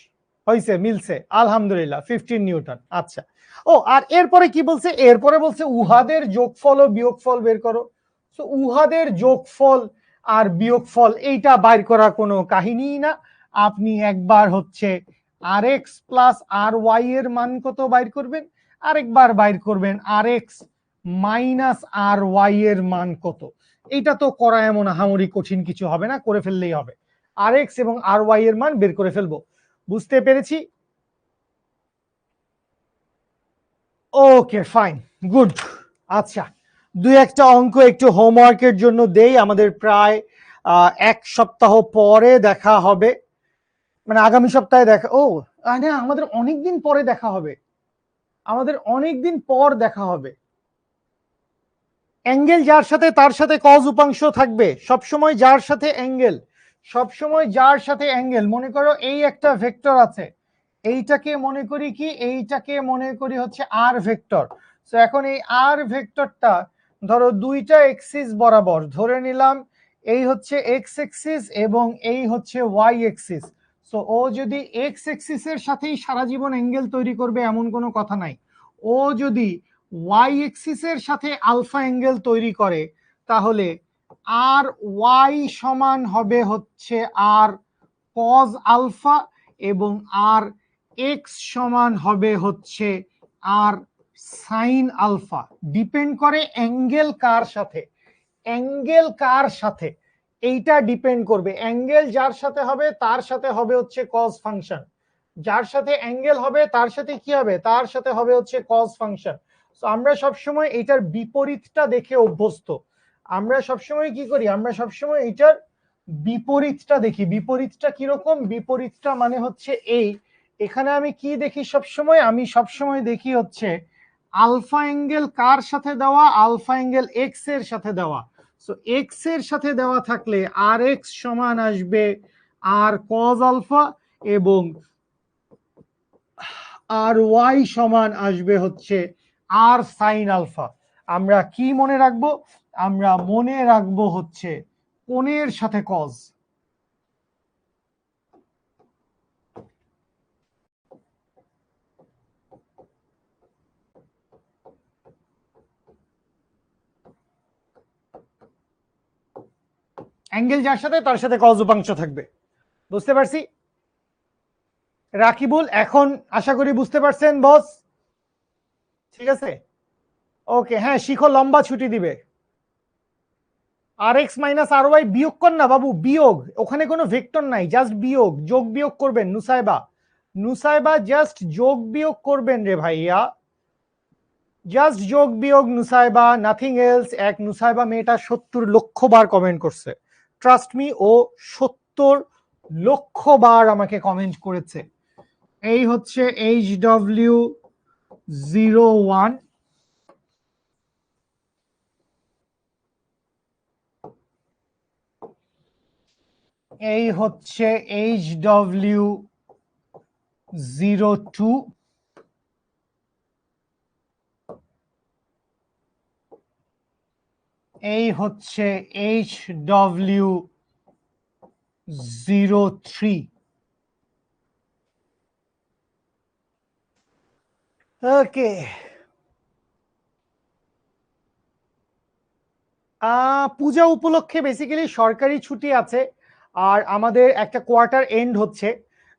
হয়েছে, মিলছে, আলহামদুলিল্লাহ। 15 নিউটন। আচ্ছা, ও আর এরপরে কি বলছে? এরপরে বলছে উহাদের যোগফল ও বিয়োগফল বের করো। তো উহাদের যোগফল আর বিয়োগফল এইটা বাইর করা কোনো কাহিনীই না। আপনি একবার হচ্ছে আর এক্স প্লাস আর ওয়াই এর মান কত বাইর করবেন, আরেকবার বাইর করবেন আর এক্স মাইনাস আর ওয়াই এর মান কত। এইটা তো করা এমন আহামরি কঠিন কিছু হবে না, করে ফেললেই হবে। আর এক্স এবং আর ওয়াই এর মান বের করে ফেলবো। বুঝতে পেরেছি? Okay fine, good. আচ্ছা, দুই একটা অঙ্ক একটু হোমওয়ার্কের জন্য দেই। আমাদের প্রায় 1 সপ্তাহ পরে দেখা হবে, মানে আগামী সপ্তাহে দেখা। ও না, আমাদের অনেকদিন পরে দেখা হবে, আমাদের অনেকদিন পর দেখা হবে। অ্যাঙ্গেল যার সাথে তার সাথে কজ উপাংশ থাকবে সবসময়, যার সাথে অ্যাঙ্গেল, সবসময় যার সাথে অ্যাঙ্গেল। মনে করো এই একটা ভেক্টর আছে, এইটাকে মনে করি কি, এইটাকে মনে করি হচ্ছে আর ভেক্টর। তো এখন এই আর ভেক্টরটা ধরো দুইটা এক্সিস বরাবর ধরে নিলাম, এই হচ্ছে এক্স এক্সিস এবং এই হচ্ছে ওয়াই এক্সিস। সো ও যদি এক্স এক্সিসের সাথেই সারা জীবন অ্যাঙ্গেল তৈরি করবে এমন কোনো কথা নাই। ও যদি ওয়াই এক্সিসের সাথে আলফা অ্যাঙ্গেল তৈরি করে, তাহলে আর ওয়াই সমান হবে হচ্ছে আর কজ আলফা এবং আর এক্স সমান হবে হচ্ছে আর সাইন আলফা। ডিপেন্ড করে অ্যাঙ্গেল কার সাথে, অ্যাঙ্গেল কার সাথে এইটা ডিপেন্ড করবে। অ্যাঙ্গেল যার সাথে হবে তার সাথে হবে হচ্ছে কজ ফাংশন, যার সাথে অ্যাঙ্গেল হবে তার সাথে কি হবে, তার সাথে হবে হচ্ছে কজ ফাংশন। তো আমরা সবসময় এটার বিপরীতটা দেখে অভ্যস্ত। আমরা সবসময় কি করি, আমরা সবসময় এটার বিপরীতটা দেখি। বিপরীতটা কিরকম? বিপরীতটা মানে হচ্ছে এই, এখানে আমি কি দেখি সবসময়, আমি সবসময় দেখি হচ্ছে আলফা অ্যাঙ্গেল কার সাথে দেওয়া, আলফা অ্যাঙ্গেল এক্স এর সাথে দেওয়া। সো এক্স এর সাথে দেওয়া থাকলে আর এক্স সমান আসবে আর কজ আলফা এবং আর ওয়াই সমান আসবে হচ্ছে আর সাইন আলফা। আমরা কি মনে রাখবো? আমরা মনে রাখবো হচ্ছে কোণের সাথে কজ। অ্যাঙ্গেল যার সাথে তার সাথে কজ উপাংশ থাকবে। বুঝতে পারছি? রাকিবুল এখন আশা করি বুঝতে পারছেন বস? ঠিক আছে, ওকে। হ্যাঁ, শিখো, লম্বা ছুটি দিবে। আর এক্স মাইনাস আর ওয়াই বিয়োগ কর না বাবু, বিয়োগ, ওখানে কোনো ভেক্টর নাই, জাস্ট বিয়োগ, যোগ বিয়োগ করবেন। নুসাইবা, নুসাইবা জাস্ট যোগ বিয়োগ করবেন রে ভাইয়া, জাস্ট যোগ বিয়োগ নুসাইবা, নাথিং এলস। এক নুসাইবা মেয়েটা 70 লক্ষ বার কমেন্ট করছে, ট্রাস্ট মি, ও 70 লক্ষ বার আমাকে কমেন্ট করেছে। এই হচ্ছে HW01, এই হচ্ছে HW02, এই হচ্ছে HW03। ওকে, পূজা উপলক্ষে বেসিক্যালি সরকারি ছুটি আছে। আর আমাদের একটা কোয়ার্টার এন্ড হচ্ছে,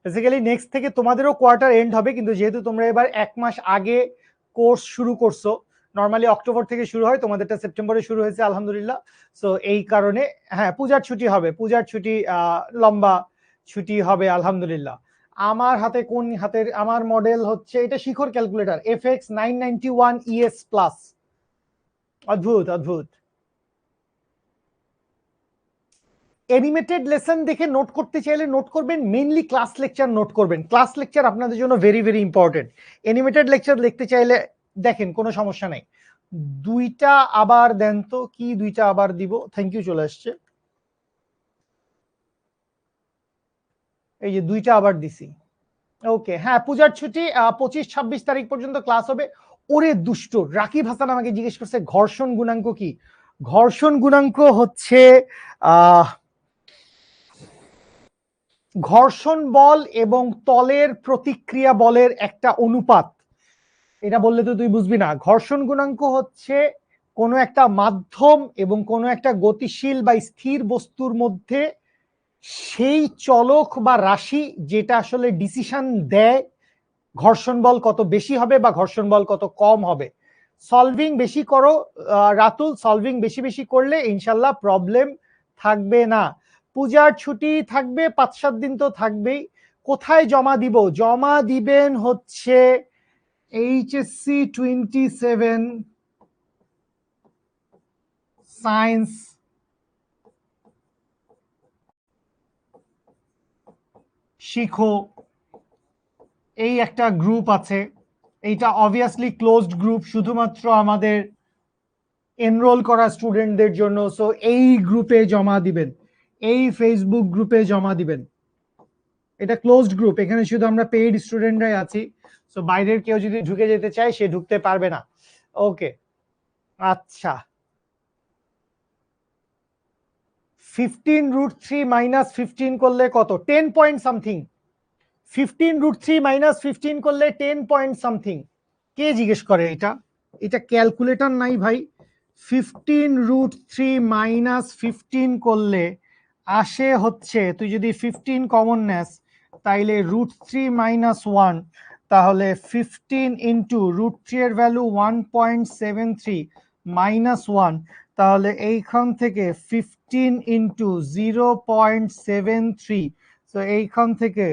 বেসিক্যালি নেক্সট থেকে তোমাদেরও কোয়ার্টার এন্ড হবে, কিন্তু যেহেতু তোমরা এবার 1 মাস আগে কোর্স শুরু করছো, নর্মালি অক্টোবর থেকে শুরু হয়, তোমাদেরটা সেপ্টেম্বরে শুরু হয়েছে আলহামদুলিল্লাহ। সো এই কারণে হ্যাঁ পূজার ছুটি হবে, পূজার ছুটি লম্বা ছুটি হবে আলহামদুলিল্লাহ। আমার হাতে কোন হাতের, আমার মডেল হচ্ছে এটা শিখর ক্যালকুলেটর FX 991 ES প্লাস। অদ্ভুত অদ্ভুত। অ্যানিমেটেড লেসন দেখে নোট করতে চাইলে নোট করবেন, মেইনলি ক্লাস লেকচার নোট করবেন, ক্লাস লেকচার আপনাদের জন্য very very important. Animated lecture দেখতে চাইলে দেখেন, কোনো সমস্যা নাই। দুইটা আবার দেন তো, কি দুইটা আবার দিব, থ্যাংক ইউ চলে আসছে, এই যে দুইটা আবার দিছি। ওকে হ্যাঁ, পূজার ছুটি 25-26 তারিখ পর্যন্ত ক্লাস হবে। ওরে দুষ্ট, রাকিব হাসান আমাকে জিজ্ঞেস করছে ঘর্ষণ গুণাঙ্ক কি। ঘর্ষণ গুণাঙ্ক হচ্ছে ঘর্ষণ বল এবং তলের প্রতিক্রিয়া বলের একটা অনুপাত। এটা বললে তো তুই বুঝবি না। ঘর্ষণ গুণাঙ্ক হচ্ছে কোনো একটা মাধ্যম এবং কোনো একটা গতিশীল বা স্থির বস্তুর মধ্যে সেই চলক বা রাশি যেটা আসলে ডিসিশন দেয় ঘর্ষণ বল কত বেশি হবে বা ঘর্ষণ বল কত কম হবে। সলভিং বেশি করো রাতুল, সলভিং বেশি বেশি করলে ইনশাল্লাহ প্রবলেম থাকবে না। পূজার ছুটি থাকবে 5-7 দিন তো থাকবেই। কোথায় জমা দিব? জমা দিবেন হচ্ছে HSC 27 সায়েন্স শিখো, এই একটা গ্রুপ আছে। এইটা অবভিয়াসলি ক্লোজড গ্রুপ, শুধুমাত্র আমাদের এনরোল করা স্টুডেন্টদের জন্য। সো এই গ্রুপে জমা দিবেন, এই ফেসবুক গ্রুপে জমা দিবেন। এটা ক্লোজড গ্রুপ, এখানে শুধু আমরা পেইড স্টুডেন্টরাই আছি। সো বাইরের কেউ যদি ঢুকে যেতে চায় সে ঢুকতে পারবে না। ওকে আচ্ছা, 15√3 মাইনাস 15 করলে কত? 10 পয়েন্ট সামথিং। 15√3 মাইনাস 15 করলে 10 পয়েন্ট সামথিং। কে জিজ্ঞেস করে এটা? এটা ক্যালকুলেটর নাই ভাই। 15√3 মাইনাস 15 করলে আসে হচ্ছে, তুই যদি 15 কমন নেস তাইলে √3 মাইনাস 1, তাহলে 15 ইন্টু √3 এর ভ্যালু 1.73 মাইনাস 1, তাহলে এইখান থেকে 15 ইন্টু 0.73, তো এইখান থেকে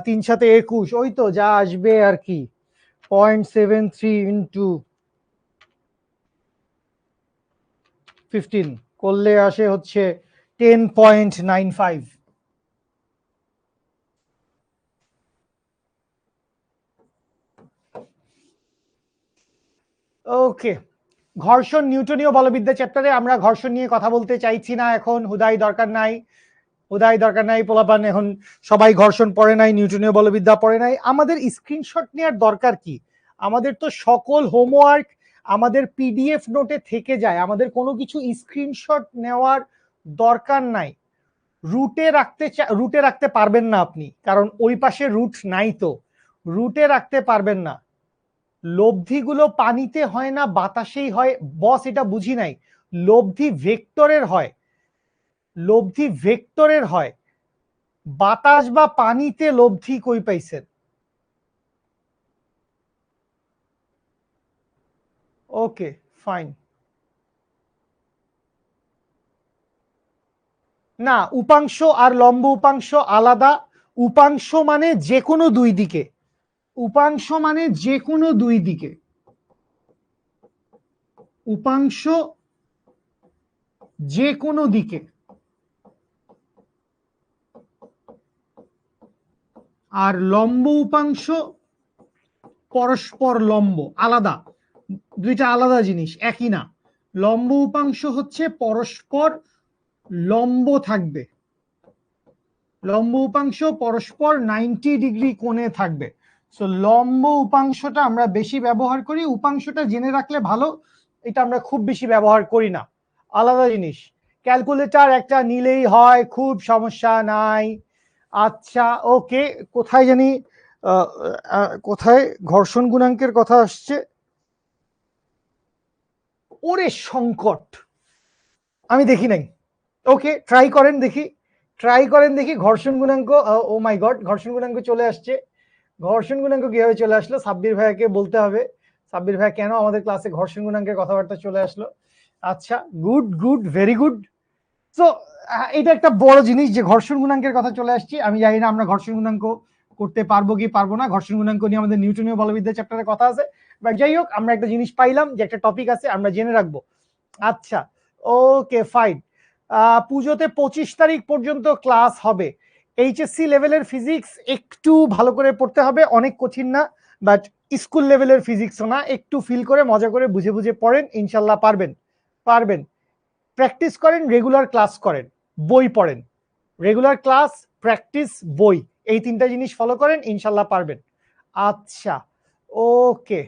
3×7=21, ওই তো যা আসবে আর কি। 0.73 ইন্টু 15 করলে আসে হচ্ছে 10.95। ওকে, ঘর্ষণ নিউটনীয় বলবিদ্যা চ্যাপ্টারে আমরা ঘর্ষণ নিয়ে কথা বলতে চাইছি না এখন, হুদাই দরকার নাই, হুদাই দরকার নাই। পোলাপান এখন সবাই ঘর্ষণ পড়ে নাই, নিউটনীয় বলবিদ্যা পড়ে নাই। আমাদের স্ক্রিনশট নেওয়ার দরকার কি? আমাদের তো সকল হোমওয়ার্ক আমাদের PDF নোটে থেকে যায়, আমাদের কোনো কিছু স্ক্রিনশট নেওয়ার দরকার নাই। রুটে রাখতে পারবেন না আপনি, কারণ ওই পাশে রুট নাই, তো রুটে রাখতে পারবেন না। লব্ধিগুলো পানিতে হয় না বাতাসেই হয় বস, এটা বুঝি নাই। লব্ধি ভেক্টরের হয়, লব্ধি ভেক্টরের হয়, বাতাস বা পানিতে লব্ধি কই পাইছেন? Okay fine. না, উপাংশ আর লম্ব উপাংশ আলাদা। উপাংশ মানে যে কোনো দুই দিকে, উপাংশ মানে যে কোনো দুই দিকে, উপাংশ যে কোনো দিকে। আর লম্ব উপাংশ পরস্পর লম্ব, আলাদা, দুইটা আলাদা জিনিস, একই না। লম্ব উপাংশ হচ্ছে পরস্পর লম্ব থাকবে, লম্ব উপাংশ পরস্পর 90 ডিগ্রি কোণে থাকবে। সো লম্ব উপাংশটা আমরা বেশি ব্যবহার করি, উপাংশটা জেনে রাখলে ভালো, এটা আমরা খুব বেশি ব্যবহার করি না, আলাদা জিনিস। ক্যালকুলেটর একটা নিলেই হয়, খুব সমস্যা নাই। আচ্ছা ওকে, কোথায় জানি কোথায় ঘর্ষণ গুণাঙ্কের কথা আসছে? ওরে সংকট, আমি দেখি নাই। ওকে ট্রাই করেন দেখি, ট্রাই করেন দেখি ঘর্ষণ গুণাঙ্ক। ও মাই গড, ঘর্ষণ গুণাঙ্ক চলে আসছে। ঘর্ষণ গুণাঙ্ক কিভাবে চলে আসলো সাব্বির ভাইয়াকে বলতে হবে। সাব্বির ভাইয়া কেন আমাদের ক্লাসে ঘর্ষণ গুণাঙ্কের কথাবার্তা চলে আসলো? আচ্ছা, good good, very good. So এটা একটা বড় জিনিস যে ঘর্ষণ গুণাঙ্কের কথা চলে আসছি। আমি জানি না আমরা ঘর্ষণ গুণাঙ্ক করতে পারবো কি পারবো না। ঘর্ষণ গুণাঙ্ক নিয়ে আমাদের নিউটনীয় বলবিদ্যা চ্যাপ্টারে কথা আছে, বাট যাই হোক আমরা একটা জিনিস পাইলাম যে একটা টপিক আছে, আমরা জেনে রাখবো। আচ্ছা, ওকে ফাইন। পুজোতে 25 তারিখ পর্যন্ত ক্লাস হবে। এইচএসসি লেভেলের ফিজিক্স একটু ভালো করে পড়তে হবে, অনেক কঠিন না, বাট স্কুল লেভেলের ফিজিক্সও না, একটু ফিল করে মজা করে বুঝে বুঝে পড়েন, ইনশাল্লাহ পারবেন। পারবেন। প্র্যাকটিস করেন, রেগুলার ক্লাস করেন, বই পড়েন। রেগুলার ক্লাস, প্র্যাকটিস, বই, এই তিনটা জিনিস ফলো করেন, ইনশাল্লাহ পারবেন। আচ্ছা, ওকে।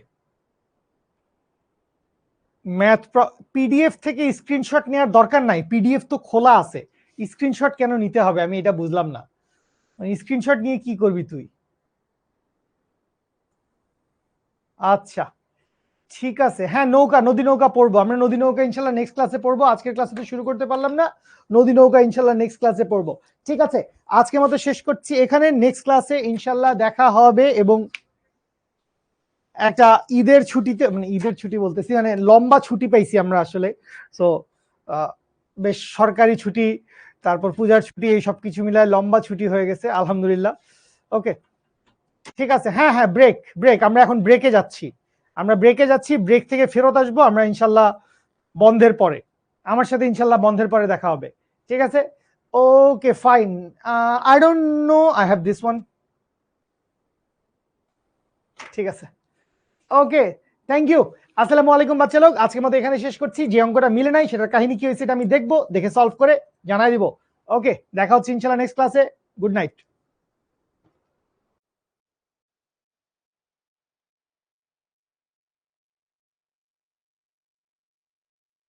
ম্যাথ পিডিএফ থেকে স্ক্রিনশট নেওয়ার দরকার নাই, পিডিএফ তো খোলা আছে, স্ক্রিনশট কেন নিতে হবে আমি এটা বুঝলাম না। স্ক্রিনশট নিয়ে কি করবি তুই? আচ্ছা ঠিক আছে, হ্যাঁ নৌকা, নদী নৌকা পড়বো আমরা, নদী নৌকা ইনশাল্লাহ নেক্সট ক্লাসে পড়বো। আজকের ক্লাসে তো শুরু করতে পারলাম না, নদী নৌকা ইনশাল্লাহ নেক্সট ক্লাসে পড়বো। ঠিক আছে, আজকের মতো শেষ করছি এখানে, নেক্সট ক্লাসে ইনশাল্লাহ দেখা হবে। এবং একটা ঈদের ছুটিতে, মানে ঈদের ছুটি বলতেছি মানে লম্বা ছুটি পাইছি আমরা আসলে। সো বেশ সরকারি ছুটি, তারপর পূজার ছুটি, এই সব কিছু মিলায় লম্বা ছুটি হয়ে গেছে আলহামদুলিল্লাহ। ওকে ঠিক আছে, হ্যাঁ হ্যাঁ ব্রেক ব্রেক, আমরা এখন ব্রেকে যাচ্ছি, আমরা ব্রেকে যাচ্ছি, ব্রেক থেকে ফেরত আসবো আমরা ইনশাল্লাহ বন্ধের পরে। আমার সাথে ইনশাল্লাহ বন্ধের পরে দেখা হবে। ঠিক আছে, okay fine. I don't know, I have this one. ঠিক আছে, ওকে, থ্যাংক ইউ। আসসালামু আলাইকুম বাচ্চা লোক, আজকের মতো এখানে শেষ করছি। যে অঙ্কটা মিলে নাই সেটার কাহিনী কি হয়েছে এটা আমি দেখবো, দেখে সলভ করে জানাই দিব। ওকে, দেখা হচ্ছে ইনশাল্লাহ নেক্সট ক্লাসে। Good night.